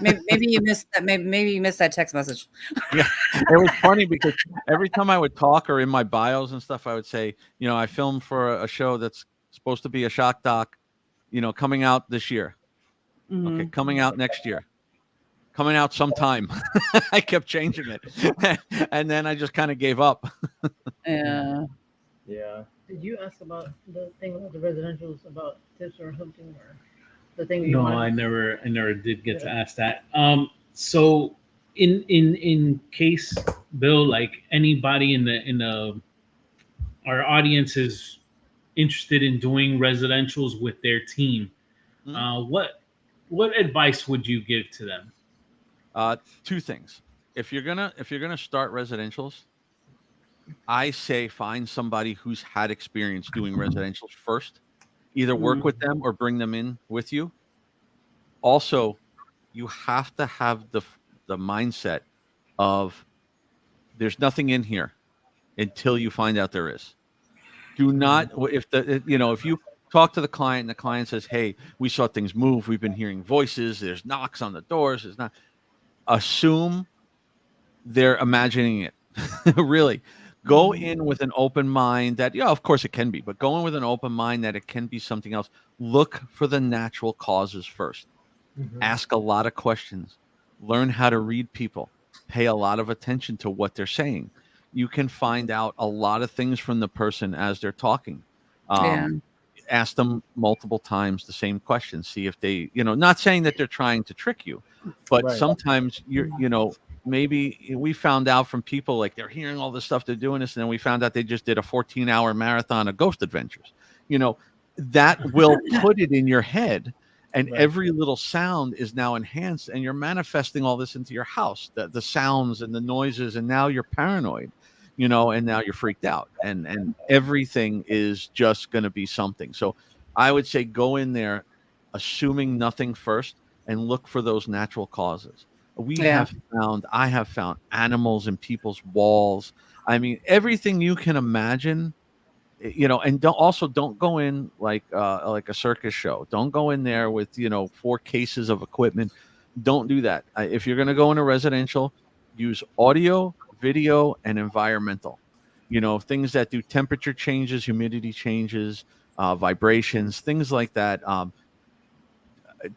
maybe you missed that. Maybe you missed that text message. Yeah, it was funny because every time I would talk or in my bios and stuff, I would say, I filmed for a show that's supposed to be a shock doc, coming out this year. Mm-hmm. Okay, coming out next year. Coming out sometime. I kept changing it. And then I just kind of gave up. Yeah. Yeah. Did you ask about the thing about the residentials about tips or something, or the thing? No, I never did get to ask that. So in case, Bill, like anybody in the our audience is interested in doing residentials with their team, what advice would you give to them? 2 things. If you're gonna start residentials, I say find somebody who's had experience doing residentials first, Either work with them or bring them in with you. Also, you have to have the mindset of there's nothing in here until you find out there is. Do not, if you talk to the client and the client says, "Hey, we saw things move. We've been hearing voices. There's knocks on the doors. There's not," assume they're imagining it. Really, go in with an open mind that, yeah, of course it can be, but go in with an open mind that it can be something else. Look for the natural causes first. Ask a lot of questions. Learn how to read people. Pay a lot of attention to what they're saying. You can find out a lot of things from the person as they're talking. Ask them multiple times the same question. See if they, not saying that they're trying to trick you, but sometimes maybe we found out from people like they're hearing all this stuff, they're doing this, and then we found out they just did a 14-hour marathon of ghost adventures. That will put it in your head. And every little sound is now enhanced, and you're manifesting all this into your house, the sounds and the noises, and now you're paranoid, and now you're freaked out, and everything is just going to be something. So I would say go in there assuming nothing first and look for those natural causes. I have found animals in people's walls. I mean, everything you can imagine. And don't go in like a circus show. Don't go in there with 4 cases of equipment. Don't do that. If you're going to go in a residential, use audio, video, and environmental. Things that do temperature changes, humidity changes, vibrations, things like that.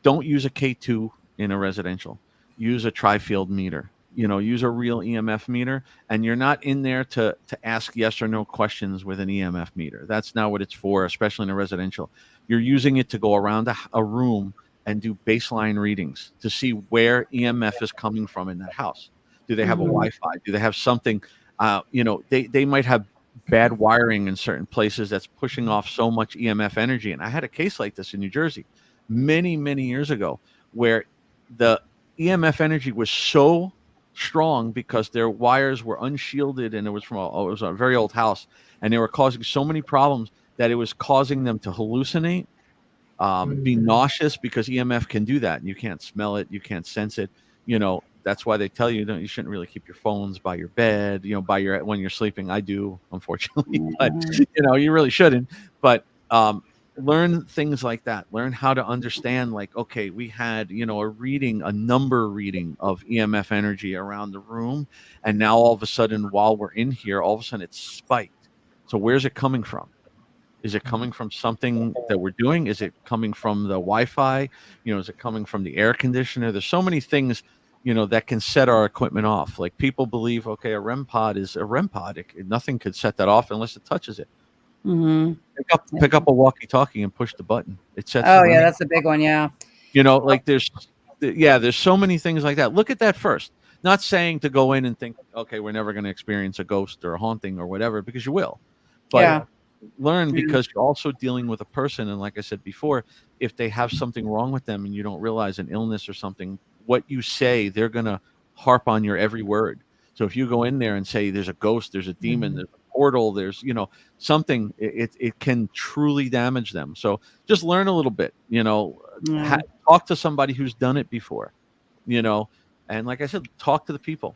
Don't use a K2 in a residential. Use a tri-field meter. Use a real EMF meter, and you're not in there to ask yes or no questions with an EMF meter. That's not what it's for, especially in a residential. You're using it to go around a room and do baseline readings to see where EMF is coming from in that house. Do they have a Wi-Fi? Do they have something? They might have bad wiring in certain places that's pushing off so much EMF energy. And I had a case like this in New Jersey many, many years ago where the EMF energy was so strong because their wires were unshielded, and it was a very old house, and they were causing so many problems that it was causing them to hallucinate, be nauseous, because EMF can do that, and you can't smell it, you can't sense it. That's why they tell you you shouldn't really keep your phones by your bed, when you're sleeping. I do, unfortunately, but you really shouldn't. But learn things like that. Learn how to understand, like, okay, we had, a number reading of EMF energy around the room. And now all of a sudden, while we're in here, all of a sudden it's spiked. So where's it coming from? Is it coming from something that we're doing? Is it coming from the Wi-Fi? Is it coming from the air conditioner? There's so many things, that can set our equipment off. Like, people believe, okay, a REM pod is a REM pod. Nothing could set that off unless it touches it. Pick up a walkie-talkie and push the button. It sets. Oh yeah, that's a big one. Yeah. There's so many things like that. Look at that first. Not saying to go in and think, okay, we're never going to experience a ghost or a haunting or whatever, because you will. But learn, because you're also dealing with a person, and like I said before, if they have something wrong with them and you don't realize an illness or something, what you say, they're going to harp on your every word. So if you go in there and say there's a ghost, there's a demon, there's a portal, there's something, it can truly damage them. So just learn a little bit, talk to somebody who's done it before, and like I said, talk to the people.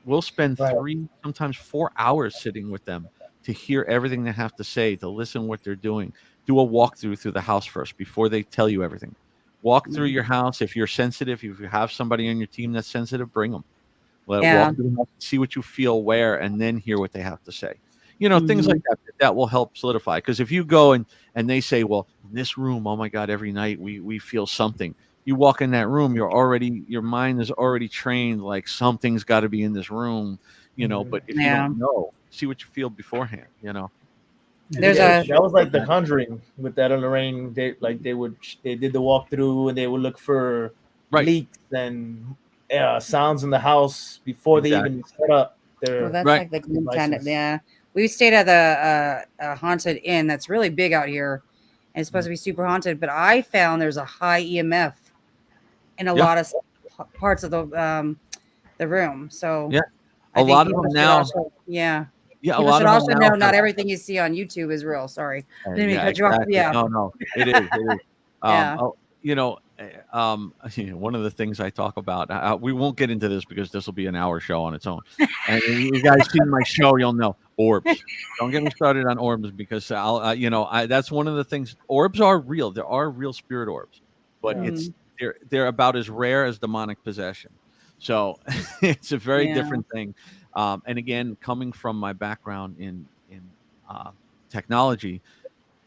We'll spend 3, sometimes 4 hours sitting with them to hear everything they have to say, to listen what they're doing. Do a walkthrough through the house first before they tell you everything. Walk through your house. If you're sensitive, if you have somebody on your team that's sensitive, bring them. Walk through the house, see what you feel where, and then hear what they have to say. Things like that will help solidify. Because if you go and they say, well, in this room, oh my God, every night we feel something. You walk in that room, your mind is already trained, like, something's got to be in this room, but if you don't know, see what you feel beforehand, That was like The Conjuring with Ed Lorraine. They did the walkthrough, and they would look for leaks and sounds in the house before they even set up their. Well, that's like the Gloom Planet. Yeah, we stayed at a haunted inn that's really big out here, and it's supposed to be super haunted. But I found there's a high EMF in a lot of parts of the room. So a lot of them now. Yeah, a People lot should of also them know now not everything you see on YouTube is real. Sorry. Didn't mean to yeah, cut you off. exactly. Yeah. No, it is. It is. Yeah. You know, one of the things I talk about, we won't get into this because this will be an hour show on its own. And you guys see my show, you'll know orbs. Don't get me started on orbs because that's one of the things. Orbs are real. There are real spirit orbs, but they're about as rare as demonic possession. So it's a very different thing. And again, coming from my background in technology,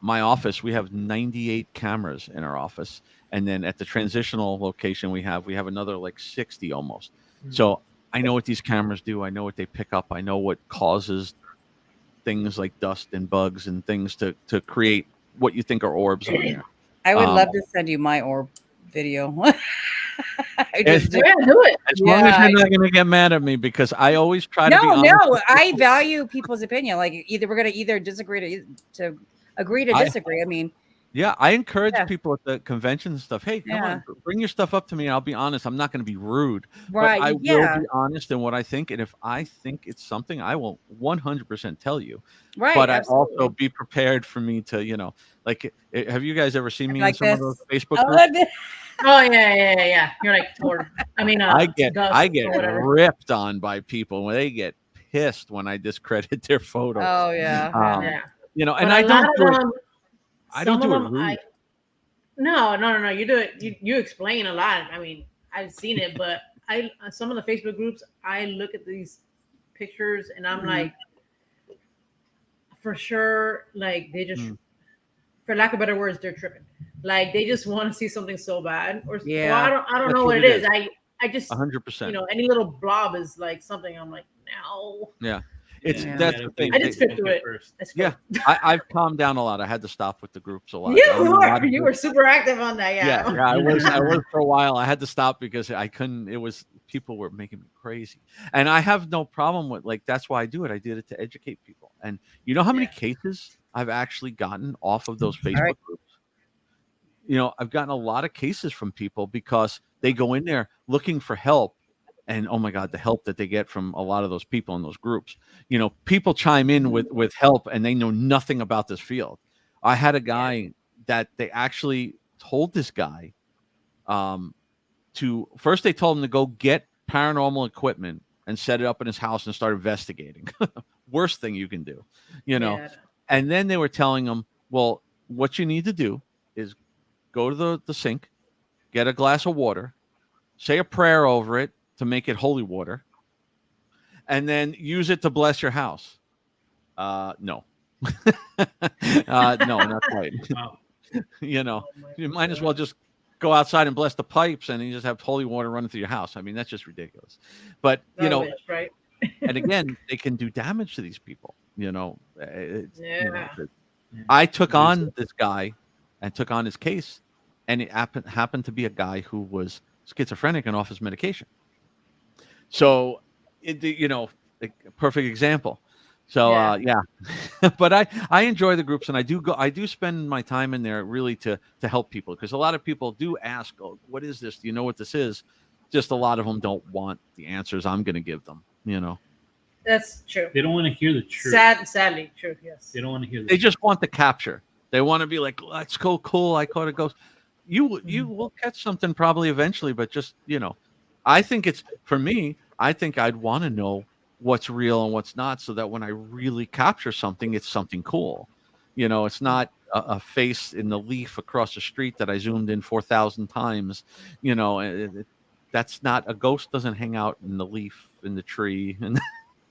my office, we have 98 cameras in our office, and then at the transitional location we have another like 60 almost. So I know what these cameras do. I know what they pick up. I know what causes things like dust and bugs and things to create what you think are orbs on there. I would love to send you my orb video. Do it. As long as you're not going to get mad at me, because I always try to be honest. No, I value people's opinion. Like we're going to disagree to agree to disagree. I mean, yeah, I encourage people at the conventions and stuff. Hey, come on, bring your stuff up to me, and I'll be honest. I'm not going to be rude, right? But I will be honest in what I think, and if I think it's something, I will 100% tell you. Right, but absolutely. I also be prepared for me to, like, have you guys ever seen me like in some this. of those Facebook groups? Oh yeah. You're like, I get ripped on by people when they get pissed when I discredit their photos. Oh yeah. And I don't do it. I don't do it rude. No. You do it. You explain a lot. I mean, I've seen it, but some of the Facebook groups, I look at these pictures and I'm like, for sure, like they just, for lack of better words, they're tripping. Like they just want to see something so bad, or well, I don't know what it is. I just 100%. Any little blob is like something. I'm like, no. Yeah. That's the thing. I just fit through it first. Yeah, I've calmed down a lot. I had to stop with the groups a lot. You were super active on that. Yeah, I was for a while. I had to stop because I couldn't. It was people were making me crazy, and I have no problem with that's why I do it. I did it to educate people, and you know how many cases I've actually gotten off of those Facebook groups. I've gotten a lot of cases from people because they go in there looking for help. And oh my God, the help that they get from a lot of those people in those groups. People chime in with help and they know nothing about this field. I had a guy that they actually told this guy first they told him to go get paranormal equipment and set it up in his house and start investigating. Worst thing you can do, And then they were telling him, well, what you need to do is go to the sink, get a glass of water, say a prayer over it, to make it holy water, and then use it to bless your house. No. No, not quite. Wow. You might as well just go outside and bless the pipes and you just have holy water running through your house. I mean, that's just ridiculous. But, right. And again, they can do damage to these people, I took on this guy and took on his case, and it happened to be a guy who was schizophrenic and off his medication. So, a perfect example. So, but I enjoy the groups, and I do spend my time in there really to help people, because a lot of people do ask, oh, what is this? Do you know what this is? Just a lot of them don't want the answers I'm going to give them, That's true. They don't want to hear the truth. Sadly, true, yes. They don't want to hear the They truth. just want the capture. They want to be like, let's go cool. I caught a ghost. You will catch something probably eventually, but just, I think for me, I think I'd want to know what's real and what's not, so that when I really capture something, it's something cool. It's not a face in the leaf across the street that I zoomed in 4,000 times. That's not, a ghost doesn't hang out in the leaf in the tree, and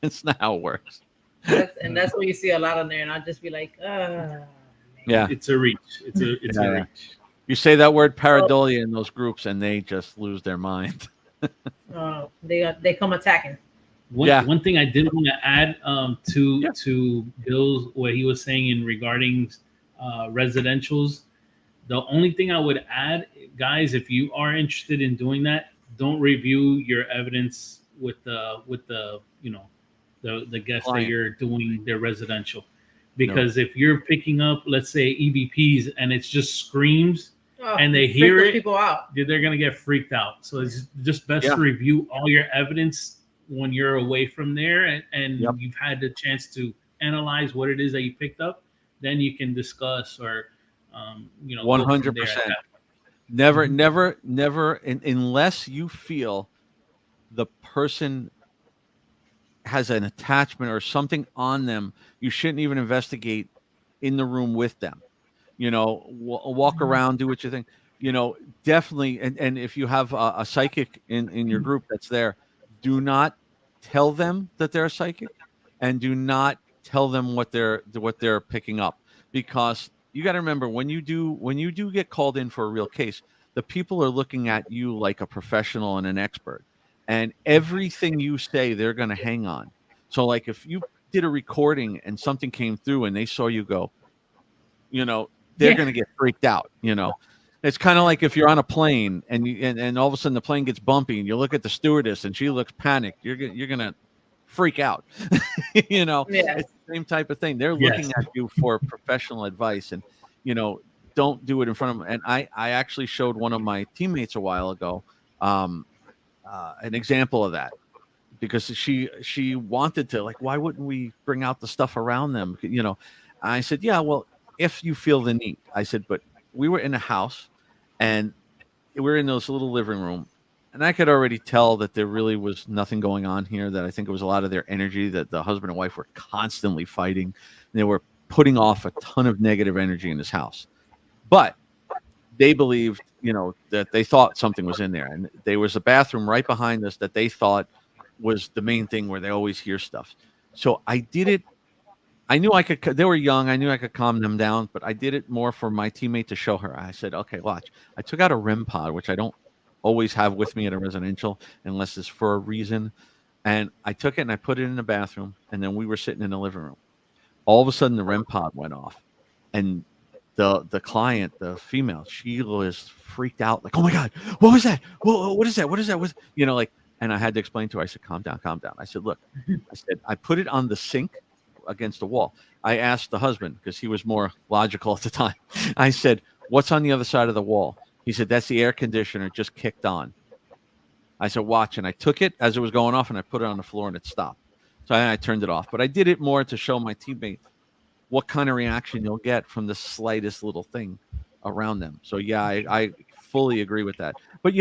it's not how it works. That's what you see a lot on there, and I'll just be like, yeah, it's a reach. It's a reach. You say that word pareidolia in those groups, and they just lose their mind. They come attacking. One thing I did want to add to Bill's, what he was saying in regarding residentials. The only thing I would add, guys, if you are interested in doing that, don't review your evidence with the guest Client. that you're doing their residential, because if you're picking up, let's say, EVPs and it's just screams. And they hear it, people out. they're gonna get freaked out. So it's just best to review all your evidence when you're away from there and Yep. you've had the chance to analyze what it is that you picked up, then you can discuss or go from there at 100%. that point. Never, Mhm. never, unless you feel the person has an attachment or something on them, you shouldn't even investigate in the room with them. Walk around, do what you think. Definitely. And if you have a psychic in your group that's there, do not tell them that they're a psychic, and do not tell them what they're picking up, because you got to remember, when you do get called in for a real case, the people are looking at you like a professional and an expert, and everything you say they're going to hang on. So, like, if you did a recording and something came through and they saw you go, they're Yeah. going to get freaked out. It's kind of like if you're on a plane and all of a sudden the plane gets bumpy and you look at the stewardess and she looks panicked, you're going to freak out. Yeah. It's the same type of thing. They're Yes. looking at you for professional advice, and don't do it in front of them. And I actually showed one of my teammates a while ago an example of that, because she wanted to, like, why wouldn't we bring out the stuff around them? I said, yeah, well, if you feel the need. I said, but we were in a house and we were in this little living room, and I could already tell that there really was nothing going on here, that I think it was a lot of their energy, that the husband and wife were constantly fighting, and they were putting off a ton of negative energy in this house. But they believed, that they thought something was in there, and there was a bathroom right behind us that they thought was the main thing where they always hear stuff. So I did it. I knew I could. They were young. I knew I could calm them down, but I did it more for my teammate to show her. I said, "Okay, watch." I took out a REM pod, which I don't always have with me at a residential unless it's for a reason, and I took it and I put it in the bathroom, and then we were sitting in the living room. All of a sudden, the REM pod went off, and the client, the female, she was freaked out, like, "Oh my god, what was that? What is that? What is that?" Like, and I had to explain to her. I said, "Calm down, calm down." I said, "Look," I said, "I put it on the sink against the wall." I asked the husband, because he was more logical at the time. I said, "What's on the other side of the wall?" He said, "That's the air conditioner, just kicked on." I said, "Watch." And I took it as it was going off and I put it on the floor and it stopped. So I turned it off. But I did it more to show my teammate what kind of reaction you'll get from the slightest little thing around them. So yeah, I fully agree with that. But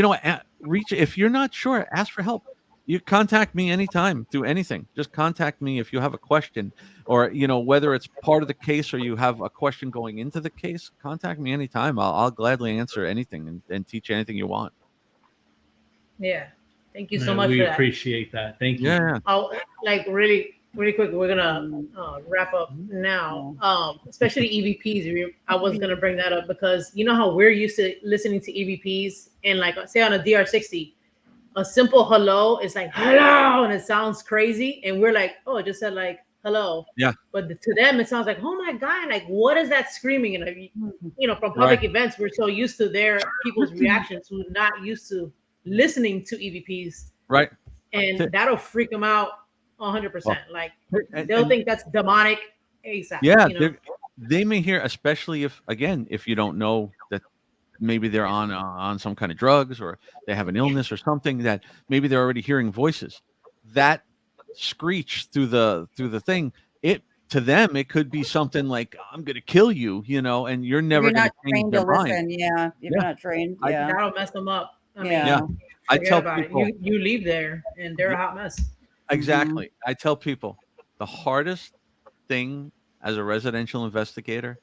reach, if you're not sure, ask for help. You contact me anytime through anything. Just contact me if you have a question, or whether it's part of the case or you have a question going into the case. Contact me anytime. I'll gladly answer anything and teach you anything you want. Yeah. Thank you so much We for that. appreciate that. Thank you. Yeah. Oh, like really quick, we're gonna wrap up now. Especially EVPs. I was gonna bring that up because you know how we're used to listening to EVPs, and like say on a DR60, a simple hello is like hello, and it sounds crazy, and we're like, oh, it just said like hello. Yeah. But to them, it sounds like, oh my god, like what is that screaming? And from public events, we're so used to their people's reactions, we're not used to listening to EVPs. Right. And that'll freak them out 100%. Like they'll and think that's demonic ASAP. yeah, they may hear, especially if you don't know that maybe they're on some kind of drugs, or they have an illness or something, that maybe they're already hearing voices. That screech through the thing, to them it could be something like, I'm gonna kill you, and you're never gonna change their mind. Listen, yeah, you're not trained. Yeah, that'll mess them up. I mean, yeah. I tell about people, it. You leave there and they're a hot mess. Exactly. I tell people the hardest thing as a residential investigator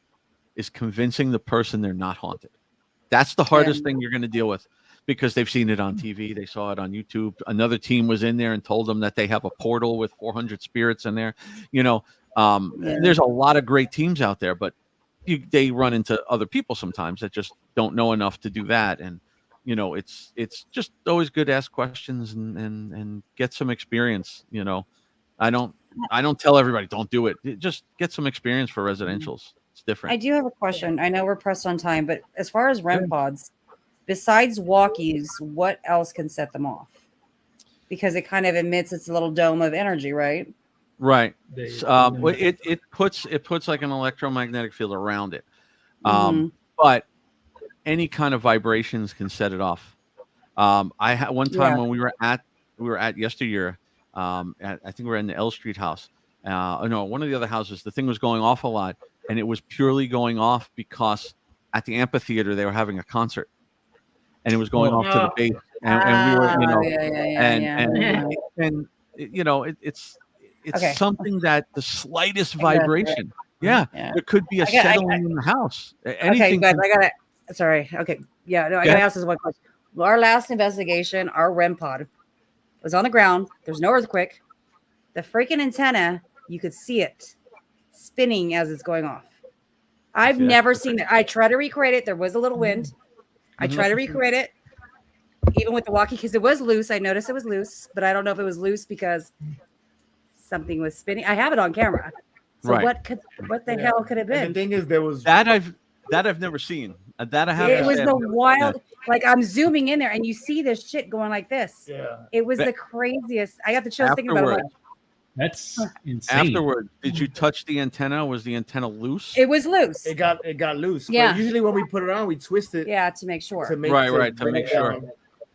is convincing the person they're not haunted. That's the hardest thing you're going to deal with, because they've seen it on TV. They saw it on YouTube. Another team was in there and told them that they have a portal with 400 spirits in there. There's a lot of great teams out there, but they run into other people sometimes that just don't know enough to do that. And, it's just always good to ask questions and get some experience. I don't tell everybody don't do it. Just get some experience for residentials. It's different. I do have a question. I know we're pressed on time, but as far as REM pods, besides walkies, what else can set them off? Because it kind of emits its little dome of energy, right? Right. It puts like an electromagnetic field around it. But any kind of vibrations can set it off. I had one time when we were at yesteryear, I think we're in the L Street house. No, one of the other houses. The thing was going off a lot, and it was purely going off because at the amphitheater they were having a concert, and it was going off to the base, and we were, and you know, it's Okay. something that the slightest vibration, there could be a settling in the house. Anything. Okay, but I gotta. Sorry. Okay. Yeah. No, I gotta ask this one question. Well, our last investigation, our REM pod was on the ground. There's no earthquake. The freaking antenna, you could see it spinning as it's going off. I've never seen it. I tried to recreate it. There was a little wind. I tried to recreate it, even with the walkie, because it was loose. I noticed it was loose, but I don't know if it was loose because something was spinning. I have it on camera. So what the hell could it have been? And the thing is, there was that I've never seen. That I haven't. It was the wild, like I'm zooming in there and you see this shit going like this. Yeah. It was the craziest. I got the chills thinking about it. Like, that's insane. Afterward, did you touch the antenna? Was the antenna loose? it was loose. it got loose. Yeah. But usually when we put it on, we twist it. Yeah, to make sure. To make to bring make it sure. down.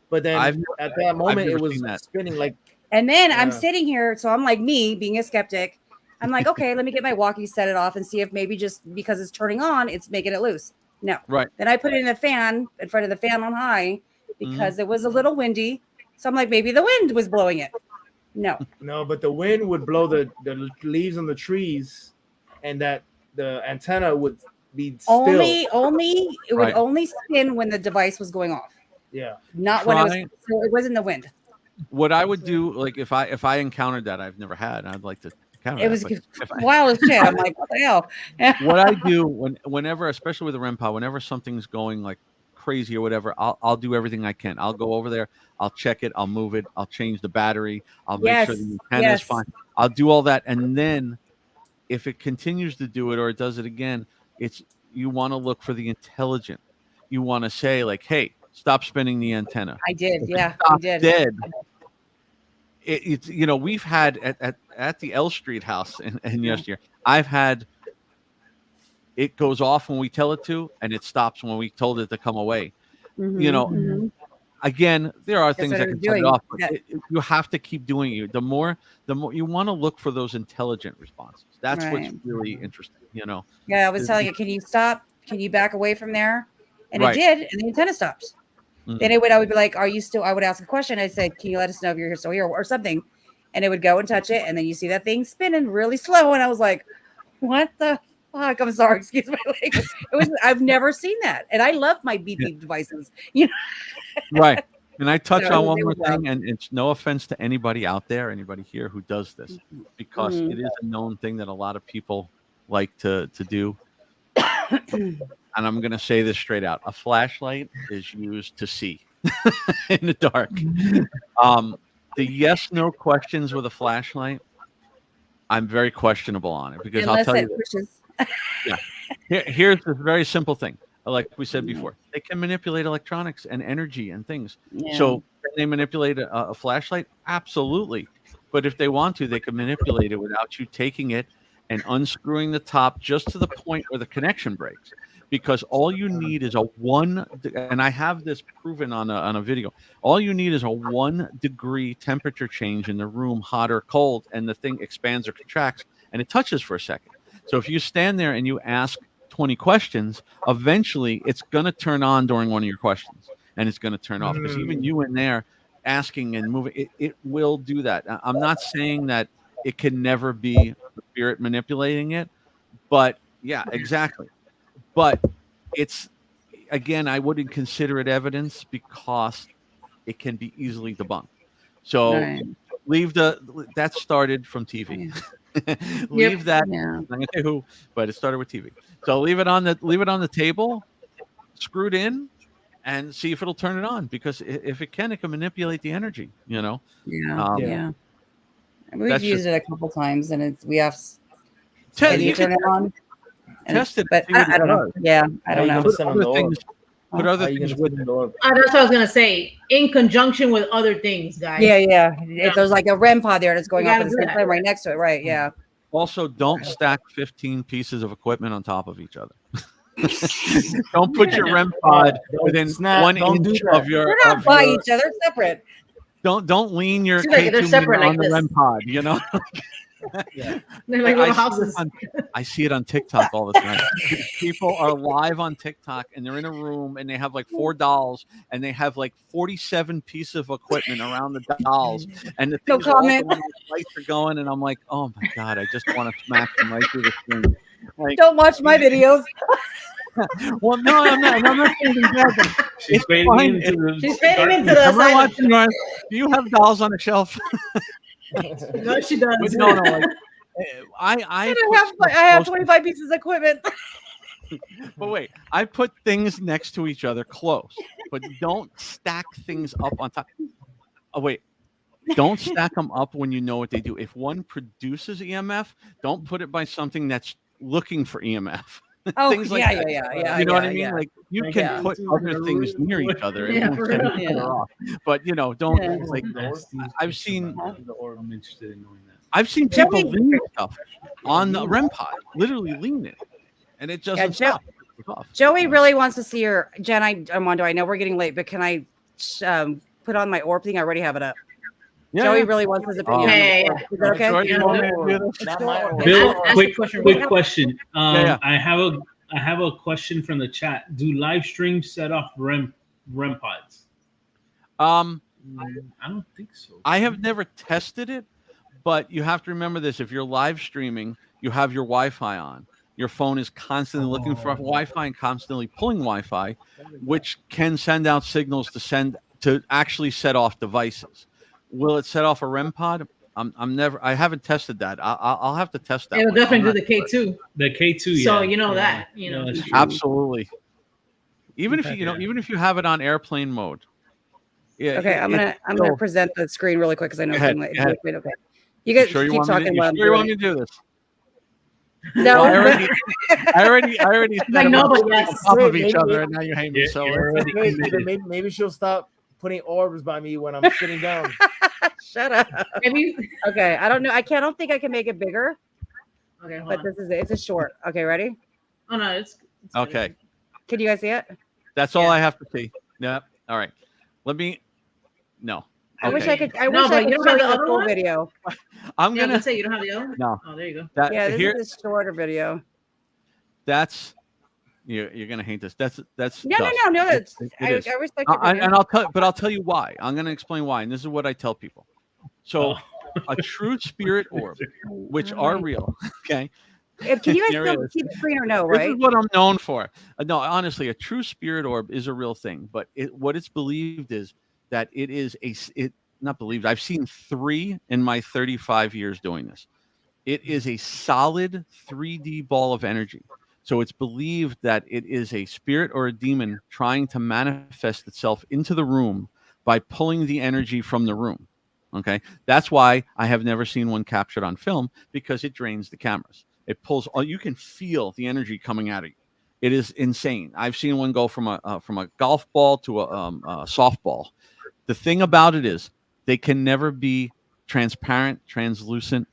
But then at that moment, it was spinning like. And then I'm sitting here, so I'm like me being a skeptic. I'm like, okay, let me get my walkie, set it off, and see if maybe just because it's turning on, it's making it loose. No. Right. Then I put it in the fan, in front of the fan on high, because it was a little windy. So I'm like, maybe the wind was blowing it. No, but the wind would blow the leaves on the trees, and that the antenna would be still. It would only spin when the device was going off. Yeah. Not when it was. So it wasn't the wind. What I would do, like if I encountered that, I've never had. I'd like to encounter. It was wild as shit. I'm like, what the hell? What I do whenever, especially with the REM pod, whenever something's going like crazy or whatever, I'll do everything I can. I'll go over there, I'll check it, I'll move it, I'll change the battery, I'll make sure the antenna is fine. I'll do all that, and then if it continues to do it or it does it again, you want to look for the intelligent. You want to say like, hey, stop spinning the antenna. I did, I did. Dead. It's we've had at the L Street house and yesteryear, I've had it goes off when we tell it to, and it stops when we told it to come away. Again, there are things that can turn it off, but you have to keep doing it. The more you want to look for those intelligent responses. That's what's really interesting. Yeah, I was telling it, can you stop? Can you back away from there? And it did, and the antenna stopped. Then I would be like, are you still? I would ask a question. I said, can you let us know if you're still here or something? And it would go and touch it, and then you see that thing spinning really slow, and I was like, what the fuck? I'm sorry, excuse my language. I've never seen that, and I love my beep devices. Right. And I touch on one more thing, and it's no offense to anybody out there, anybody here who does this, because it is a known thing that a lot of people like to do. And I'm going to say this straight out. A flashlight is used to see in the dark. The yes/no questions with a flashlight, I'm very questionable on it because I'll tell you. Here's a very simple thing. Like we said before, they can manipulate electronics and energy and things. Yeah. So can they manipulate a flashlight? Absolutely. But if they want to, they can manipulate it without you taking it and unscrewing the top just to the point where the connection breaks. Because all you need is and I have this proven on a video, all you need is a 1 degree temperature change in the room, hot or cold, and the thing expands or contracts, and it touches for a second. So if you stand there and you ask 20 questions, eventually it's going to turn on during one of your questions, and it's going to turn off. Because even you in there asking and moving, it will do that. I'm not saying that it can never be the spirit manipulating it, but yeah, exactly. But it's, again, I wouldn't consider it evidence because it can be easily debunked. So leave that started from TV. Leave that. I'm not gonna say who, but it started with TV. So leave it on the table, screwed in, and see if it'll turn it on. Because if it can manipulate the energy. Yeah. We've used it a couple times, and we have. Can you turn it on? Test it, but I don't know. Yeah, I don't know. Put other things with it. That's what I was gonna say. In conjunction with other things, guys. Yeah. If there's like a REM pod there that's going off at the same time right next to it, right? Yeah. Also, don't stack 15 pieces of equipment on top of each other. Don't put your REM pod within 1 inch of your. We're not by each other, separate. don't lean your She's like, they're K2 separate on like the this. REM pod, you know. Yeah. They're like little houses. I see it on TikTok all the time. People are live on TikTok and they're in a room and they have like 4 dolls and they have like 47 pieces of equipment around the dolls and the No things are all comment. going, the lights are going, and I'm like, oh my god, I just want to smash them right through the screen. Like, Don't watch my videos. well, no, I'm not saying that. She's fading fine. into the. She's fading into Am I the watching yours? Do you have dolls on the shelf? No, she does. But no, like, I have 25 pieces of equipment. But wait, I put things next to each other close, but don't stack things up on top. Oh wait, don't stack them up when you know what they do. If one produces EMF, don't put it by something that's looking for EMF. Oh, Things like that. yeah. You know what I yeah, mean? yeah. Like you Like, can yeah. put other things near each other. It Yeah, won't for set real. each other Yeah. off. But you know, don't Yeah. like. I've seen. I'm interested in knowing that. I've seen people Joey- lean stuff on the REM pod, literally lean it, and it doesn't Joe- stop. It's off. Joey really wants to see your Jen. Armando, I know we're getting late, but can I put on my orb thing? I already have it up. Yeah, Joey yeah. really wants his opinion. Yeah, on the yeah, orb. Is that okay? Sorry, you want me to do this? Not my orb. Bill, Ask quick the question. question. Yeah. I have a question from the chat. Do live streams set off REM pods? I don't think so. I have never tested it, but you have to remember this: if you're live streaming, you have your Wi-Fi on. Your phone is constantly looking for Wi-Fi and constantly pulling Wi-Fi, which can send out signals to actually set off devices. Will it set off a REM pod? I haven't tested that. I'll have to test that. It'll one. definitely I'm do the not- K2. The K2, So yeah. you know Yeah. that, you know. that's true. Absolutely. Even if even if you have it on airplane mode. Yeah. Okay, I'm gonna present the screen really quick because I know Go it's ahead, getting late. go ahead. Wait, okay. You guys Sure you keep want me to, talking you while I'm sure you want doing me to do this? it. No, Well, I already said Like, no, about but yes. on top of Wait, each maybe- other, and now you hate me. You're So already Wait, committed. maybe she'll stop putting orbs by me when I'm sitting down. shut up. Maybe. Okay, I don't know. I don't think I can make it bigger, Okay, hold but on. this is it. It's a short. Okay, ready? Oh no, it's good. okay, Can you guys see it? that's all Yeah. I have to see. Yep. All right. Let me. No. I wish Okay. I could. I No, wish but I you could don't show have you the the other full one? video. I'm Yeah, I gonna. can say you don't have the other. No. Oh, there you go. That, Yeah, this here. is a shorter video. That's. You're gonna hate this. That's. No, dust. no. It I is. respect your opinion. And I'll tell you why. I'm gonna explain why, and this is what I tell people. So, a true spirit orb, which are real. Okay. Can you guys There it still is. see the screen or no? This Right? is what I'm known for. No, honestly, a true spirit orb is a real thing, but what it's believed is that it is not believed. I've seen 3 in my 35 years doing this. It is a solid 3D ball of energy. So it's believed that it is a spirit or a demon trying to manifest itself into the room by pulling the energy from the room. Okay. That's why I have never seen one captured on film, because it drains the cameras. It pulls. You can feel the energy coming at you. It is insane. I've seen one go from a golf ball to a softball. The thing about it is they can never be transparent, translucent,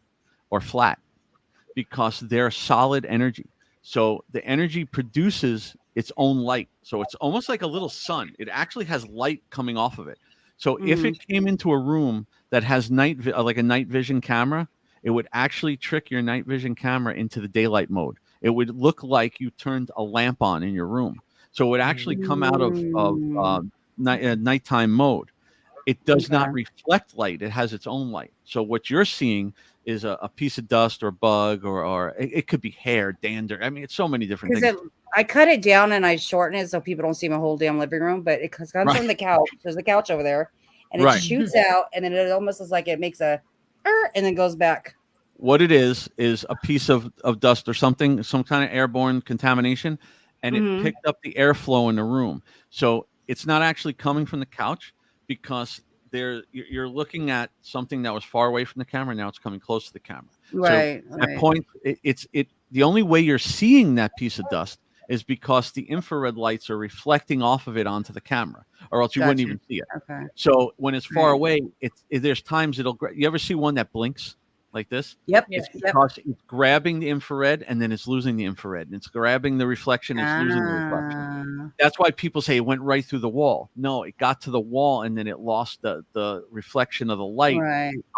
or flat, because they're solid energy. So the energy produces its own light. So it's almost like a little sun. It actually has light coming off of it. So if it came into a room that has like a night vision camera, it would actually trick your night vision camera into the daylight mode. It would look like you turned a lamp on in your room. So it would actually come out of nighttime mode. It does not reflect light. It has its own light. So what you're seeing is a piece of dust or bug, or it could be hair, dander. I mean, it's so many different things. I cut it down and I shorten it so people don't see my whole damn living room, but it comes from the couch. There's a couch over there, and it shoots out, and then it almost is like it makes a and then goes back. What it is a piece of dust or something, some kind of airborne contamination, and it picked up the airflow in the room. So it's not actually coming from the couch, because you're looking at something that was far away from the camera. Now it's coming close to the camera. Right. So at point, the only way you're seeing that piece of dust is because the infrared lights are reflecting off of it onto the camera, or else you wouldn't even see it. Okay. So when it's far away, there's times you ever see one that blinks? like this. Yep. Yes. It's because it's grabbing the infrared and then it's losing the infrared. And it's grabbing the reflection, it's losing the reflection. That's why people say it went right through the wall. No, it got to the wall and then it lost the reflection of the light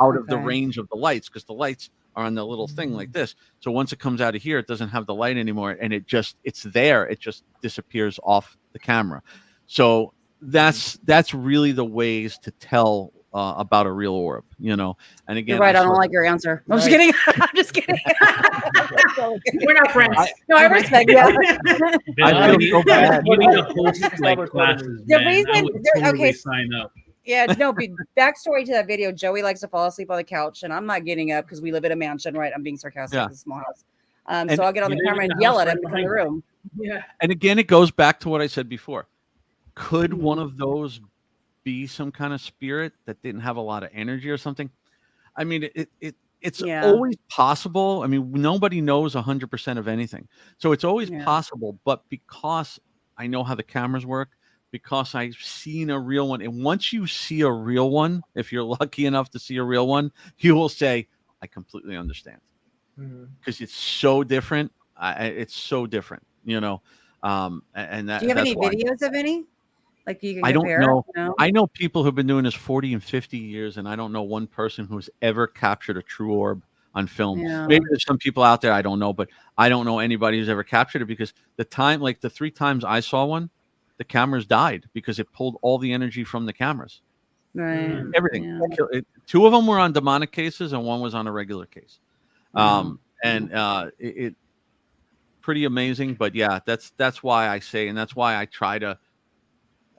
out of the range of the lights, because the lights are on the little thing like this. So once it comes out of here, it doesn't have the light anymore, and it's there. It just disappears off the camera. So that's really the ways to tell about a real orb, you know. And again, you're right. I don't like your answer. I'm just kidding. I'm just kidding. We're not friends. No, I respect you. I feel so bad. You need to host like classes. The Man. reason- I would totally sign up. Yeah, no, backstory to that video. Joey likes to fall asleep on the couch, and I'm not getting up because we live in a mansion, right? I'm being sarcastic. Yeah. It's a small house. So I'll get on the camera and yell at him from the room. Yeah. And again, it goes back to what I said before. Could one of those be some kind of spirit that didn't have a lot of energy or something? I mean, it's always possible. I mean, nobody knows 100% of anything. So it's always possible. But because I know how the cameras work, because I've seen a real one, and once you see a real one, if you're lucky enough to see a real one, you will say, I completely understand. Because it's so different. It's so different, you know. And that, do you have any videos of any? Like you can compare? I don't know. No? I know people who've been doing this 40 and 50 years, and I don't know one person who's ever captured a true orb on film. Yeah. Maybe there's some people out there, I don't know, but I don't know anybody who's ever captured it, because the 3 times I saw one, the cameras died because it pulled all the energy from the cameras. Right. Everything. Yeah. 2 of them were on demonic cases and 1 was on a regular case. It pretty amazing. But yeah, that's why I say, and that's why I try to,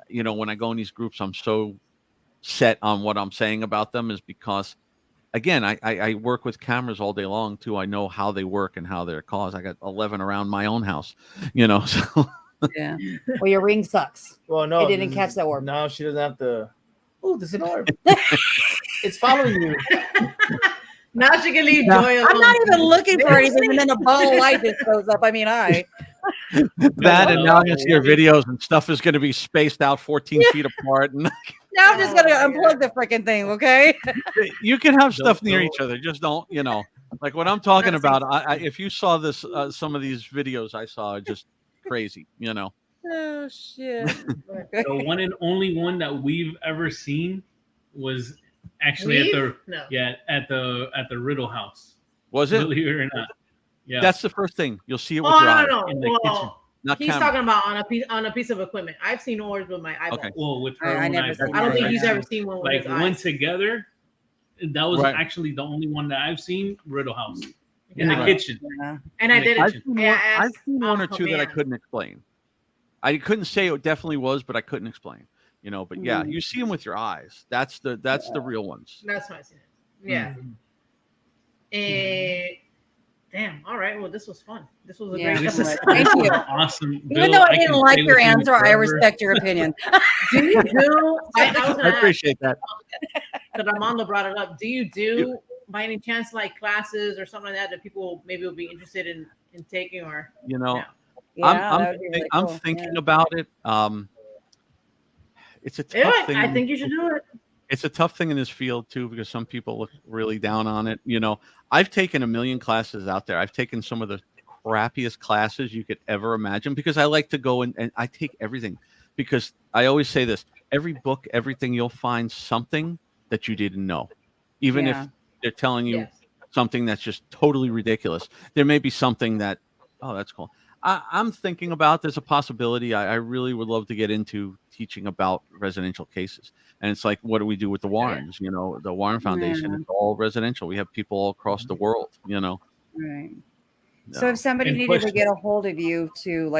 you know, when I go in these groups, I'm so set on what I'm saying about them, is because, again, I work with cameras all day long too. I know how they work and how they're caused. I got 11 around my own house, you know. So yeah. Well, your ring sucks. Well, no, it didn't catch that orb. Now she doesn't have to. Oh, there's an orb. It's following you. Now she can leave Joy alone. I'm not even looking for anything, and then a ball of light just goes up. I mean, that, and now I'm gonna see your videos, and stuff is gonna be spaced out 14 feet apart. And now I'm just gonna unplug the freaking thing. Okay. You can have stuff near each other, just don't, you know, like what I'm talking about. If you saw this, some of these videos I saw, just crazy, you know. Oh shit. The one and only one that we've ever seen was actually at the Riddle House. Was it? Believe it or not. Yeah. That's the first thing. You'll see it with your eyes. In the kitchen. Not he's camera. talking about on a piece of equipment. I've seen orbs with my eyeballs. Okay. Well, with her I own never eyes. seen I don't that. think he's ever seen one with Like his one eyes. together. That was Right. actually the only one that I've seen. Riddle House in the Yeah. kitchen. Yeah. And I did I've it. seen I've seen one or two that I couldn't explain. I couldn't say it definitely was, but I couldn't explain. You know, but yeah, you see them with your eyes. That's the real ones. That's why I seen it. Yeah. Damn. All right. Well, this was fun. This was a great This episode. is Thank you. awesome. Even Bill, though I can didn't like stay your with you answer, I forever. respect your opinion. Do you do? I was I gonna ask, appreciate that. because Armando brought it up. Do you do by any chance like classes or something like that people maybe will be interested in taking, or You know, Yeah, I'm that would be really I'm cool. thinking Yeah. about it. It's a tough thing. I think you should do it. It's a tough thing in this field too, because some people look really down on it. You know, I've taken a million classes out there. I've taken some of the crappiest classes you could ever imagine, because I like to go and I take everything, because I always say this: every book, everything, you'll find something that you didn't know, even if they're telling you something that's just totally ridiculous. There may be something that, oh, that's cool. I'm thinking about, there's a possibility. I really would love to get into teaching about residential cases. And it's like, what do we do with the Warrens? You know, the Warren Foundation is all residential. We have people all across the world, you know. Right. No. So if somebody And needed to question. get a hold of you to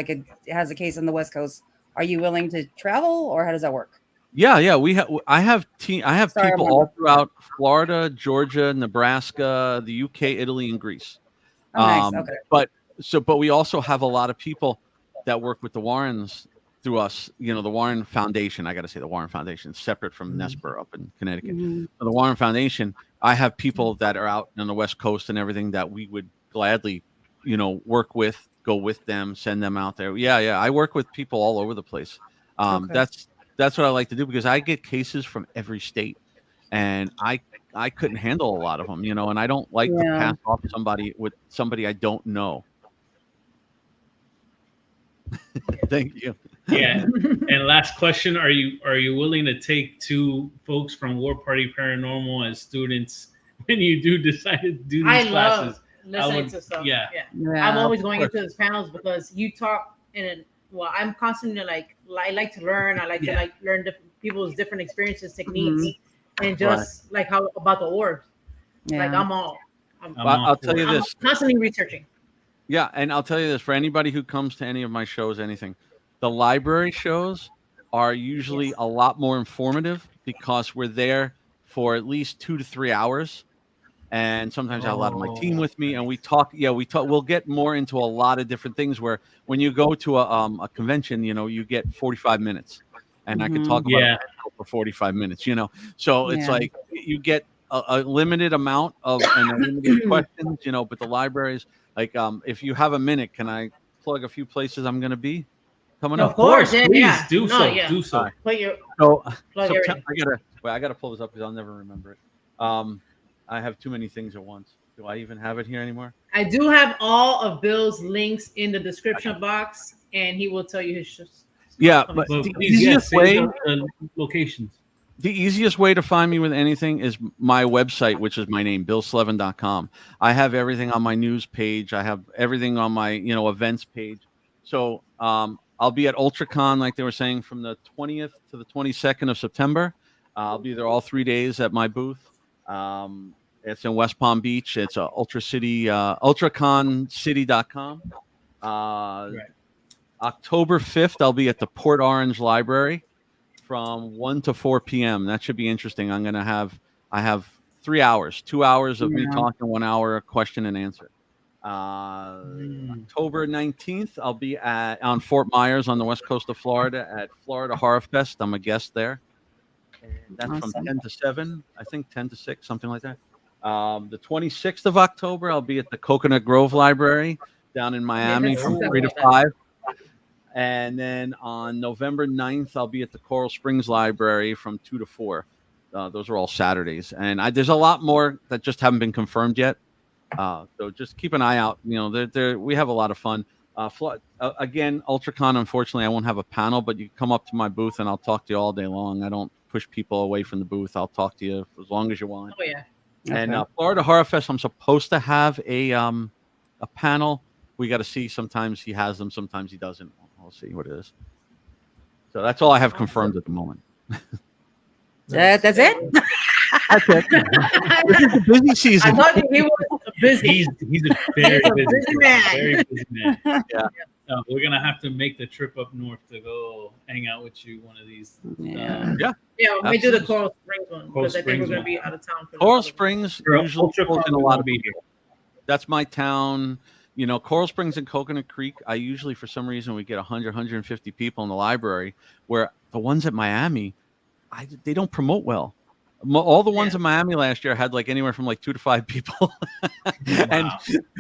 has a case on the West Coast, are you willing to travel, or how does that work? Yeah. I have Sorry, people I'm all on. throughout Florida, Georgia, Nebraska, the UK, Italy, and Greece. Oh, nice. Okay. But we also have a lot of people that work with the Warrens through us. You know, the Warren Foundation. I got to say, the Warren Foundation, separate from Nesper up in Connecticut. Mhm. The Warren Foundation. I have people that are out on the West Coast and everything that we would gladly, you know, work with, go with them, send them out there. Yeah. I work with people all over the place. Okay. That's what I like to do, because I get cases from every state, and I I couldn't handle a lot of them, you know, and I don't like to pass off somebody I don't know. Thank you. Yeah. And last question: Are you willing to take 2 folks from War Party Paranormal as students when you do decide to do these classes? Listening to stuff. Yeah. I'm always going into those panels because you talk I'm constantly I like to learn. I like to learn people's different experiences, techniques, and just how about the orbs. Like I'll tell you this. I'm constantly researching. Yeah, and I'll tell you this, for anybody who comes to any of my shows, anything, the library shows are usually a lot more informative because we're there for at least 2 to 3 hours. And sometimes I have a lot of my team with me, and we talk. We'll get more into a lot of different things. Where when you go to a convention, you know, you get 45 minutes, and I could talk about it for 45 minutes. You know, so it's like you get a limited amount of and limited questions. You know, but the libraries, like, if you have a minute, can I plug a few places I'm going to be coming up? Of course, please do so. Do so. Put your I gotta pull this up because I'll never remember it. I have too many things at once. Do I even have it here anymore? I do have all of Bill's links in the description box, and he will tell you his shows. Yeah, but the easiest way, locations. The easiest way to find me with anything is my website, which is my name, BillSlevin.com. I have everything on my news page. I have everything on my, events page. So I'll be at UltraCon, like they were saying, from the 20th to the 22nd of September. I'll be there all 3 days at my booth. It's in West Palm Beach. It's ultraconcity.com. October 5th, I'll be at the Port Orange Library from 1 to 4 p.m. That should be interesting. I have 3 hours, 2 hours of me talking, 1 hour question and answer. October 19th, I'll be on Fort Myers on the west coast of Florida at Florida Horror Fest. I'm a guest there. And that's from 10 to 7, I think 10 to 6, something like that. The 26th of October, I'll be at the Coconut Grove Library down in Miami from 3 to 5. And then on November 9th, I'll be at the Coral Springs Library from 2 to 4. Those are all Saturdays. And there's a lot more that just haven't been confirmed yet. So just keep an eye out. We have a lot of fun. Again, UltraCon, unfortunately, I won't have a panel, but you can come up to my booth and I'll talk to you all day long. I don't push people away from the booth. I'll talk to you as long as you want. Oh, yeah. And Florida Horror Fest, I'm supposed to have a panel. We got to see. Sometimes he has them, sometimes he doesn't. We'll see what it is. So that's all I have confirmed at the moment. That's it? That's it. This is a busy season. I thought he was busy. He's a very busy man. Very busy man. Yeah. We're gonna have to make the trip up north to go hang out with you one of these. Yeah, we do the Coral Springs one because I think we're gonna be out of town. For Coral Springs usually pulls in a lot of people. here. That's my town. Coral Springs and Coconut Creek, I usually, for some reason, we get 100, 150 people in the library, where the ones at Miami, they don't promote well. All the ones in Miami last year had anywhere from 2 to 5 people. and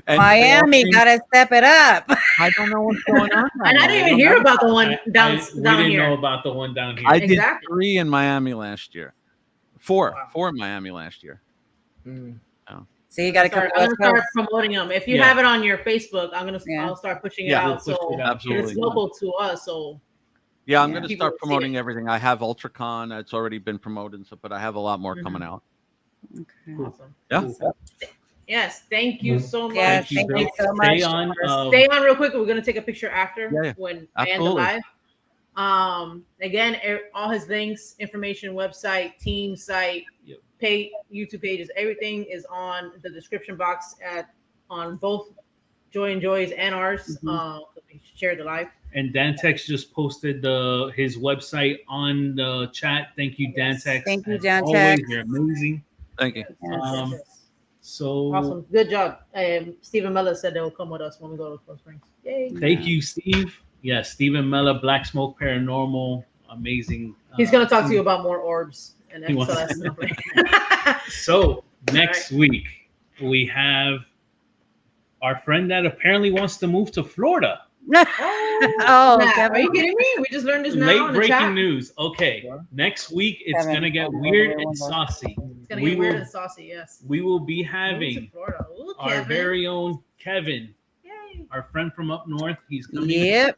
Miami gotta step it up. I don't know what's going on. And I didn't even hear about the one down We didn't here. know about the one down here. I did 3 in Miami last year. 4 in Miami last year. So you got to come. I'm gonna start promoting them. If you have it on your Facebook, I'll start pushing it out. We'll push it out. It's local to us. So yeah, I'm going to start promoting everything. I have UltraCon. It's already been promoted, but I have a lot more coming out. Okay. awesome. Yeah. Yes, thank you so much. Yes, thank you so much. Stay on. Stay on real quick. We're gonna take a picture after when I end the Absolutely. live. Again, all his links, information, website, team site, YouTube pages, everything is on the description box on both Joy and Joy's and ours. We share the live. And Dantex just posted his website on the chat. Thank you, Dantex. Thank you, As Dantex. always, you're amazing. Thank you. So Awesome, good job. Stephen Mella said they will come with us when we go to Coral Springs. Yay! Thank you, Steve. Yeah, Stephen Mella, Black Smoke Paranormal, amazing. He's gonna talk to you about more orbs and He wants- stuff. So next week we have our friend that apparently wants to move to Florida. Oh, Matt, are you kidding me? We just learned this now. Late on the breaking chat. news. Okay, next week it's Kevin, gonna get Kevin, weird Kevin, and saucy. It's gonna get weird and saucy. Yes. We will be Moving to having Florida. Ooh, our Kevin. very own Kevin, Yay. our friend from up north. He's coming Yep.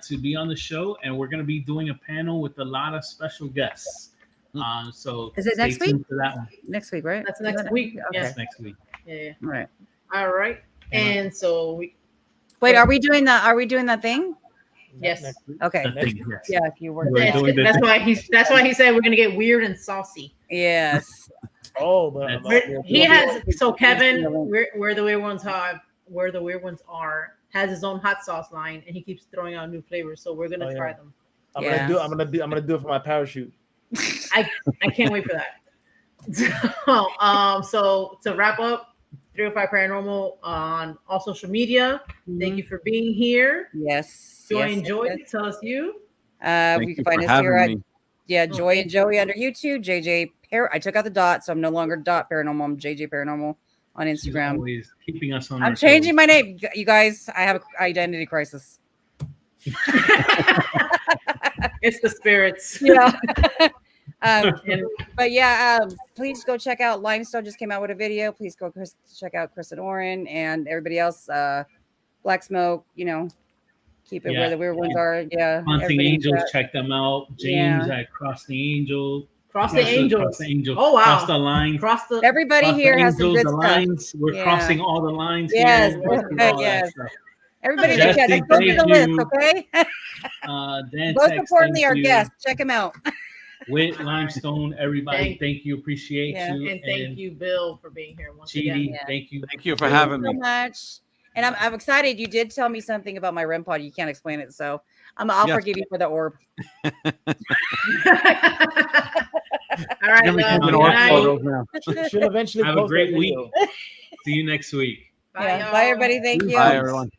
to be on the show, and we're going to be doing a panel with a lot of special guests. So Is it stay next week? tuned for that one. Next week, right? That's next week. Okay. Yes. That's next week. Yeah. All right. All right. And so we. Wait, are we doing that? Are we doing that thing? Yes. Okay. That thing, yes. Yeah, if you were. We're doing the- That's why he said we're gonna get weird and saucy. Yes. Oh, He has so Kevin, where the weird ones are, has his own hot sauce line, and he keeps throwing out new flavors. So we're gonna try them. I'm gonna do it for my parachute. I can't wait for that. So to wrap up, 305 Paranormal on all social media. Thank you for being here. Yes. Joy yes, and Joy. yes. Tell us you. We can find us here at Joy and Joey under YouTube. JJ I took out the dot, so I'm no longer dot paranormal. I'm JJ Paranormal on Instagram. She's always keeping us on. I'm changing my name, you guys. I have an identity crisis. It's the spirits. Yeah. But yeah, please go check out Limestone. Just came out with a video. Please go check out Chris and Oren and everybody else. Black Smoke. Keep it where the weird ones are. Yeah. Haunting Angels. Check them out. James at Cross the Angel. Cross the Angels. Oh wow! Cross the line. Everybody here has some good stuff. We're crossing all the lines. Yes. Here. Yes. Everybody, Jesse, let's go through the list, okay? Dan Most importantly, our guests. Check them out. With Limestone, everybody, thank you, appreciate you, and thank you, Bill, for being here once again. Yeah. Thank you for having me. So much. And I'm excited. You did tell me something about my REM pod. You can't explain it, so I'll forgive you for the orb. All right. She'll eventually have a great week. See you next week. Bye, bye everybody. Thank you. Bye, everyone.